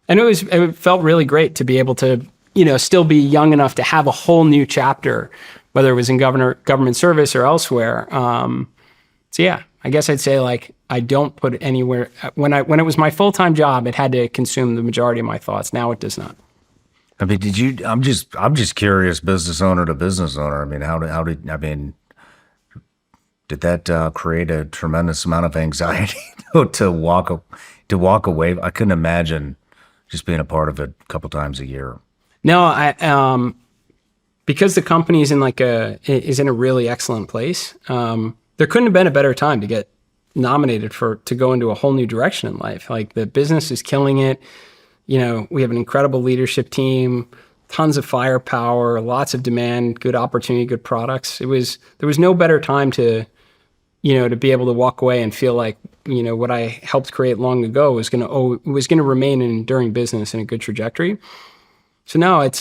And it felt really great to be able to, still be young enough to have a whole new chapter, whether it was in government service or elsewhere. So yeah, I guess I'd say like I don't put it anywhere. When it was my full-time job, it had to consume the majority of my thoughts. Now it does not.
I mean, I'm just curious, business owner to business owner. I mean, did that create a tremendous amount of anxiety to walk away? I couldn't imagine just being a part of it a couple times a year.
No, because the company is in a really excellent place. There couldn't have been a better time to get nominated to go into a whole new direction in life. Like the business is killing it. We have an incredible leadership team, tons of firepower, lots of demand, good opportunity, good products. There was no better time to be able to walk away and feel like, what I helped create long ago was going to remain an enduring business and a good trajectory. So no, it's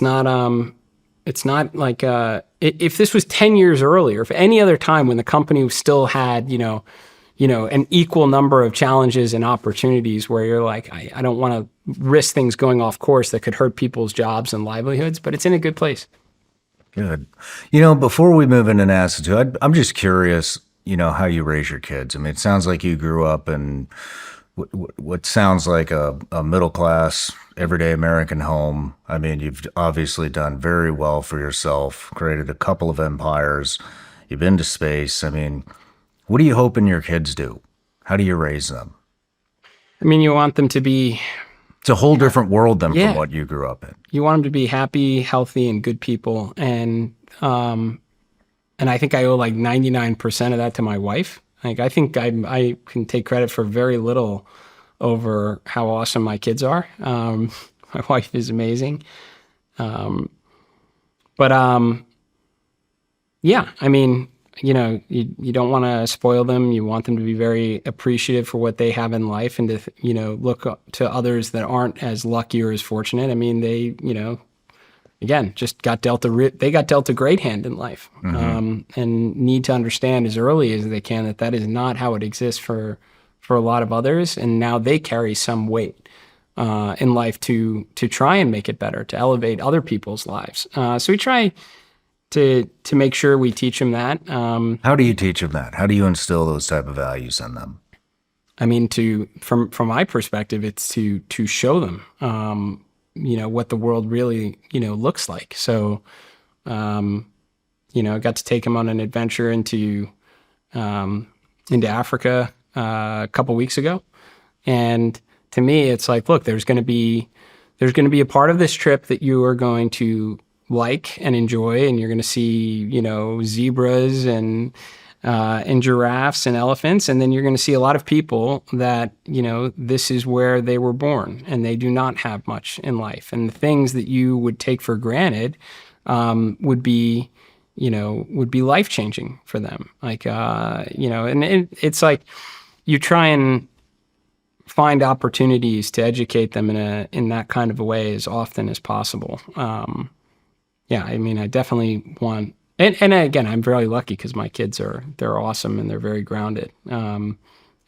not like, if this was 10 years earlier, if any other time when the company still had, an equal number of challenges and opportunities where you're like, I don't want to risk things going off course that could hurt people's jobs and livelihoods, but it's in a good place.
Good. Before we move into NASA too, I'm just curious, how you raise your kids. I mean, it sounds like you grew up in what sounds like a middle-class, everyday American home. I mean, you've obviously done very well for yourself, created a couple of empires. You've been to space. I mean, what are you hoping your kids do? How do you raise them?
I mean, you want them to be...
It's a whole different world than from what you grew up in.
You want them to be happy, healthy, and good people. And I think I owe like 99% of that to my wife. Like, I think I can take credit for very little over how awesome my kids are. My wife is amazing. Yeah, I mean, you don't want to spoil them. You want them to be very appreciative for what they have in life and to, look up to others that aren't as lucky or as fortunate. I mean, they, again, just got dealt a great hand in life, and need to understand as early as they can that is not how it exists for a lot of others. And now they carry some weight in life to try and make it better, to elevate other people's lives. So we try to make sure we teach them that.
How do you teach them that? How do you instill those type of values in them?
I mean, from my perspective, it's to show them, what the world really, looks like. So, I got to take him on an adventure into Africa a couple weeks ago. And to me, it's like, look, there's going to be a part of this trip that you are going to like and enjoy, and you're going to see, zebras and giraffes and elephants. And then you're going to see a lot of people that, this is where they were born and they do not have much in life. And the things that you would take for granted would be life-changing for them. Like, and it's like you try and find opportunities to educate them in that kind of a way as often as possible. Yeah, I mean, I definitely want, and again, I'm very lucky because my kids they're awesome and they're very grounded, and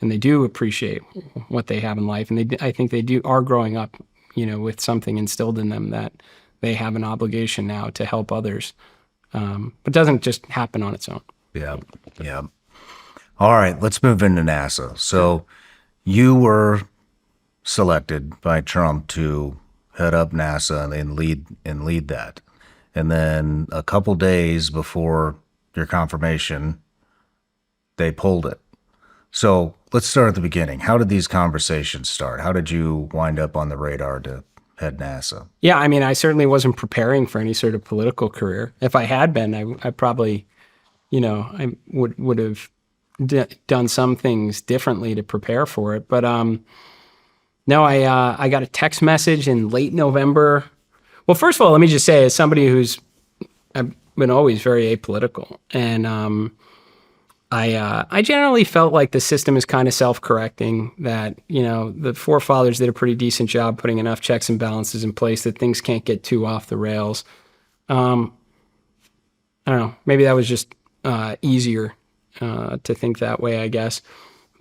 they do appreciate what they have in life, and I think they are growing up, with something instilled in them that they have an obligation now to help others, but it doesn't just happen on its own.
Yeah. All right, let's move into NASA. So you were selected by Trump to head up NASA and lead that. And then a couple days before your confirmation, they pulled it. So let's start at the beginning. How did these conversations start? How did you wind up on the radar to head NASA?
Yeah, I mean, I certainly wasn't preparing for any sort of political career. If I had been, I probably, I would have done some things differently to prepare for it. But no, I got a text message in late November. Well, first of all, let me just say, as somebody I've been always very apolitical, and I generally felt like the system is kind of self-correcting, that, the forefathers did a pretty decent job putting enough checks and balances in place that things can't get too off the rails. I don't know, maybe that was just easier to think that way, I guess.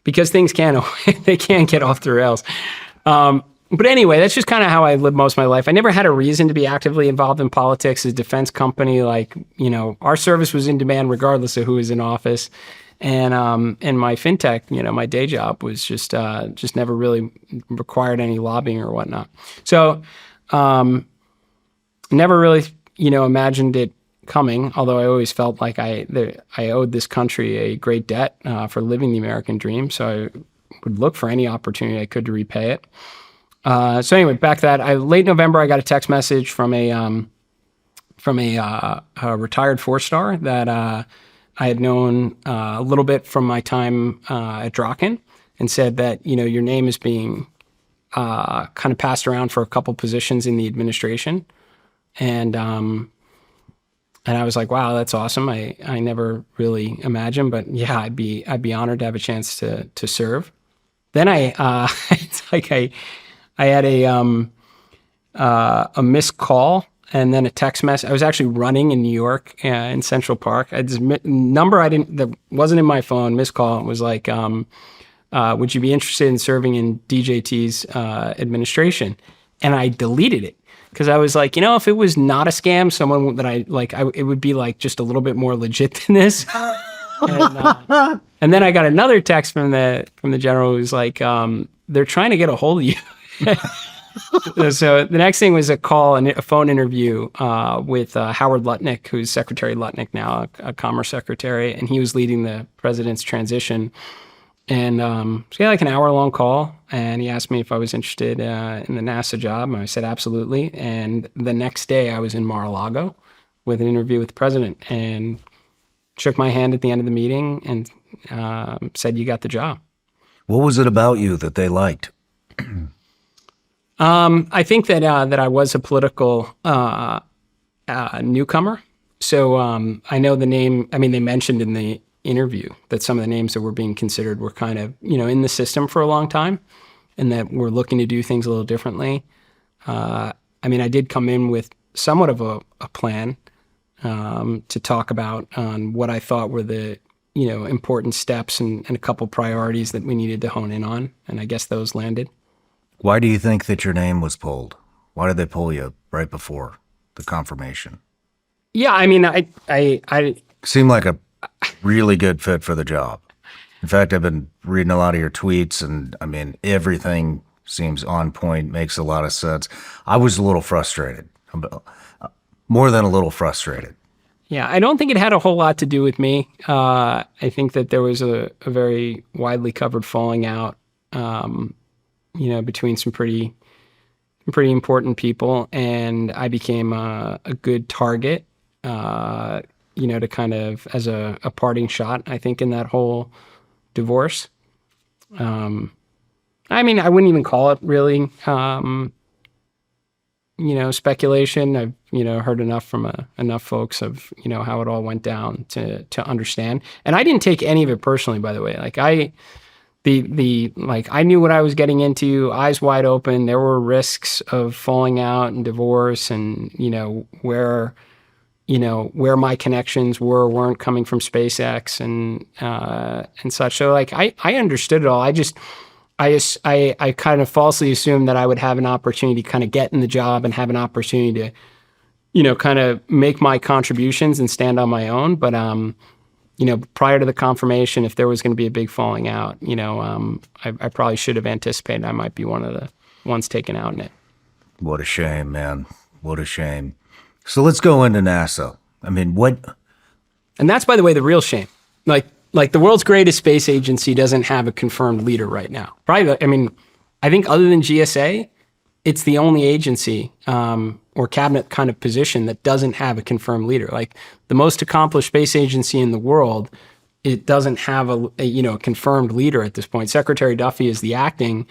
because things they can get off the rails. But anyway, that's just kind of how I lived most of my life. I never had a reason to be actively involved in politics. As a defense company, like, our service was in demand regardless of who was in office. And my fintech, my day job was just never really required any lobbying or whatnot. So never really, imagined it coming, although I always felt like I owed this country a great debt for living the American dream. So I would look for any opportunity I could to repay it. So anyway, back to that. Late November, I got a text message from a retired 4-star that I had known a little bit from my time at Draken, and said that your name is being kind of passed around for a couple positions in the administration, and I was like, wow, that's awesome. I never really imagined, but yeah, I'd be honored to have a chance to serve. Then it's like I had a missed call and then a text message. I was actually running in New York in Central Park. I had this number that wasn't in my phone, missed call. It was like, would you be interested in serving in DJT's administration? And I deleted it because I was like, if it was not a scam, someone that it would be like just a little bit more legit than this. And then I got another text from the general who's like, they're trying to get a hold of you. So the next thing was a call and a phone interview with Howard Lutnick, who's Secretary Lutnick now, a Commerce Secretary, and he was leading the president's transition. And so he had like an hour-long call, and he asked me if I was interested in the NASA job, and I said absolutely. And the next day, I was in Mar-a-Lago with an interview with the president, and shook my hand at the end of the meeting and said, "You got the job."
What was it about you that they liked?
I think that I was a political newcomer. So I know the name. I mean, they mentioned in the interview that some of the names that were being considered were kind of, in the system for a long time, and that we're looking to do things a little differently. I mean, I did come in with somewhat of a plan to talk about on what I thought were the, important steps and a couple priorities that we needed to hone in on, and I guess those landed.
Why do you think that your name was pulled? Why did they pull you right before the confirmation?
Yeah, I mean, I
seemed like a really good fit for the job. In fact, I've been reading a lot of your tweets, and I mean, everything seems on point, makes a lot of sense. I was a little frustrated, more than a little frustrated.
Yeah, I don't think it had a whole lot to do with me. I think that there was a very widely covered falling out, between some pretty important people, and I became a good target, to kind of as a parting shot, I think, in that whole divorce. I mean, I wouldn't even call it really, speculation. I've, heard enough from enough folks of, how it all went down to understand. And I didn't take any of it personally, by the way. Like I knew what I was getting into, eyes wide open. There were risks of falling out and divorce, and, where my connections weren't coming from SpaceX and such. So like, I understood it all. I kind of falsely assumed that I would have an opportunity to kind of get in the job and have an opportunity to, kind of make my contributions and stand on my own. But, prior to the confirmation, if there was going to be a big falling out, I probably should have anticipated I might be one of the ones taken out in it.
What a shame, man. What a shame. So let's go into NASA. I mean, what?
And that's, by the way, the real shame. Like the world's greatest space agency doesn't have a confirmed leader right now. Probably, I mean, I think other than GSA, it's the only agency or cabinet kind of position that doesn't have a confirmed leader. Like the most accomplished space agency in the world, it doesn't have a confirmed leader at this point. Secretary Duffy is the acting.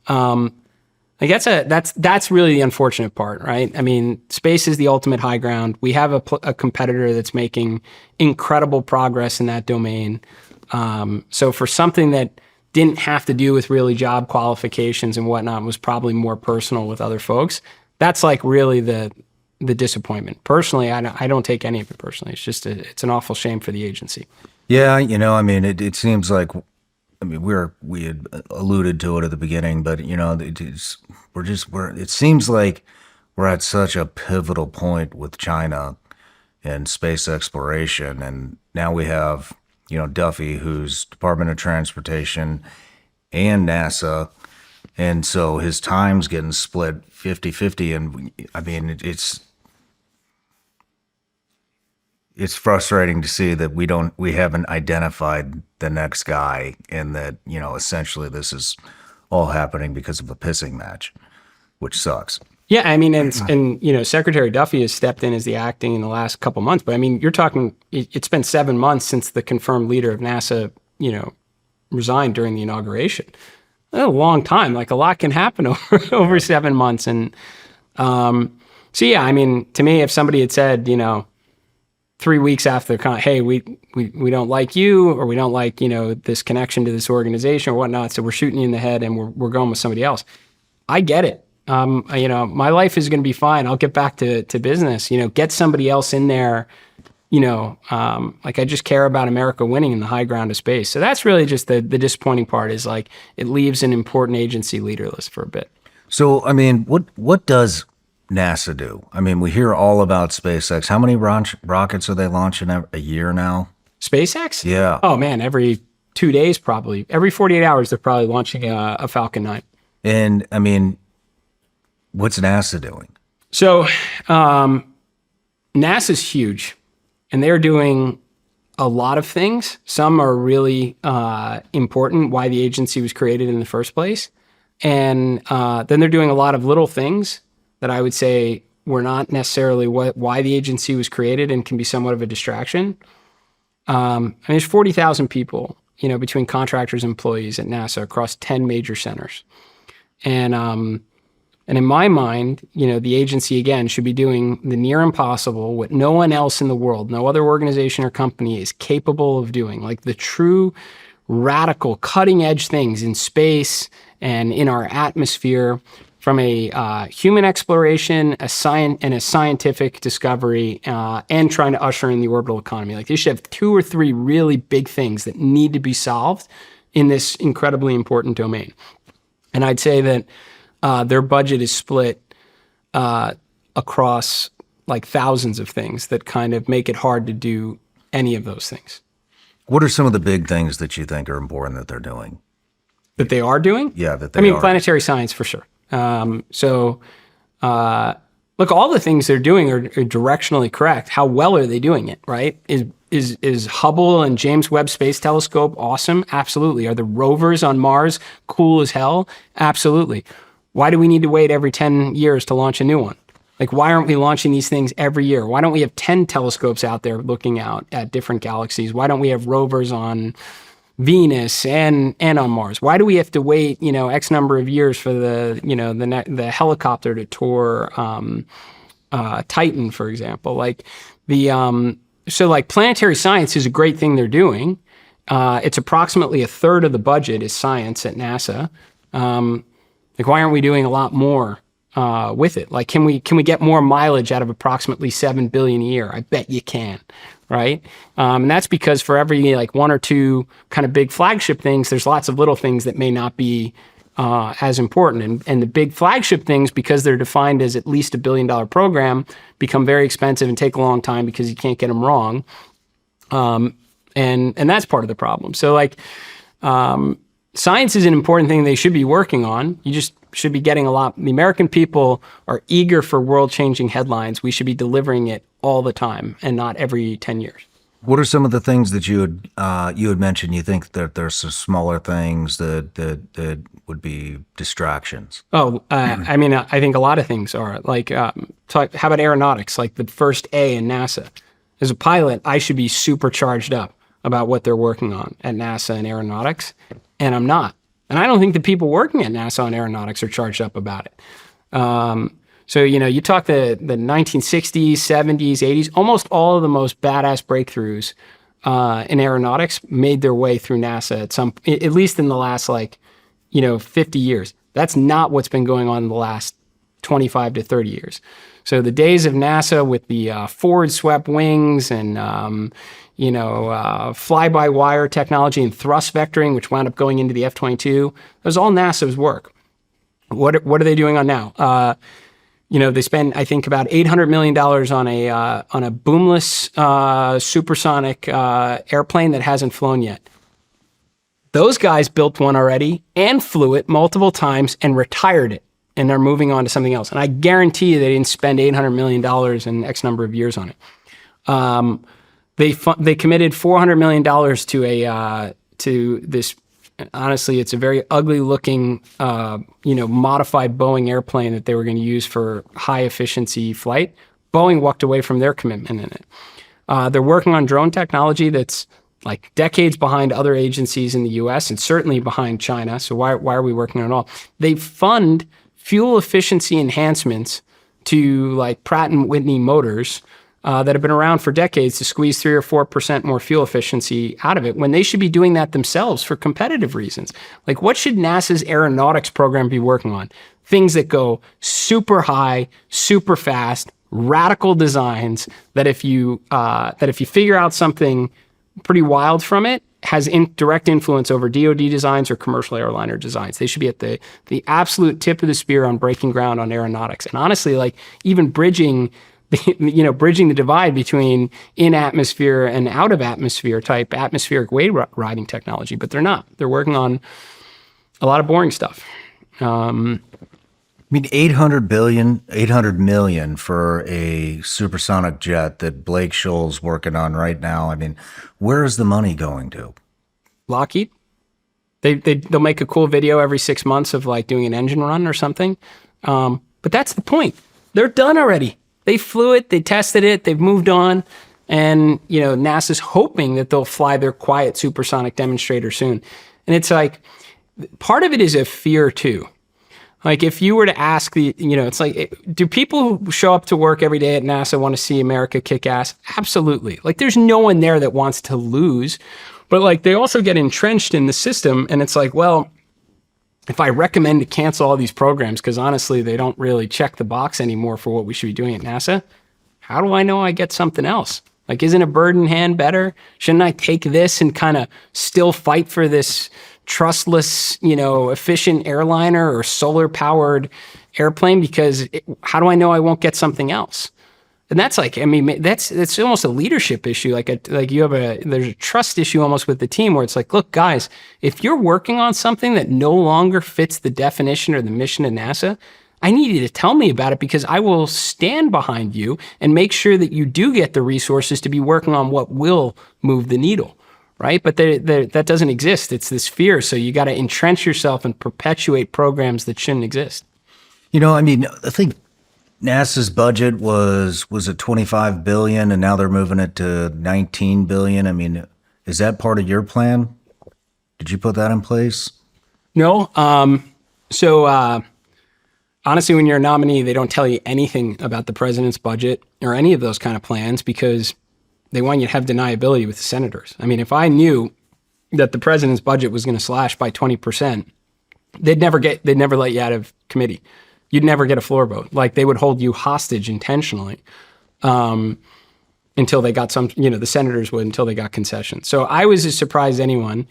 That's really the unfortunate part, right? I mean, space is the ultimate high ground. We have a competitor that's making incredible progress in that domain. So for something that didn't have to do with really job qualifications and whatnot, was probably more personal with other folks, that's like really the disappointment. Personally, I don't take any of it personally. It's just it's an awful shame for the agency.
Yeah, I mean, it seems like I mean, we had alluded to it at the beginning, but you know, it seems like we're at such a pivotal point with China and space exploration, and now we have, you know, Duffy, who's Department of Transportation and NASA, and so his time's getting split 50-50, and I mean, it's frustrating to see that we haven't identified the next guy, and that, you know, essentially this is all happening because of a pissing match, which sucks.
Yeah, I mean, and you know, Secretary Duffy has stepped in as the acting in the last couple months, but I mean, you're talking, it's been 7 months since the confirmed leader of NASA, you know, resigned during the inauguration. That's a long time. Like, a lot can happen over 7 months. And so, yeah, I mean, to me, if somebody had said, you know, 3 weeks after the hey, we don't like you, or we don't like, you know, this connection to this organization or whatnot, so we're shooting you in the head and we're going with somebody else, I get it. You know, my life is going to be fine. I'll get back to business, you know, get somebody else in there, you know, like, I just care about America winning in the high ground of space. So that's really just the disappointing part, is like, it leaves an important agency leaderless for a bit.
So, I mean, what does NASA do? I mean, we hear all about SpaceX. How many rockets are they launching a year now?
SpaceX?
Yeah.
Oh man, every 2 days, probably. Every 48 hours, they're probably launching a Falcon 9.
And I mean, what's NASA doing?
So NASA's huge, and they're doing a lot of things. Some are really important, why the agency was created in the first place. And then they're doing a lot of little things that I would say were not necessarily why the agency was created, and can be somewhat of a distraction. I mean, there's 40,000 people, you know, between contractors and employees at NASA across 10 major centers. And in my mind, you know, the agency, again, should be doing the near impossible, what no one else in the world, no other organization or company is capable of doing, like the true radical cutting edge things in space and in our atmosphere, from a human exploration, a scientific discovery, and trying to usher in the orbital economy. Like, they should have 2 or 3 really big things that need to be solved in this incredibly important domain. And I'd say that their budget is split across like thousands of things that kind of make it hard to do any of those things.
What are some of the big things that you think are important that they're doing?
That they are doing?
Yeah, that they are.
Planetary science for sure. Look, all the things they're doing are directionally correct. How well are they doing it, right? Is Hubble and James Webb Space Telescope awesome? Absolutely. Are the rovers on Mars cool as hell? Absolutely. Why do we need to wait every 10 years to launch a new one? Like, why aren't we launching these things every year? Why don't we have 10 telescopes out there looking out at different galaxies? Why don't we have rovers on Venus and on Mars? Why do we have to wait, you know, X number of years for the helicopter to tour Titan, for example? Like, so like, planetary science is a great thing they're doing. It's approximately 1/3 of the budget is science at NASA. Like, why aren't we doing a lot more with it? Like, can we get more mileage out of approximately $7 billion a year? I bet you can, right? And that's because for every like 1 or 2 kind of big flagship things, there's lots of little things that may not be as important. And the big flagship things, because they're defined as at least $1 billion program, become very expensive and take a long time because you can't get them wrong. And that's part of the problem. So like, science is an important thing they should be working on. You just should be getting a lot. The American people are eager for world-changing headlines. We should be delivering it all the time and not every 10 years.
What are some of the things that you had mentioned? You think that there's some smaller things that would be distractions?
I mean, I think a lot of things are like, how about aeronautics? Like the first A in NASA. As a pilot, I should be super charged up about what they're working on at NASA and aeronautics, and I'm not. And I don't think the people working at NASA on aeronautics are charged up about it. So, you know, you talk the 1960s, 70s, 80s, almost all of the most badass breakthroughs in aeronautics made their way through NASA at least in the last 50 years. That's not what's been going on in the last 25 to 30 years. So the days of NASA with the forward swept wings and, fly-by-wire technology and thrust vectoring, which wound up going into the F-22. It was all NASA's work. What are they doing on now? They spend, I think, about $800 million on a boomless supersonic airplane that hasn't flown yet. Those guys built one already and flew it multiple times and retired it, and they're moving on to something else. And I guarantee you they didn't spend $800 million in X number of years on it. They committed $400 million to this. Honestly, it's a very ugly looking, modified Boeing airplane that they were going to use for high efficiency flight. Boeing walked away from their commitment in it. They're working on drone technology that's like decades behind other agencies in the US and certainly behind China. So why are we working on it all? They fund fuel efficiency enhancements to like Pratt & Whitney motors that have been around for decades to squeeze 3 or 4% more fuel efficiency out of it when they should be doing that themselves for competitive reasons. Like, what should NASA's aeronautics program be working on? Things that go super high, super fast, radical designs that if you figure out something pretty wild from it, has direct influence over DoD designs or commercial airliner designs. They should be at the absolute tip of the spear on breaking ground on aeronautics. And honestly, like even bridging the divide between in atmosphere and out of atmosphere type atmospheric wave riding technology, but they're not. They're working on a lot of boring stuff.
I mean, $800 million for a supersonic jet that Blake Scholl's working on right now. I mean, where is the money going to?
Lockheed. They'll make a cool video every 6 months of like doing an engine run or something. But that's the point. They're done already. They flew it, they tested it, they've moved on. And, NASA's hoping that they'll fly their quiet supersonic demonstrator soon. And it's like, part of it is a fear too. Like if you were to ask it's like, do people who show up to work every day at NASA want to see America kick ass? Absolutely. Like there's no one there that wants to lose, but like they also get entrenched in the system. And it's like, well, if I recommend to cancel all these programs, because honestly, they don't really check the box anymore for what we should be doing at NASA, how do I know I get something else? Like, isn't a bird in hand better? Shouldn't I take this and kind of still fight for this trustless, efficient airliner or solar powered airplane? Because how do I know I won't get something else? And that's like, that's almost a leadership issue. There's a trust issue almost with the team where it's like, look, guys, if you're working on something that no longer fits the definition or the mission of NASA, I need you to tell me about it because I will stand behind you and make sure that you do get the resources to be working on what will move the needle, right? But that doesn't exist. It's this fear. So you got to entrench yourself and perpetuate programs that shouldn't exist.
I think NASA's budget was it $25 billion and now they're moving it to $19 billion. I mean, is that part of your plan? Did you put that in place?
No. Honestly, when you're a nominee, they don't tell you anything about the president's budget or any of those kind of plans because they want you to have deniability with the senators. I mean, if I knew that the president's budget was going to slash by 20%, they'd never let you out of committee. You'd never get a floor vote. Like they would hold you hostage intentionally until they got the senators would until they got concessions. So I was as surprised as anyone.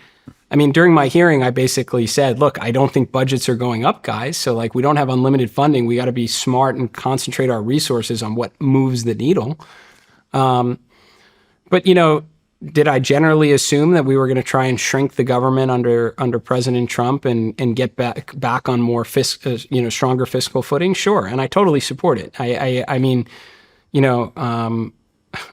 I mean, during my hearing, I basically said, look, I don't think budgets are going up, guys. So like we don't have unlimited funding. We got to be smart and concentrate our resources on what moves the needle. But did I generally assume that we were going to try and shrink the government under President Trump and get back on more stronger fiscal footing? Sure, and I totally support it. I mean,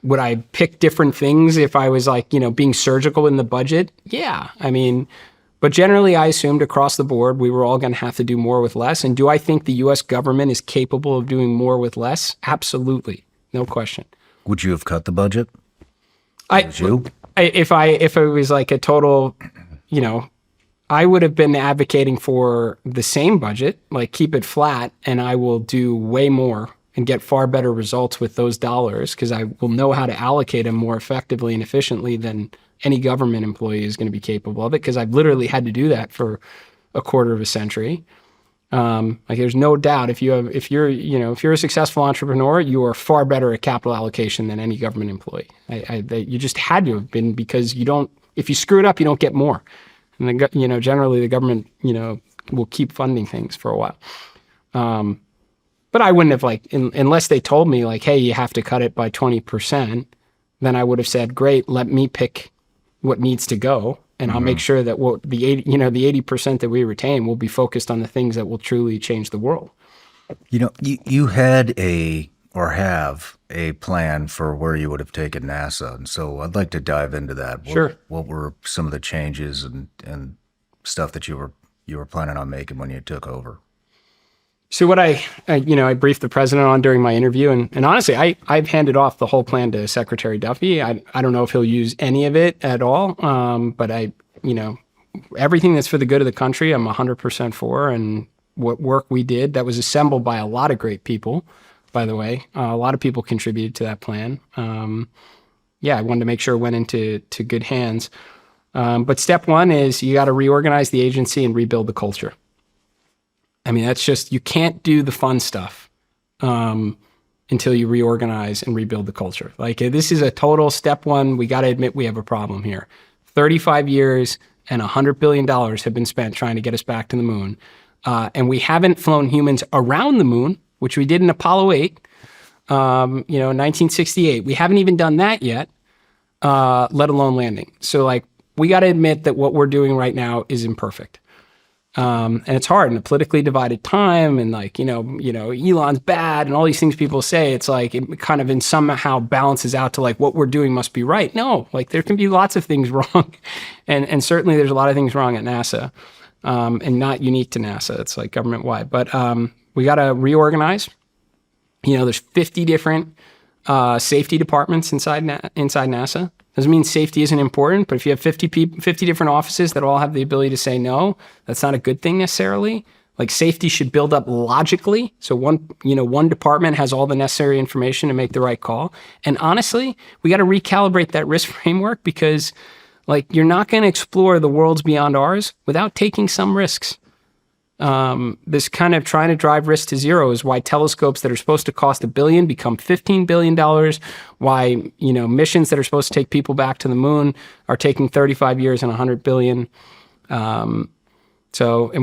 would I pick different things if I was like being surgical in the budget? Yeah, I mean, but generally I assumed across the board we were all going to have to do more with less. And do I think the U.S. government is capable of doing more with less? Absolutely, no question.
Would you have cut the budget?
If it was like a total, I would have been advocating for the same budget, like keep it flat, and I will do way more and get far better results with those dollars because I will know how to allocate them more effectively and efficiently than any government employee is going to be capable of it because I've literally had to do that for a quarter of a century. Like there's no doubt if you're a successful entrepreneur, you are far better at capital allocation than any government employee. You just had to have been, because if you screw it up, you don't get more. And generally the government, will keep funding things for a while. But I wouldn't have unless they told me like, hey, you have to cut it by 20%, then I would have said, great, let me pick what needs to go. And I'll make sure that the 80% that we retain will be focused on the things that will truly change the world.
You had have a plan for where you would have taken NASA, and so I'd like to dive into that.
Sure.
What were some of the changes and stuff that you were planning on making when you took over?
So what I briefed the president on during my interview, and honestly, I've handed off the whole plan to Secretary Duffy. I don't know if he'll use any of it at all, but everything that's for the good of the country, I'm 100% for. And what work we did that was assembled by a lot of great people, by the way, a lot of people contributed to that plan. I wanted to make sure it went into good hands. But step one is you got to reorganize the agency and rebuild the culture. I mean, that's just, you can't do the fun stuff until you reorganize and rebuild the culture. Like, this is a total step one. We got to admit we have a problem here. 35 years and $100 billion have been spent trying to get us back to the moon. And we haven't flown humans around the moon, which we did in Apollo 8, in 1968. We haven't even done that yet, let alone landing. So, we got to admit that what we're doing right now is imperfect. And it's hard in a politically divided time, and Elon's bad and all these things people say. It's like it kind of somehow balances out to what we're doing must be right. No, there can be lots of things wrong, and certainly there's a lot of things wrong at NASA, and not unique to NASA. It's government wide, but we got to reorganize. There's 50 different safety departments inside NASA. Doesn't mean safety isn't important, but if you have 50 different offices that all have the ability to say no, that's not a good thing necessarily. Safety should build up logically. So one department has all the necessary information to make the right call. And honestly, we got to recalibrate that risk framework, because you're not going to explore the worlds beyond ours without taking some risks. This kind of trying to drive risk to zero is why telescopes that are supposed to cost $1 billion become $15 billion. Why, missions that are supposed to take people back to the moon are taking 35 years and $100 billion. And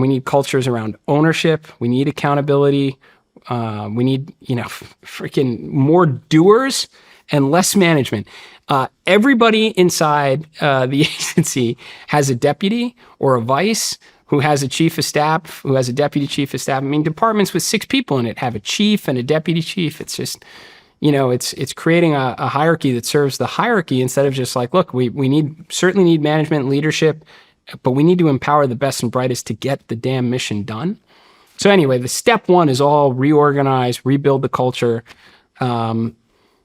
we need cultures around ownership. We need accountability. We need, freaking more doers and less management. Everybody inside the agency has a deputy or a vice, who has a chief of staff, who has a deputy chief of staff. I mean, departments with 6 people in it have a chief and a deputy chief. It's just, it's creating a hierarchy that serves the hierarchy, instead of just look, we certainly need management and leadership, but we need to empower the best and brightest to get the damn mission done. So anyway, the step one is all reorganize, rebuild the culture, and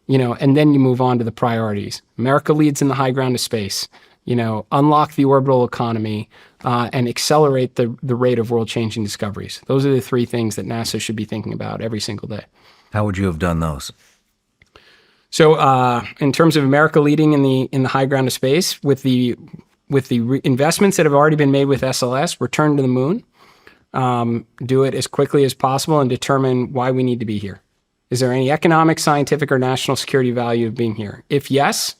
then you move on to the priorities. America leads in the high ground of space. Unlock the orbital economy, and accelerate the rate of world-changing discoveries. Those are the 3 things that NASA should be thinking about every single day.
How would you have done those?
So, in terms of America leading in the high ground of space, with the investments that have already been made with SLS, return to the moon, do it as quickly as possible, and determine why we need to be here. Is there any economic, scientific, or national security value of being here? If yes,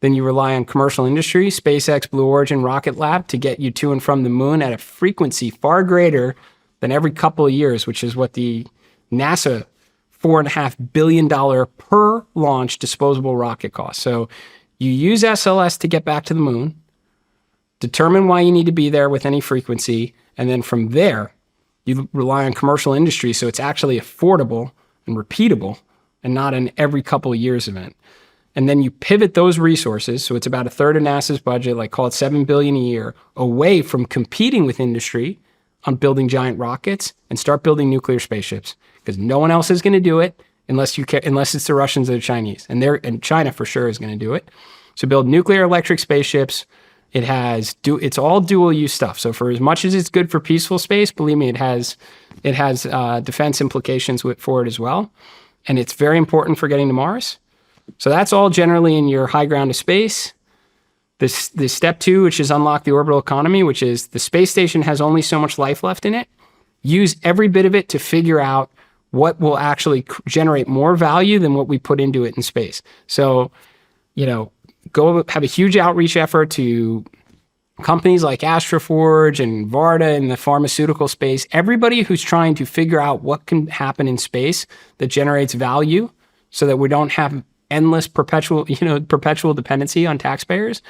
then you rely on commercial industry, SpaceX, Blue Origin, Rocket Lab, to get you to and from the moon at a frequency far greater than every couple of years, which is what the NASA $4.5 billion per launch disposable rocket costs. So you use SLS to get back to the moon, determine why you need to be there with any frequency, and then from there, you rely on commercial industry, so it's actually affordable and repeatable and not an every couple of years event. And then you pivot those resources, so it's about 1/3 of NASA's budget, call it $7 billion a year, away from competing with industry on building giant rockets, and start building nuclear spaceships, because no one else is going to do it unless it's the Russians or the Chinese, and China for sure is going to do it. So build nuclear electric spaceships. It's all dual use stuff. So for as much as it's good for peaceful space, believe me, it has defense implications for it as well, and it's very important for getting to Mars. So that's all generally in your high ground of space. This step 2, which is unlock the orbital economy, which is the space station has only so much life left in it. use every bit of it to figure out what will actually generate more value than what we put into it in space. So, go have a huge outreach effort to companies like Astroforge and Varda in the pharmaceutical space, everybody who's trying to figure out what can happen in space that generates value so that we don't have endless perpetual dependency on taxpayers.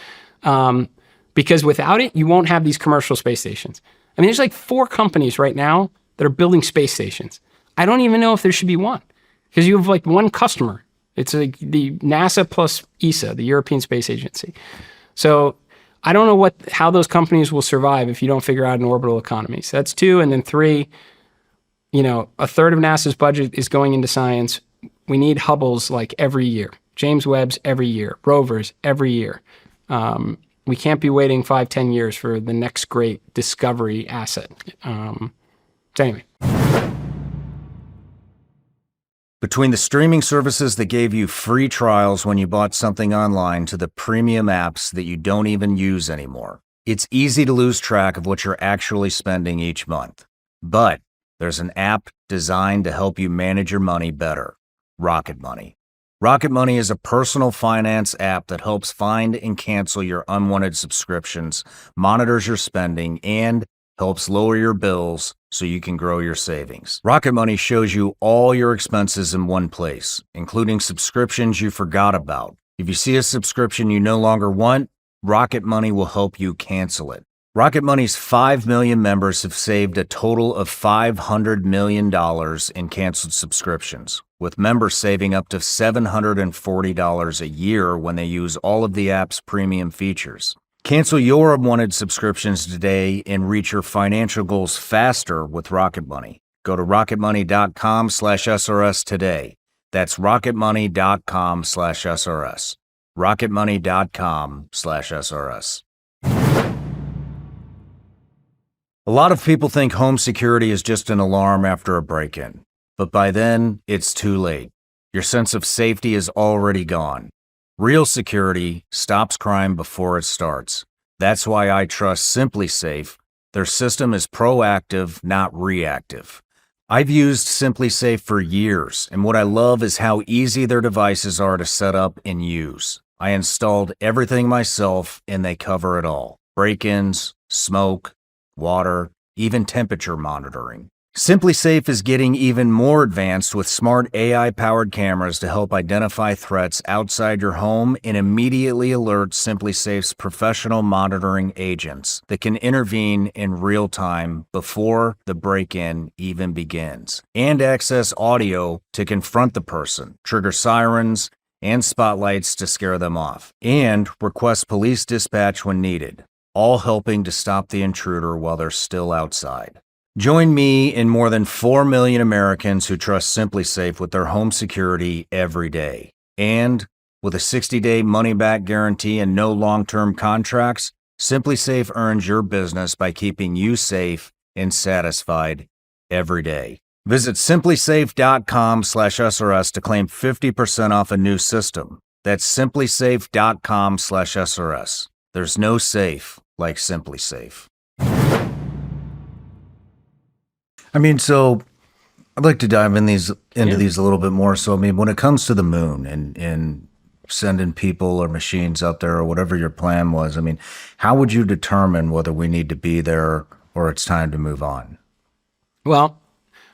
Because without it, you won't have these commercial space stations. I mean, there's like 4 companies right now that are building space stations. I don't even know if there should be one because you have like one customer. It's like the NASA plus ESA, the European Space Agency. So I don't know how those companies will survive if you don't figure out an orbital economy. So that's 2. And then 3, a third of NASA's budget is going into science. We need Hubbles like every year, James Webb's every year, rovers every year. We can't be waiting 5-10 years for the next great discovery asset. So anyway.
Between the streaming services that gave you free trials when you bought something online to the premium apps that you don't even use anymore, it's easy to lose track of what you're actually spending each month. But there's an app designed to help you manage your money better, Rocket Money. Rocket Money is a personal finance app that helps find and cancel your unwanted subscriptions, monitors your spending, and helps lower your bills so you can grow your savings. Rocket Money shows you all your expenses in one place, including subscriptions you forgot about. If you see a subscription you no longer want, Rocket Money will help you cancel it. Rocket Money's 5 million members have saved a total of $500 million in canceled subscriptions, with members saving up to $740 a year when they use all of the app's premium features. Cancel your unwanted subscriptions today and reach your financial goals faster with Rocket Money. Go to rocketmoney.com/SRS today. That's rocketmoney.com/SRS. rocketmoney.com/SRS. A lot of people think home security is just an alarm after a break-in, but by then, it's too late. Your sense of safety is already gone. Real security stops crime before it starts. That's why I trust SimpliSafe. Their system is proactive, not reactive. I've used SimpliSafe for years, and what I love is how easy their devices are to set up and use. I installed everything myself, and they cover it all. Break-ins, smoke, water, even temperature monitoring. SimpliSafe is getting even more advanced with smart AI-powered cameras to help identify threats outside your home and immediately alert SimpliSafe's professional monitoring agents that can intervene in real time before the break-in even begins, and access audio to confront the person, trigger sirens and spotlights to scare them off, and request police dispatch when needed, all helping to stop the intruder while they're still outside. Join me and more than 4 million Americans who trust SimpliSafe with their home security every day. And with a 60-day money-back guarantee and no long-term contracts, SimpliSafe earns your business by keeping you safe and satisfied every day. Visit simplisafe.com/SRS to claim 50% off a new system. That's simplisafe.com/SRS. There's no safe like SimpliSafe.
I mean, so I'd like to dive into these a little bit more. So, I mean, when it comes to the moon and sending people or machines up there or whatever your plan was, I mean, how would you determine whether we need to be there or it's time to move on?
Well,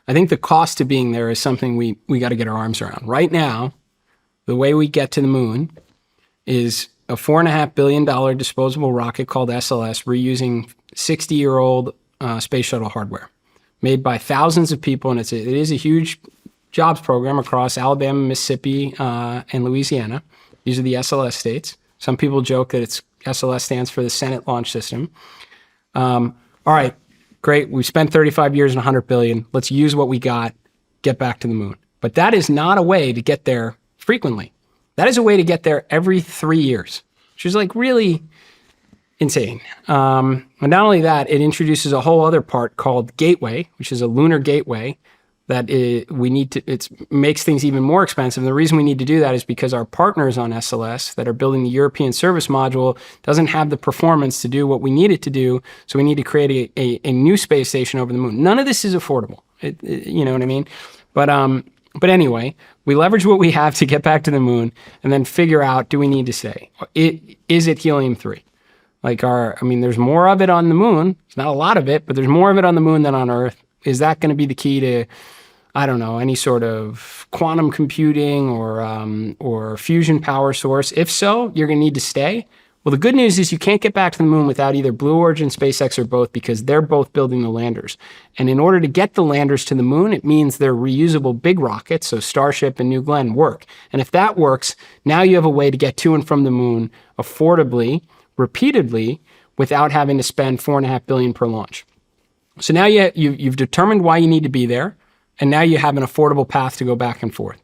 I think the cost to being there is something we got to get our arms around. Right now, the way we get to the moon is a $4.5 billion disposable rocket called SLS reusing 60-year-old space shuttle hardware made by thousands of people. And it is a huge jobs program across Alabama, Mississippi, and Louisiana. These are the SLS states. Some people joke that SLS stands for the Senate Launch System. All right, great. We spent 35 years and $100 billion. Let's use what we got, get back to the moon. But that is not a way to get there frequently. That is a way to get there every 3 years, which is like really insane. And not only that, it introduces a whole other part called Gateway, which is a lunar gateway we need to, it makes things even more expensive. And the reason we need to do that is because our partners on SLS that are building the European service module doesn't have the performance to do what we need it to do. So we need to create a new space station over the moon. None of this is affordable. You know what I mean? But anyway, we leverage what we have to get back to the moon and then figure out, do we need to stay? Is it helium-3? There's more of it on the moon. It's not a lot of it, but there's more of it on the moon than on Earth. Is that going to be the key to, I don't know, any sort of quantum computing or fusion power source? If so, you're going to need to stay. Well, the good news is you can't get back to the moon without either Blue Origin, SpaceX, or both, because they're both building the landers. And in order to get the landers to the moon, it means they're reusable big rockets, so Starship and New Glenn work. And if that works, now you have a way to get to and from the moon affordably, repeatedly, without having to spend $4.5 billion per launch. So now you've determined why you need to be there, and now you have an affordable path to go back and forth.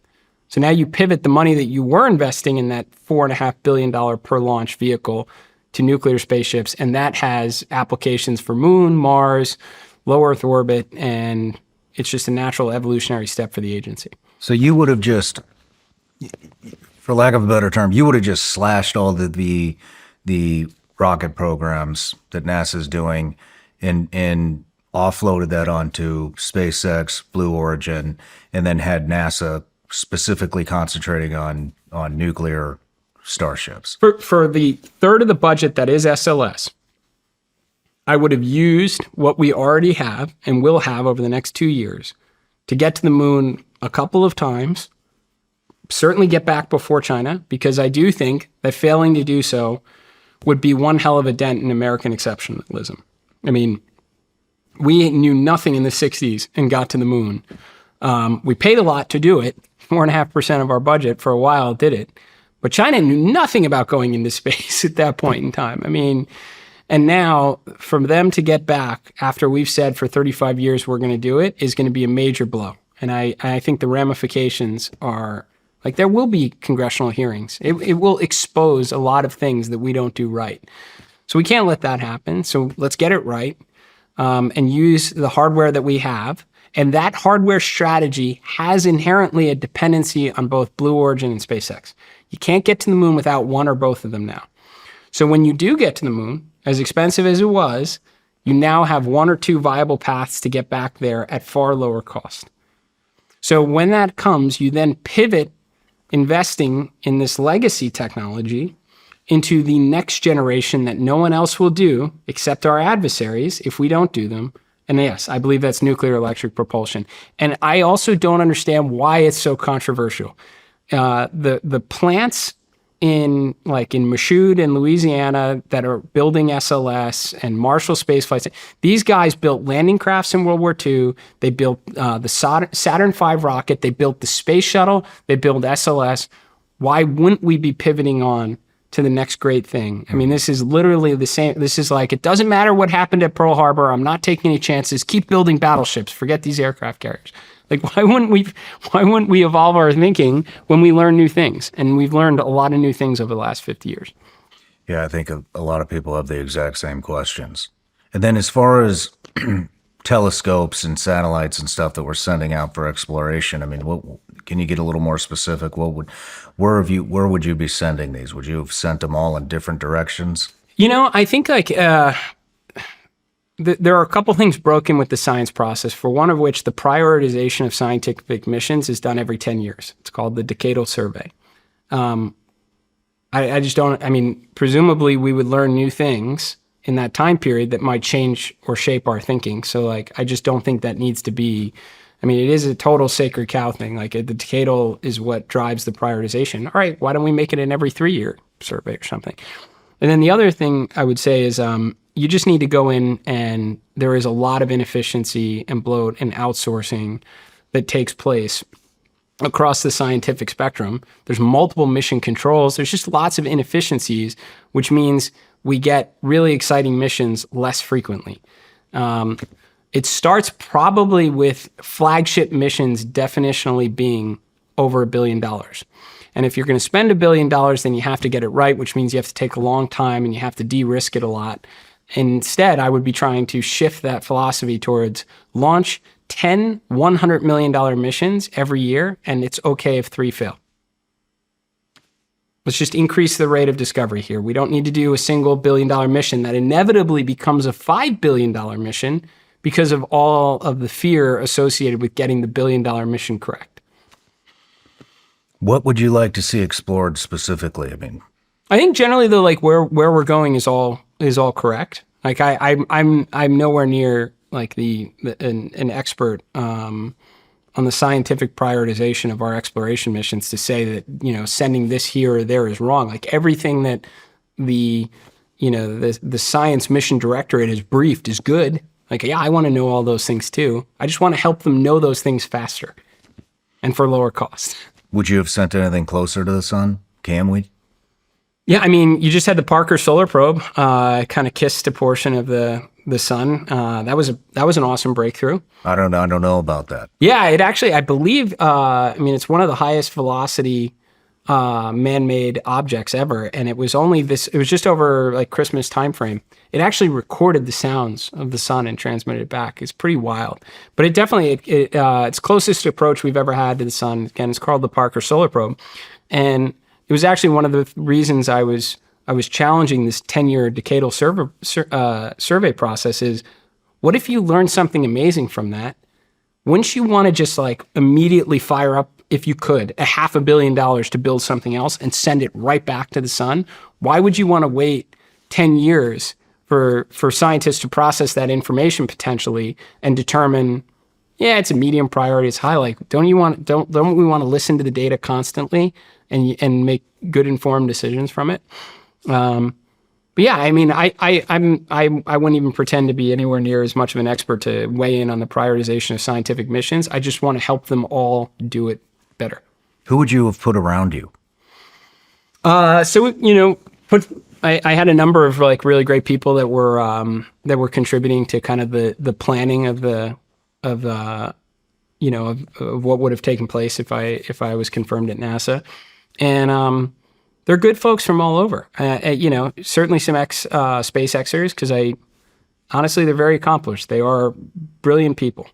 So now you pivot the money that you were investing in that $4.5 billion per launch vehicle to nuclear spaceships, and that has applications for Moon, Mars, low Earth orbit, and it's just a natural evolutionary step for the agency.
So you would have just, for lack of a better term, you would have just slashed all the rocket programs that NASA's doing and offloaded that onto SpaceX, Blue Origin, and then had NASA specifically concentrating on nuclear starships.
For the third of the budget that is SLS, I would have used what we already have and will have over the next 2 years to get to the moon a couple of times, certainly get back before China, because I do think that failing to do so would be one hell of a dent in American exceptionalism. I mean, we knew nothing in the 60s and got to the moon. We paid a lot to do it. 4.5% of our budget for a while did it. But China knew nothing about going into space at that point in time. I mean, and now for them to get back after we've said for 35 years we're going to do it is going to be a major blow. And I think the ramifications are, like, there will be congressional hearings. It will expose a lot of things that we don't do right. So we can't let that happen. So let's get it right and use the hardware that we have. And that hardware strategy has inherently a dependency on both Blue Origin and SpaceX. You can't get to the moon without one or both of them now. So when you do get to the moon, as expensive as it was, you now have one or two viable paths to get back there at far lower cost. So when that comes, you then pivot investing in this legacy technology into the next generation that no one else will do except our adversaries if we don't do them. And yes, I believe that's nuclear electric propulsion. And I also don't understand why it's so controversial. The plants in Michoud in Louisiana that are building SLS and Marshall space flights, these guys built landing crafts in World War II. They built the Saturn V rocket. They built the space shuttle. They built SLS. Why wouldn't we be pivoting on to the next great thing? I mean, this is literally the same. This is like, it doesn't matter what happened at Pearl Harbor. I'm not taking any chances. Keep building battleships. Forget these aircraft carriers. Like, why wouldn't we evolve our thinking when we learn new things? And we've learned a lot of new things over the last 50 years.
Yeah, I think a lot of people have the exact same questions. And then as far as telescopes and satellites and stuff that we're sending out for exploration, I mean, can you get a little more specific? Where would you be sending these? Would you have sent them all in different directions?
You know, I think there are a couple things broken with the science process, for one of which the prioritization of scientific missions is done every 10 years. It's called the decadal survey. I just don't, I mean, presumably we would learn new things in that time period that might change or shape our thinking. So I just don't think that needs to be, I mean, it is a total sacred cow thing. The decadal is what drives the prioritization. All right, why don't we make it an every 3-year survey or something? And then the other thing I would say is you just need to go in, and there is a lot of inefficiency and bloat and outsourcing that takes place across the scientific spectrum. There's multiple mission controls. There's just lots of inefficiencies, which means we get really exciting missions less frequently. It starts probably with flagship missions definitionally being over $1 billion. And if you're going to spend $1 billion, then you have to get it right, which means you have to take a long time and you have to de-risk it a lot. Instead, I would be trying to shift that philosophy towards launch, 10 $100 million missions every year, and it's okay if 3 fail. Let's just increase the rate of discovery here. We don't need to do a single $1 billion mission that inevitably becomes a $5 billion mission because of all of the fear associated with getting the $1 billion mission correct.
What would you like to see explored specifically? I mean,
I think generally though, like where we're going is all correct. Like I'm nowhere near like an expert on the scientific prioritization of our exploration missions to say that, you know, sending this here or there is wrong. Like everything that the science mission directorate has briefed is good. Like, yeah, I want to know all those things too. I just want to help them know those things faster and for lower cost.
Would you have sent anything closer to the sun? Can we?
Yeah, I mean, you just had the Parker Solar Probe kind of kissed a portion of the sun. That was an awesome breakthrough.
I don't know about that.
Yeah, it actually, I believe, it's one of the highest velocity man-made objects ever, and it was just over like Christmas timeframe. It actually recorded the sounds of the sun and transmitted it back. It's pretty wild, but it definitely it's closest approach we've ever had to the sun. Again, it's called the Parker Solar Probe, and it was actually one of the reasons I was challenging this 10-year decadal survey process is, what if you learn something amazing from that? Wouldn't you want to just like immediately fire up, if you could, $500 million to build something else and send it right back to the sun? Why would you want to wait 10 years for scientists to process that information potentially and determine, yeah, it's a medium priority, it's high? Like, don't we want to listen to the data constantly and make good informed decisions from it? But yeah, I mean, I wouldn't even pretend to be anywhere near as much of an expert to weigh in on the prioritization of scientific missions. I just want to help them all do it better.
Who would you have put around you?
So you know, I had a number of like really great people that were contributing to kind of the planning of what would have taken place if I was confirmed at NASA, and they're good folks from all over. Certainly some SpaceXers, because honestly, they're very accomplished. They are brilliant people.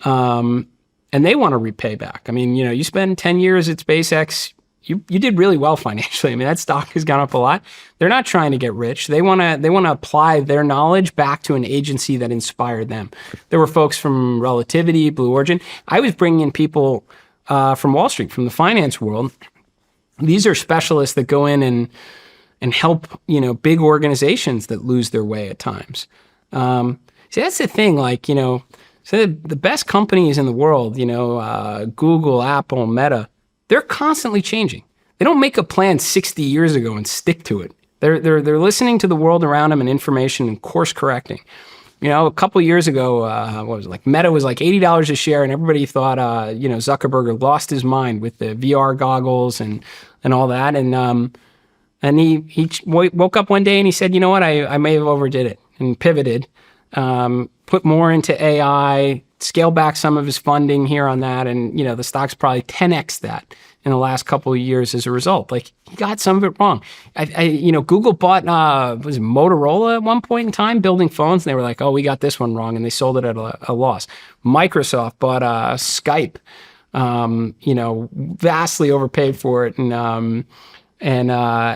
And they want to repay back. I mean, you spend 10 years at SpaceX, you did really well financially. I mean, that stock has gone up a lot. They're not trying to get rich. They want to apply their knowledge back to an agency that inspired them. There were folks from Relativity, Blue Origin. I was bringing in people from Wall Street, from the finance world. These are specialists that go in and help, big organizations that lose their way at times. See, that's the thing, so the best companies in the world, Google, Apple, Meta, they're constantly changing. They don't make a plan 60 years ago and stick to it. They're listening to the world around them and information and course correcting. A couple of years ago, Meta was like $80 a share, and everybody thought, Zuckerberg lost his mind with the VR goggles and all that. And he woke up one day and he said, you know what, I may have overdid it, and pivoted, put more into AI, scale back some of his funding here on that. And, the stock's probably 10x that in the last couple of years as a result. Like, he got some of it wrong. Google bought, was it Motorola at one point in time, building phones, and they were like, oh, we got this one wrong, and they sold it at a loss. Microsoft bought Skype, vastly overpaid for it, and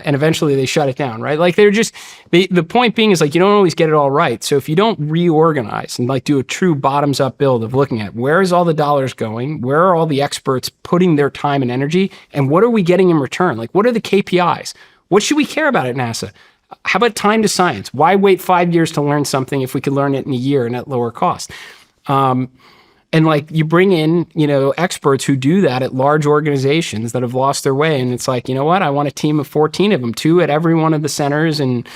eventually they shut it down, right? Like, they're just, the point being is, like, you don't always get it all right. So if you don't reorganize and do a true bottoms up build of looking at where is all the dollars going, where are all the experts putting their time and energy, and what are we getting in return? Like, what are the KPIs? What should we care about at NASA? How about time to science? Why wait 5 years to learn something if we could learn it in a year and at lower cost? And you bring in, experts who do that at large organizations that have lost their way. And it's like, you know what? I want a team of 14 of them, 2 at every one of the centers, and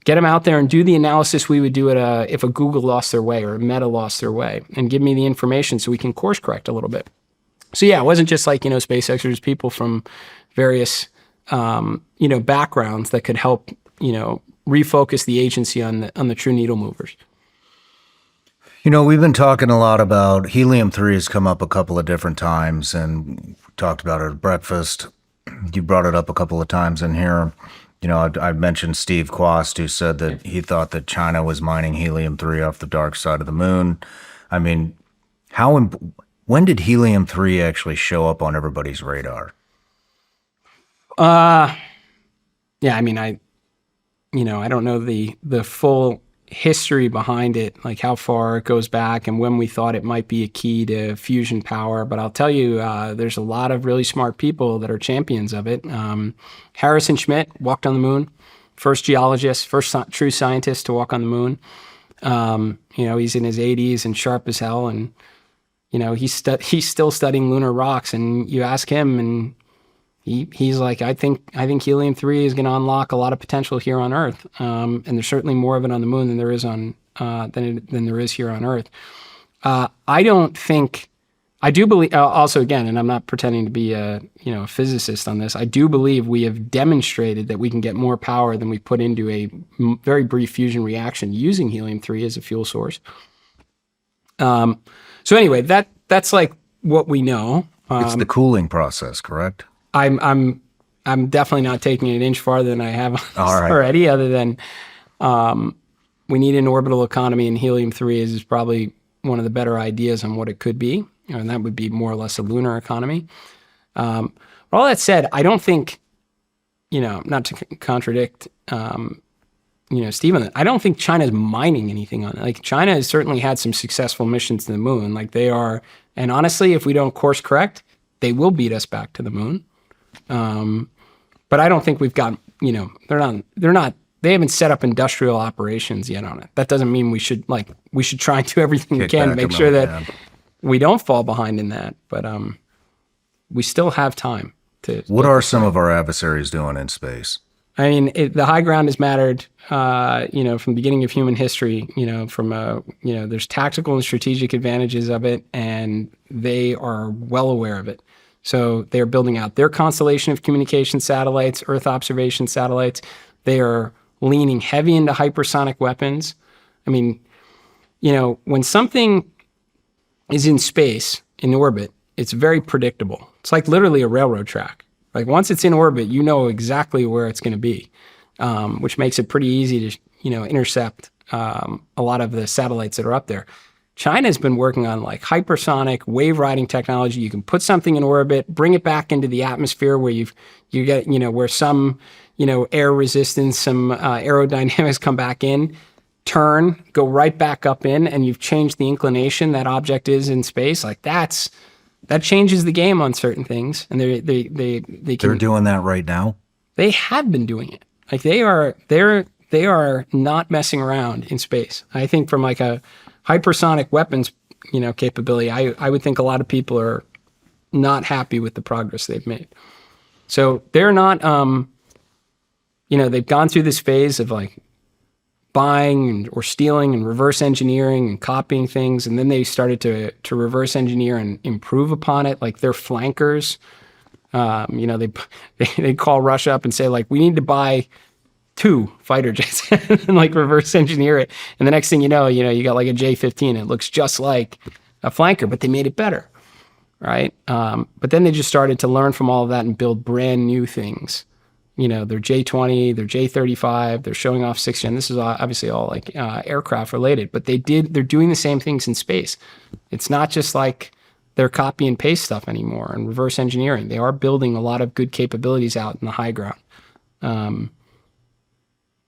get them out there and do the analysis we would do if a Google lost their way or a Meta lost their way, and give me the information so we can course correct a little bit. So yeah, it wasn't just like, SpaceXers, people from various, backgrounds that could help, refocus the agency on the true needle movers.
We've been talking a lot about helium-3 has come up a couple of different times, and talked about it at breakfast. You brought it up a couple of times in here. I mentioned Steve Quast, who said that he thought that China was mining helium-3 off the dark side of the moon. I mean, When did helium-3 actually show up on everybody's radar?
Yeah, I mean, I don't know the full history behind it, like how far it goes back and when we thought it might be a key to fusion power. But I'll tell you, there's a lot of really smart people that are champions of it. Harrison Schmitt walked on the moon, first geologist, first true scientist to walk on the moon. He's in his 80s and sharp as hell, and he's still studying lunar rocks. And you ask him, and he's like, I think helium-3 is going to unlock a lot of potential here on Earth, and there's certainly more of it on the moon than there is on than there is here on Earth. I do believe also, again, and I'm not pretending to be a physicist on this. I do believe we have demonstrated that we can get more power than we put into a very brief fusion reaction using helium-3 as a fuel source. So anyway, that's like what we know.
It's the cooling process, correct?
I'm definitely not taking it an inch farther than I have
right.
already, other than we need an orbital economy, and helium-3 is probably one of the better ideas on what it could be, and that would be more or less a lunar economy. But all that said, I don't think, not to contradict, Stephen, I don't think China's mining anything on it. Like, China has certainly had some successful missions to the moon. Like, they are, and honestly, if we don't course correct, they will beat us back to the moon. But I don't think we've got, they haven't set up industrial operations yet on it. That doesn't mean we should try and do everything we can to make sure that we don't fall behind in that. But we still have time to.
What are some of our adversaries doing in space?
I mean, the high ground has mattered, from the beginning of human history, there's tactical and strategic advantages of it, and they are well aware of it. So they're building out their constellation of communication satellites, Earth observation satellites. They are leaning heavy into hypersonic weapons. I mean, when something is in space, in orbit, it's very predictable. It's like literally a railroad track. Like, once it's in orbit, you know exactly where it's going to be, which makes it pretty easy to, intercept a lot of the satellites that are up there. China's been working on like hypersonic wave riding technology. You can put something in orbit, bring it back into the atmosphere where you get, where some, air resistance, some aerodynamics come back in, turn, go right back up in, and you've changed the inclination that object is in space. Like, that changes the game on certain things. And they're
doing that right now.
They have been doing it. Like, they are not messing around in space. I think from like a hypersonic weapons, capability, I would think a lot of people are not happy with the progress they've made. So they're not, they've gone through this phase of like buying or stealing and reverse engineering and copying things. And then they started to reverse engineer and improve upon it. Like, their flankers, they call Russia up and say, like, we need to buy 2 fighter jets and like reverse engineer it. And the next thing you know, you got like a J-15. It looks just like a flanker, but they made it better, right? But then they just started to learn from all of that and build brand new things. Their J-20, their J-35, they're showing off 6th gen. This is obviously all like aircraft related, but they're doing the same things in space. It's not just like they're copy and paste stuff anymore and reverse engineering. They are building a lot of good capabilities out in the high ground.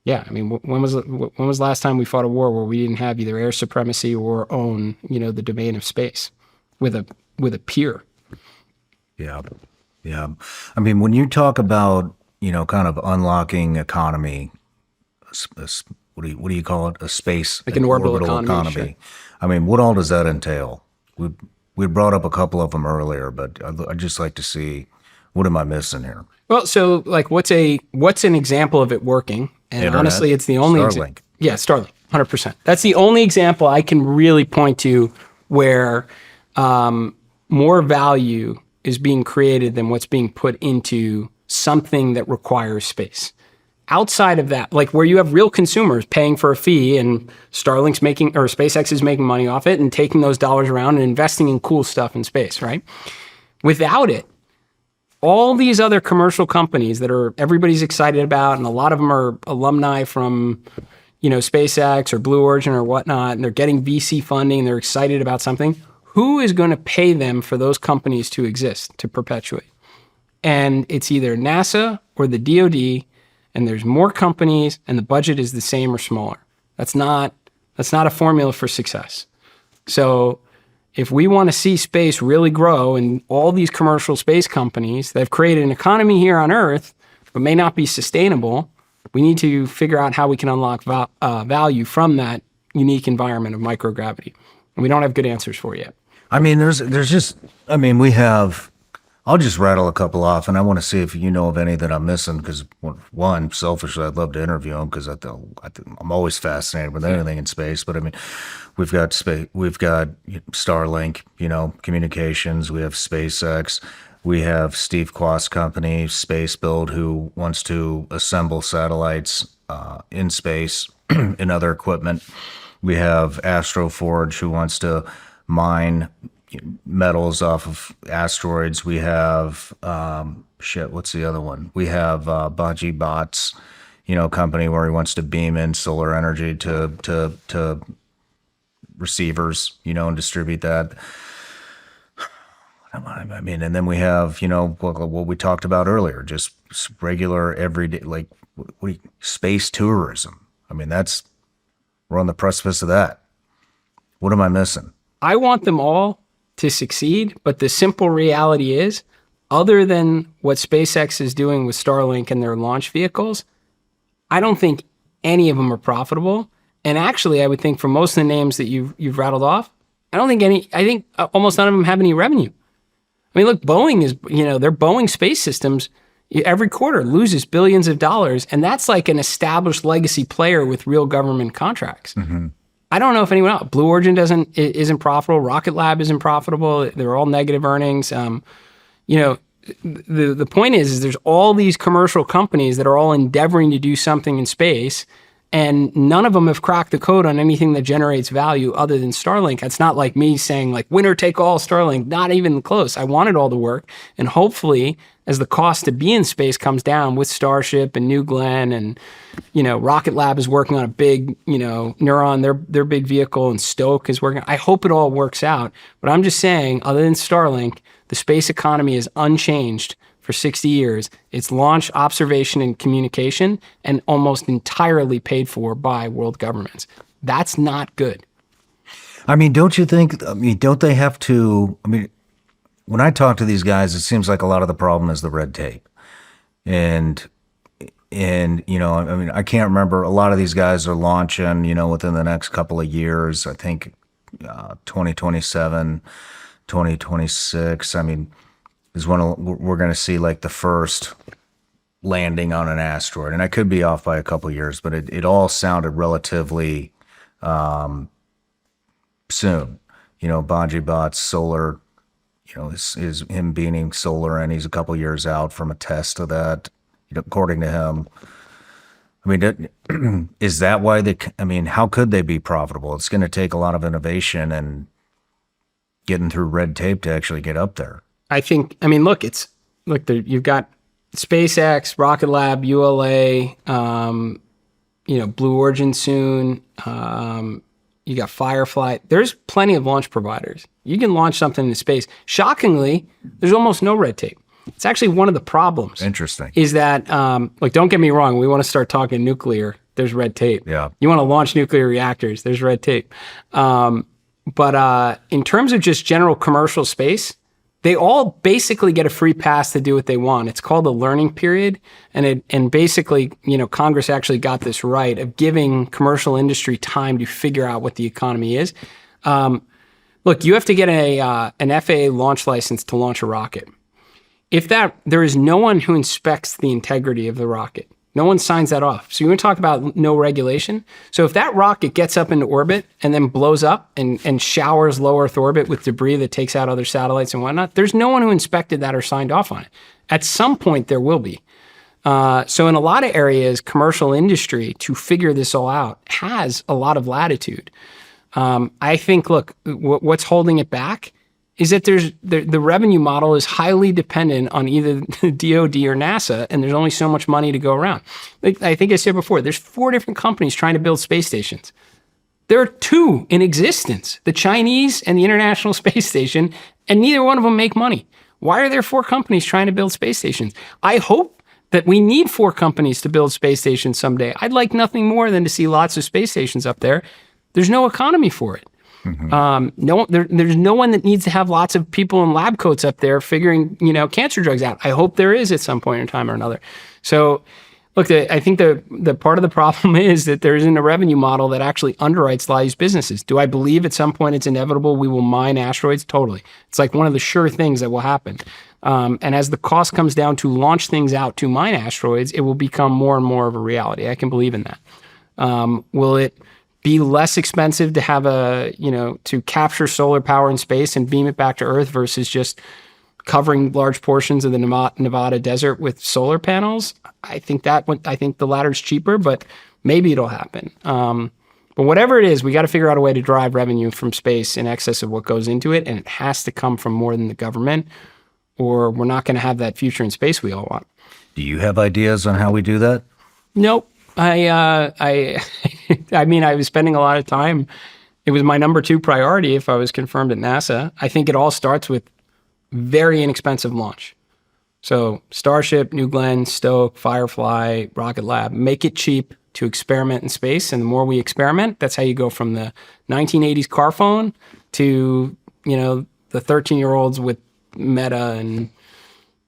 Yeah, I mean, when was the last time we fought a war where we didn't have either air supremacy or own, the domain of space with a peer?
Yeah. I mean, when you talk about, kind of unlocking economy, what do you call it? A space,
like an orbital economy. Sure.
I mean, what all does that entail? We brought up a couple of them earlier, but I'd just like to see, what am I missing here?
Well, so like, what's an example of it working? And
Internet,
honestly, it's the only
Starlink.
Yeah, Starlink, 100%. That's the only example I can really point to where more value is being created than what's being put into something that requires space. Outside of that, like where you have real consumers paying for a fee and Starlink's making, or SpaceX is making money off it and taking those dollars around and investing in cool stuff in space, right? Without it, all these other commercial companies that everybody's excited about, and a lot of them are alumni from, SpaceX or Blue Origin or whatnot, and they're getting VC funding, and they're excited about something. who is going to pay them for those companies to exist, to perpetuate? And it's either NASA or the DoD, and there's more companies, and the budget is the same or smaller. That's not a formula for success. So if we want to see space really grow and all these commercial space companies that have created an economy here on Earth but may not be sustainable, we need to figure out how we can unlock value from that unique environment of microgravity. And we don't have good answers for it yet.
I mean, we have, I'll just rattle a couple off, and I want to see if you know of any that I'm missing, because one, selfishly, I'd love to interview them, because I'm always fascinated with anything in space. But I mean, we've got Starlink, communications. We have SpaceX. We have Steve Quast's company, Space Build, who wants to assemble satellites in space and other equipment. We have Astroforge, who wants to mine metals off of asteroids. We have what's the other one? We have Baji Bots, company where he wants to beam in solar energy to receivers, and distribute that. I mean, and then we have, what we talked about earlier, just regular everyday, like space tourism. I mean, we're on the precipice of that. What am I missing?
I want them all to succeed, but the simple reality is, other than what SpaceX is doing with Starlink and their launch vehicles, I don't think any of them are profitable. And actually, I would think for most of the names that you've rattled off, I think almost none of them have any revenue. I mean, look, Boeing is, their Boeing space systems every quarter loses billions of dollars, and that's like an established legacy player with real government contracts. Mm-hmm. I don't know if anyone else. Blue Origin isn't profitable. Rocket Lab isn't profitable. They're all negative earnings. The point is there's all these commercial companies that are all endeavoring to do something in space, and none of them have cracked the code on anything that generates value other than Starlink. It's not like me saying like winner take all Starlink, not even close. I want it all to work. And hopefully as the cost to be in space comes down with Starship and New Glenn and, Rocket Lab is working on a big, Neuron, their big vehicle, and Stoke is working. I hope it all works out. But I'm just saying, other than Starlink, the space economy is unchanged for 60 years. It's launch, observation, and communication, and almost entirely paid for by world governments. That's not good.
I mean, don't you think, don't they have to, when I talk to these guys, it seems like a lot of the problem is the red tape. And I can't remember, a lot of these guys are launching, within the next couple of years, I think 2027, 2026, is when we're going to see like the first landing on an asteroid. And I could be off by a couple of years, but it all sounded relatively soon. Baji Bot's solar, is him beaming solar, and he's a couple of years out from a test of that, according to him. Is that why how could they be profitable? It's going to take a lot of innovation and getting through red tape to actually get up there.
I think, you've got SpaceX, Rocket Lab, ULA, Blue Origin soon. You got Firefly. There's plenty of launch providers. You can launch something into space. Shockingly, there's almost no red tape. It's actually one of the problems.
Interesting.
Is that, don't get me wrong, we want to start talking nuclear, there's red tape.
Yeah.
You want to launch nuclear reactors, there's red tape. But in terms of just general commercial space, they all basically get a free pass to do what they want. It's called a learning period. And basically, Congress actually got this right of giving commercial industry time to figure out what the economy is. Look, you have to get an FAA launch license to launch a rocket. There is no one who inspects the integrity of the rocket. No one signs that off. So you want to talk about no regulation? So if that rocket gets up into orbit and then blows up and showers low Earth orbit with debris that takes out other satellites and whatnot, there's no one who inspected that or signed off on it. At some point, there will be. So in a lot of areas, commercial industry, to figure this all out, has a lot of latitude. I think, look, what's holding it back is that the revenue model is highly dependent on either the DoD or NASA, and there's only so much money to go around. I think I said before, there's 4 different companies trying to build space stations. There are two in existence, the Chinese and the International Space Station, and neither one of them make money. Why are there 4 companies trying to build space stations? I hope that we need 4 companies to build space stations someday. I'd like nothing more than to see lots of space stations up there. There's no economy for it. There's no one that needs to have lots of people in lab coats up there figuring, cancer drugs out. I hope there is at some point in time or another. So, look, I think the part of the problem is that there isn't a revenue model that actually underwrites a lot of these businesses. Do I believe at some point it's inevitable we will mine asteroids? Totally. It's like one of the sure things that will happen. And as the cost comes down to launch things out to mine asteroids, it will become more and more of a reality. I can believe in that. Will it be less expensive to have to capture solar power in space and beam it back to Earth versus just covering large portions of the Nevada desert with solar panels? I think the latter's cheaper, but maybe it'll happen. But whatever it is, we got to figure out a way to drive revenue from space in excess of what goes into it, and it has to come from more than the government, or we're not going to have that future in space we all want.
Do you have ideas on how we do that?
Nope. I mean, I was spending a lot of time. It was my number 2 priority if I was confirmed at NASA. I think it all starts with very inexpensive launch. So Starship, New Glenn, Stoke, Firefly, Rocket Lab, make it cheap to experiment in space. And the more we experiment, that's how you go from the 1980s car phone to, the 13-year-olds with Meta and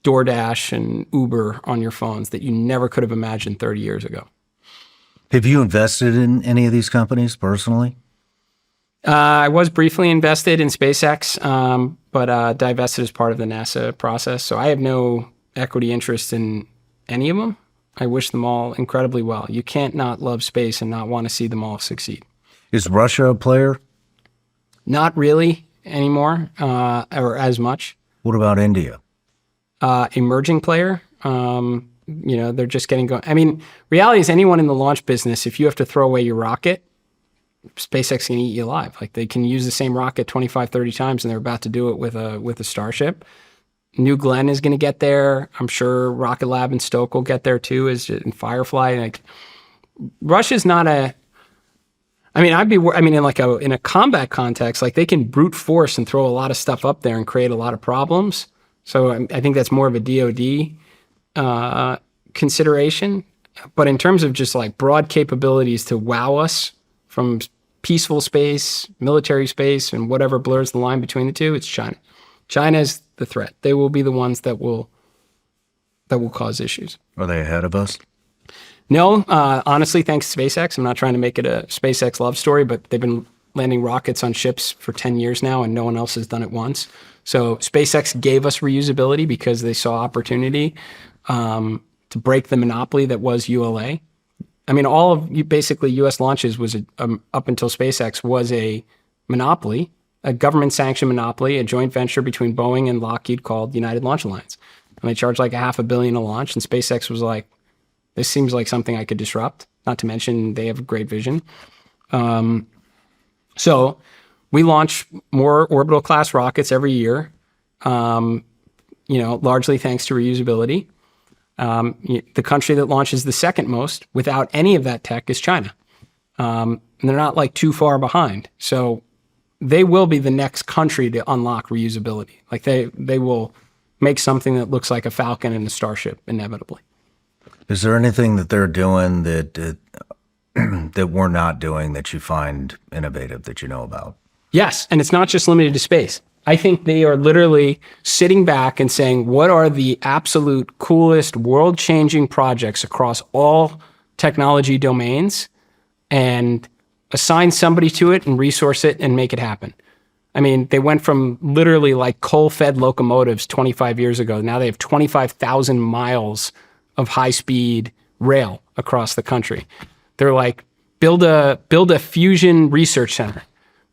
DoorDash and Uber on your phones that you never could have imagined 30 years ago.
Have you invested in any of these companies personally?
I was briefly invested in SpaceX, but divested as part of the NASA process. So I have no equity interest in any of them. I wish them all incredibly well. You can't not love space and not want to see them all succeed.
Is Russia a player?
Not really anymore, or as much.
What about India?
Emerging player. They're just getting going. I mean, reality is anyone in the launch business, if you have to throw away your rocket, SpaceX can eat you alive. Like they can use the same rocket 25, 30 times, and they're about to do it with a Starship. New Glenn is going to get there. I'm sure Rocket Lab and Stoke will get there too, and Firefly. Like Russia's not a. I mean, in a combat context, like they can brute force and throw a lot of stuff up there and create a lot of problems. So I think that's more of a DoD consideration. But in terms of just like broad capabilities to wow us from peaceful space, military space, and whatever blurs the line between the two, it's China. China is the threat. They will be the ones that will cause issues.
Are they ahead of us?
No, honestly, thanks to SpaceX. I'm not trying to make it a SpaceX love story, but they've been landing rockets on ships for 10 years now, and no one else has done it once. So SpaceX gave us reusability because they saw opportunity to break the monopoly that was ULA. I mean, all of basically U.S. launches was up until SpaceX was a monopoly, a government-sanctioned monopoly, a joint venture between Boeing and Lockheed called United Launch Alliance. And they charged like $500 million a launch, and SpaceX was like, this seems like something I could disrupt, not to mention they have a great vision. So we launch more orbital class rockets every year, largely thanks to reusability. The country that launches the second most without any of that tech is China. And they're not like too far behind. So they will be the next country to unlock reusability. Like they will make something that looks like a Falcon and a Starship inevitably.
Is there anything that they're doing that that we're not doing that you find innovative that you know about?
Yes, and it's not just limited to space. I think they are literally sitting back and saying, what are the absolute coolest, world-changing projects across all technology domains, and assign somebody to it and resource it and make it happen. I mean, they went from literally like coal-fed locomotives 25 years ago. Now they have 25,000 miles of high-speed rail across the country. They're like, build a fusion research center.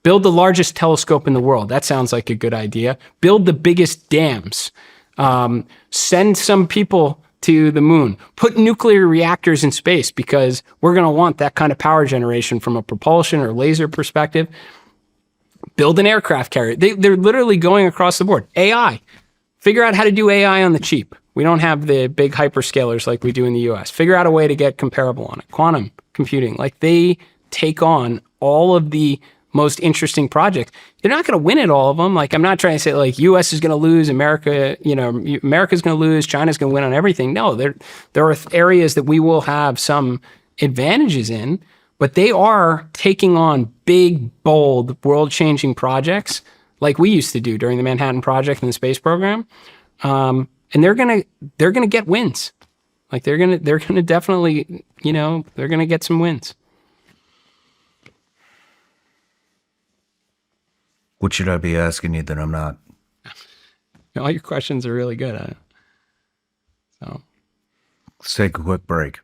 Build the largest telescope in the world. That sounds like a good idea. Build the biggest dams. Send some people to the moon. Put nuclear reactors in space because we're going to want that kind of power generation from a propulsion or laser perspective. Build an aircraft carrier. They're literally going across the board. AI. Figure out how to do AI on the cheap. We don't have the big hyperscalers like we do in the US. Figure out a way to get comparable on it. Quantum computing. Like they take on all of the most interesting projects. They're not going to win at all of them. Like, I'm not trying to say like U.S. is going to lose, America's going to lose, China's going to win on everything. No, there are areas that we will have some advantages in, but they are taking on big, bold, world-changing projects like we used to do during the Manhattan Project and the space program. And they're gonna get wins. Like they're gonna definitely, they're gonna get some wins.
What should I be asking you that I'm not?
All your questions are really good. So
Let's take a quick break.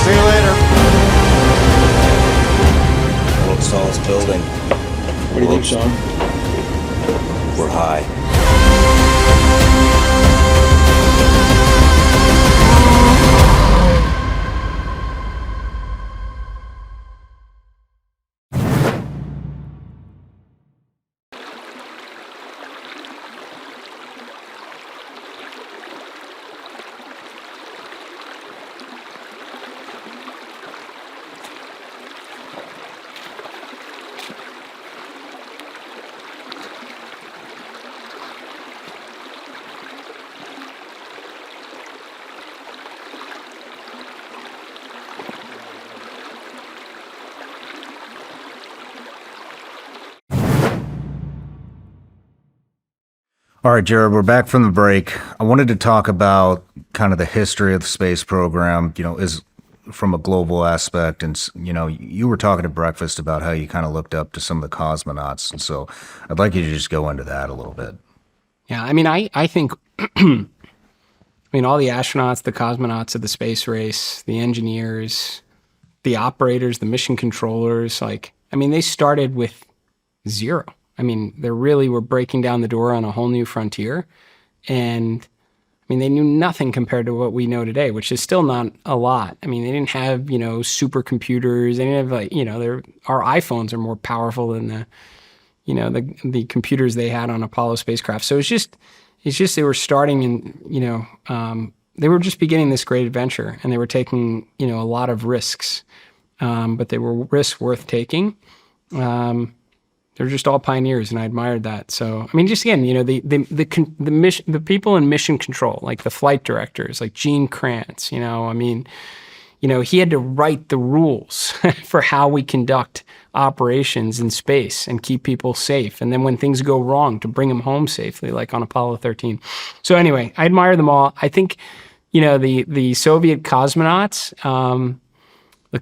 See you later. World's tallest building.
What do you think, Shawn?
We're high.
All right, Jared, we're back from the break. I wanted to talk about kind of the history of the space program, is from a global aspect. And, you were talking at breakfast about how you kind of looked up to some of the cosmonauts. And so I'd like you to just go into that a little bit.
yeah, I mean, I think, all the astronauts, the cosmonauts of the space race, the engineers, the operators, the mission controllers, they started with zero. They really were breaking down the door on a whole new frontier. And they knew nothing compared to what we know today, which is still not a lot. They didn't have, supercomputers. They didn't have our iPhones are more powerful than the computers they had on Apollo spacecraft. So it's just they were starting and, they were just beginning this great adventure, and they were taking, a lot of risks. But they were risks worth taking. They're just all pioneers, and I admired that. So, just again, the people in mission control, like the flight directors, like Gene Kranz, he had to write the rules for how we conduct operations in space and keep people safe. And then when things go wrong, to bring them home safely, like on Apollo 13. So anyway, I admire them all. I think, the Soviet cosmonauts,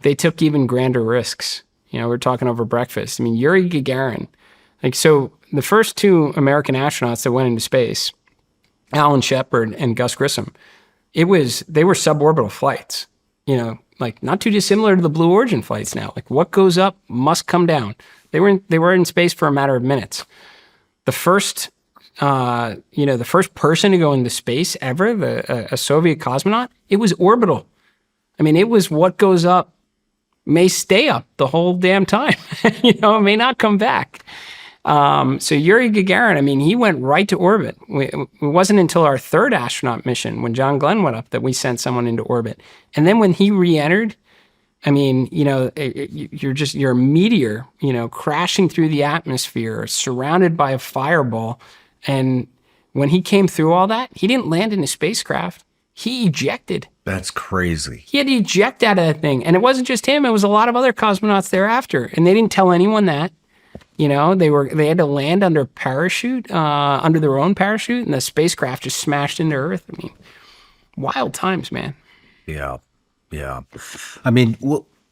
they took even grander risks. We're talking over breakfast. Yuri Gagarin, so the first two American astronauts that went into space, Alan Shepard and Gus Grissom, they were suborbital flights, not too dissimilar to the Blue Origin flights now. What goes up must come down. They were in space for a matter of minutes. The first person to go into space ever, a Soviet cosmonaut, it was orbital. It was what goes up may stay up the whole damn time. It may not come back. So Yuri Gagarin, he went right to orbit. It wasn't until our third astronaut mission, when John Glenn went up, that we sent someone into orbit. And then when he re-entered, you're a meteor, crashing through the atmosphere, surrounded by a fireball. And when he came through all that, he didn't land in a spacecraft. He ejected.
That's crazy.
He had to eject out of that thing. And it wasn't just him. It was a lot of other cosmonauts thereafter. And they didn't tell anyone that. They had to land under parachute, under their own parachute, and the spacecraft just smashed into Earth. Wild times, man.
Yeah. Yeah. Can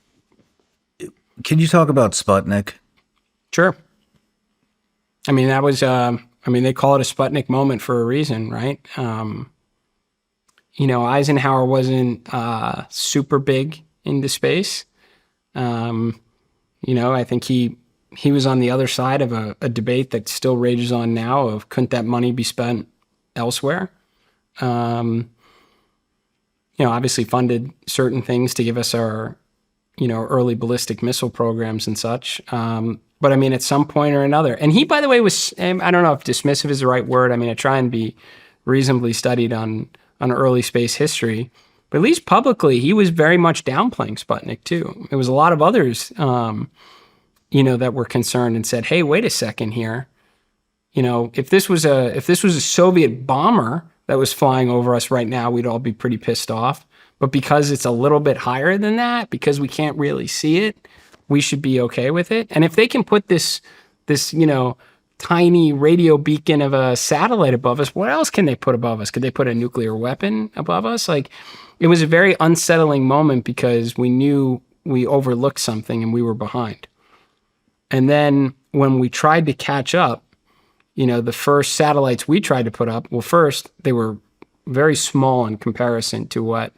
you talk about Sputnik?
Sure. That was, they call it a Sputnik moment for a reason, right? Eisenhower wasn't super big into space. I think he was on the other side of a debate that still rages on now of couldn't that money be spent elsewhere? obviously funded certain things to give us our, early ballistic missile programs and such. But I mean, at some point or another, and he, by the way, was, I don't know if dismissive is the right word. I mean, I try and be reasonably studied on early space history, but at least publicly, he was very much downplaying Sputnik too. There was a lot of others, that were concerned and said, hey, wait a second here. If this was a Soviet bomber that was flying over us right now, we'd all be pretty pissed off. But because it's a little bit higher than that, because we can't really see it, we should be okay with it. And if they can put this tiny radio beacon of a satellite above us, what else can they put above us? Could they put a nuclear weapon above us? Like, it was a very unsettling moment because we knew we overlooked something and we were behind. And then when we tried to catch up, the first satellites we tried to put up, well, first, they were very small in comparison to what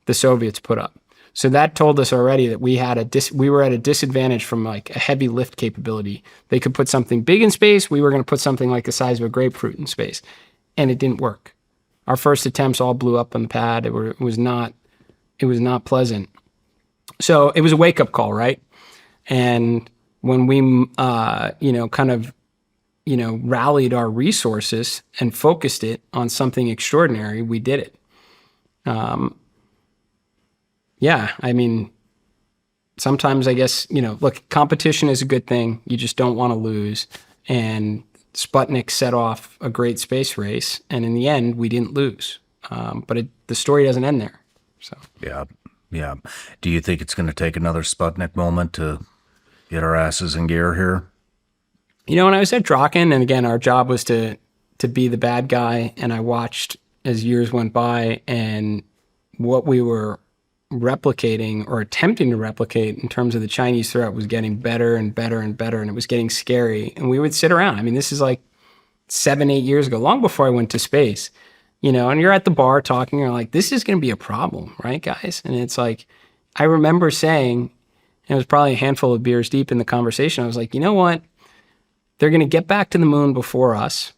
the Soviets put up. So that told us already that we were at a disadvantage from like a heavy lift capability. They could put something big in space. We were going to put something like the size of a grapefruit in space. And it didn't work. Our first attempts all blew up on the pad. It was not pleasant. So it was a wake-up call, right? And when we, rallied our resources and focused it on something extraordinary, we did it. I mean, sometimes I guess, look, competition is a good thing. You just don't want to lose. And Sputnik set off a great space race. And in the end, we didn't lose. But the story doesn't end there. So
Yeah. Do you think it's going to take another Sputnik moment to get our asses in gear here?
When I was at Draken, and again, our job was to be the bad guy, and I watched as years went by, and what we were replicating or attempting to replicate in terms of the Chinese threat was getting better and better and better, and it was getting scary. And we would sit around. I mean, this is like 7-8 years ago, long before I went to space, and you're at the bar talking, you're like, this is going to be a problem, right, guys? And it's like, I remember saying, and it was probably a handful of beers deep in the conversation, I was like, you know what? They're going to get back to the moon before us,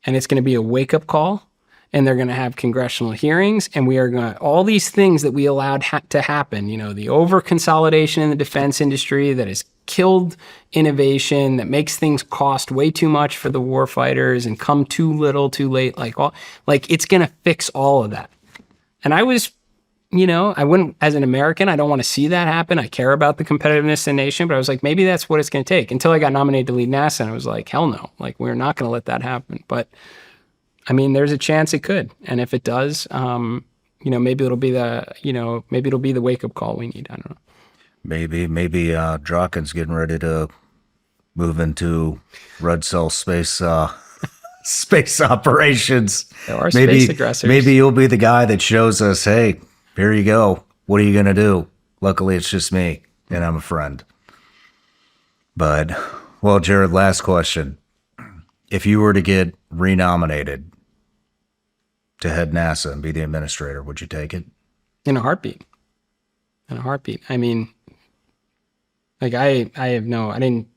and it's going to be a wake-up call, and they're going to have congressional hearings, and we are going to, all these things that we allowed to happen, the over-consolidation in the defense industry that has killed innovation, that makes things cost way too much for the warfighters and come too little, too late, it's going to fix all of that. And I was, I wouldn't, as an American, I don't want to see that happen. I care about the competitiveness of the nation, but I was like, maybe that's what it's going to take. Until I got nominated to lead NASA, and I was like, hell no, we're not going to let that happen. But I mean, there's a chance it could. And if it does, maybe it'll be the wake-up call we need. I don't know.
Maybe Draken's getting ready to move into red cell space space operations.
There are space aggressors.
Maybe you'll be the guy that shows us, hey, here you go. What are you going to do? Luckily, it's just me, and I'm a friend. But, well, Jared, last question. If you were to get renominated to head NASA and be the administrator, would you take it?
In a heartbeat. I mean, I didn't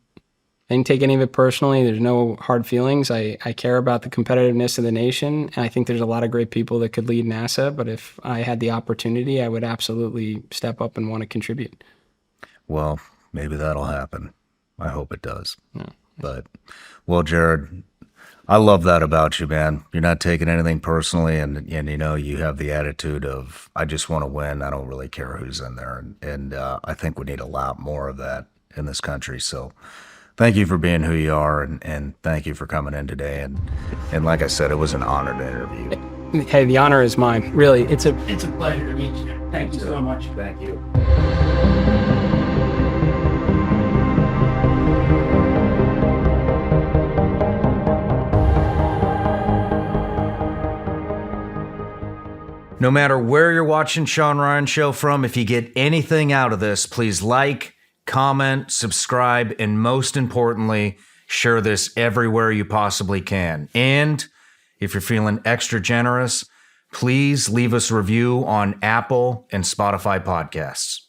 take any of it personally. There's no hard feelings. I care about the competitiveness of the nation. And I think there's a lot of great people that could lead NASA. But if I had the opportunity, I would absolutely step up and want to contribute.
Well, maybe that'll happen. I hope it does. Yeah. But, well, Jared, I love that about you, man. You're not taking anything personally. And you have the attitude of, I just want to win. I don't really care who's in there. And I think we need a lot more of that in this country. So, thank you for being who you are, and thank you for coming in today. And like I said, it was an honor to interview.
Hey, the honor is mine. Really, it's a pleasure to meet you. Thank you so much.
Thank you. No matter where you're watching Shawn Ryan Show from, if you get anything out of this, please like, comment, subscribe, and most importantly, share this everywhere you possibly can. And if you're feeling extra generous, please leave us a review on Apple and Spotify podcasts.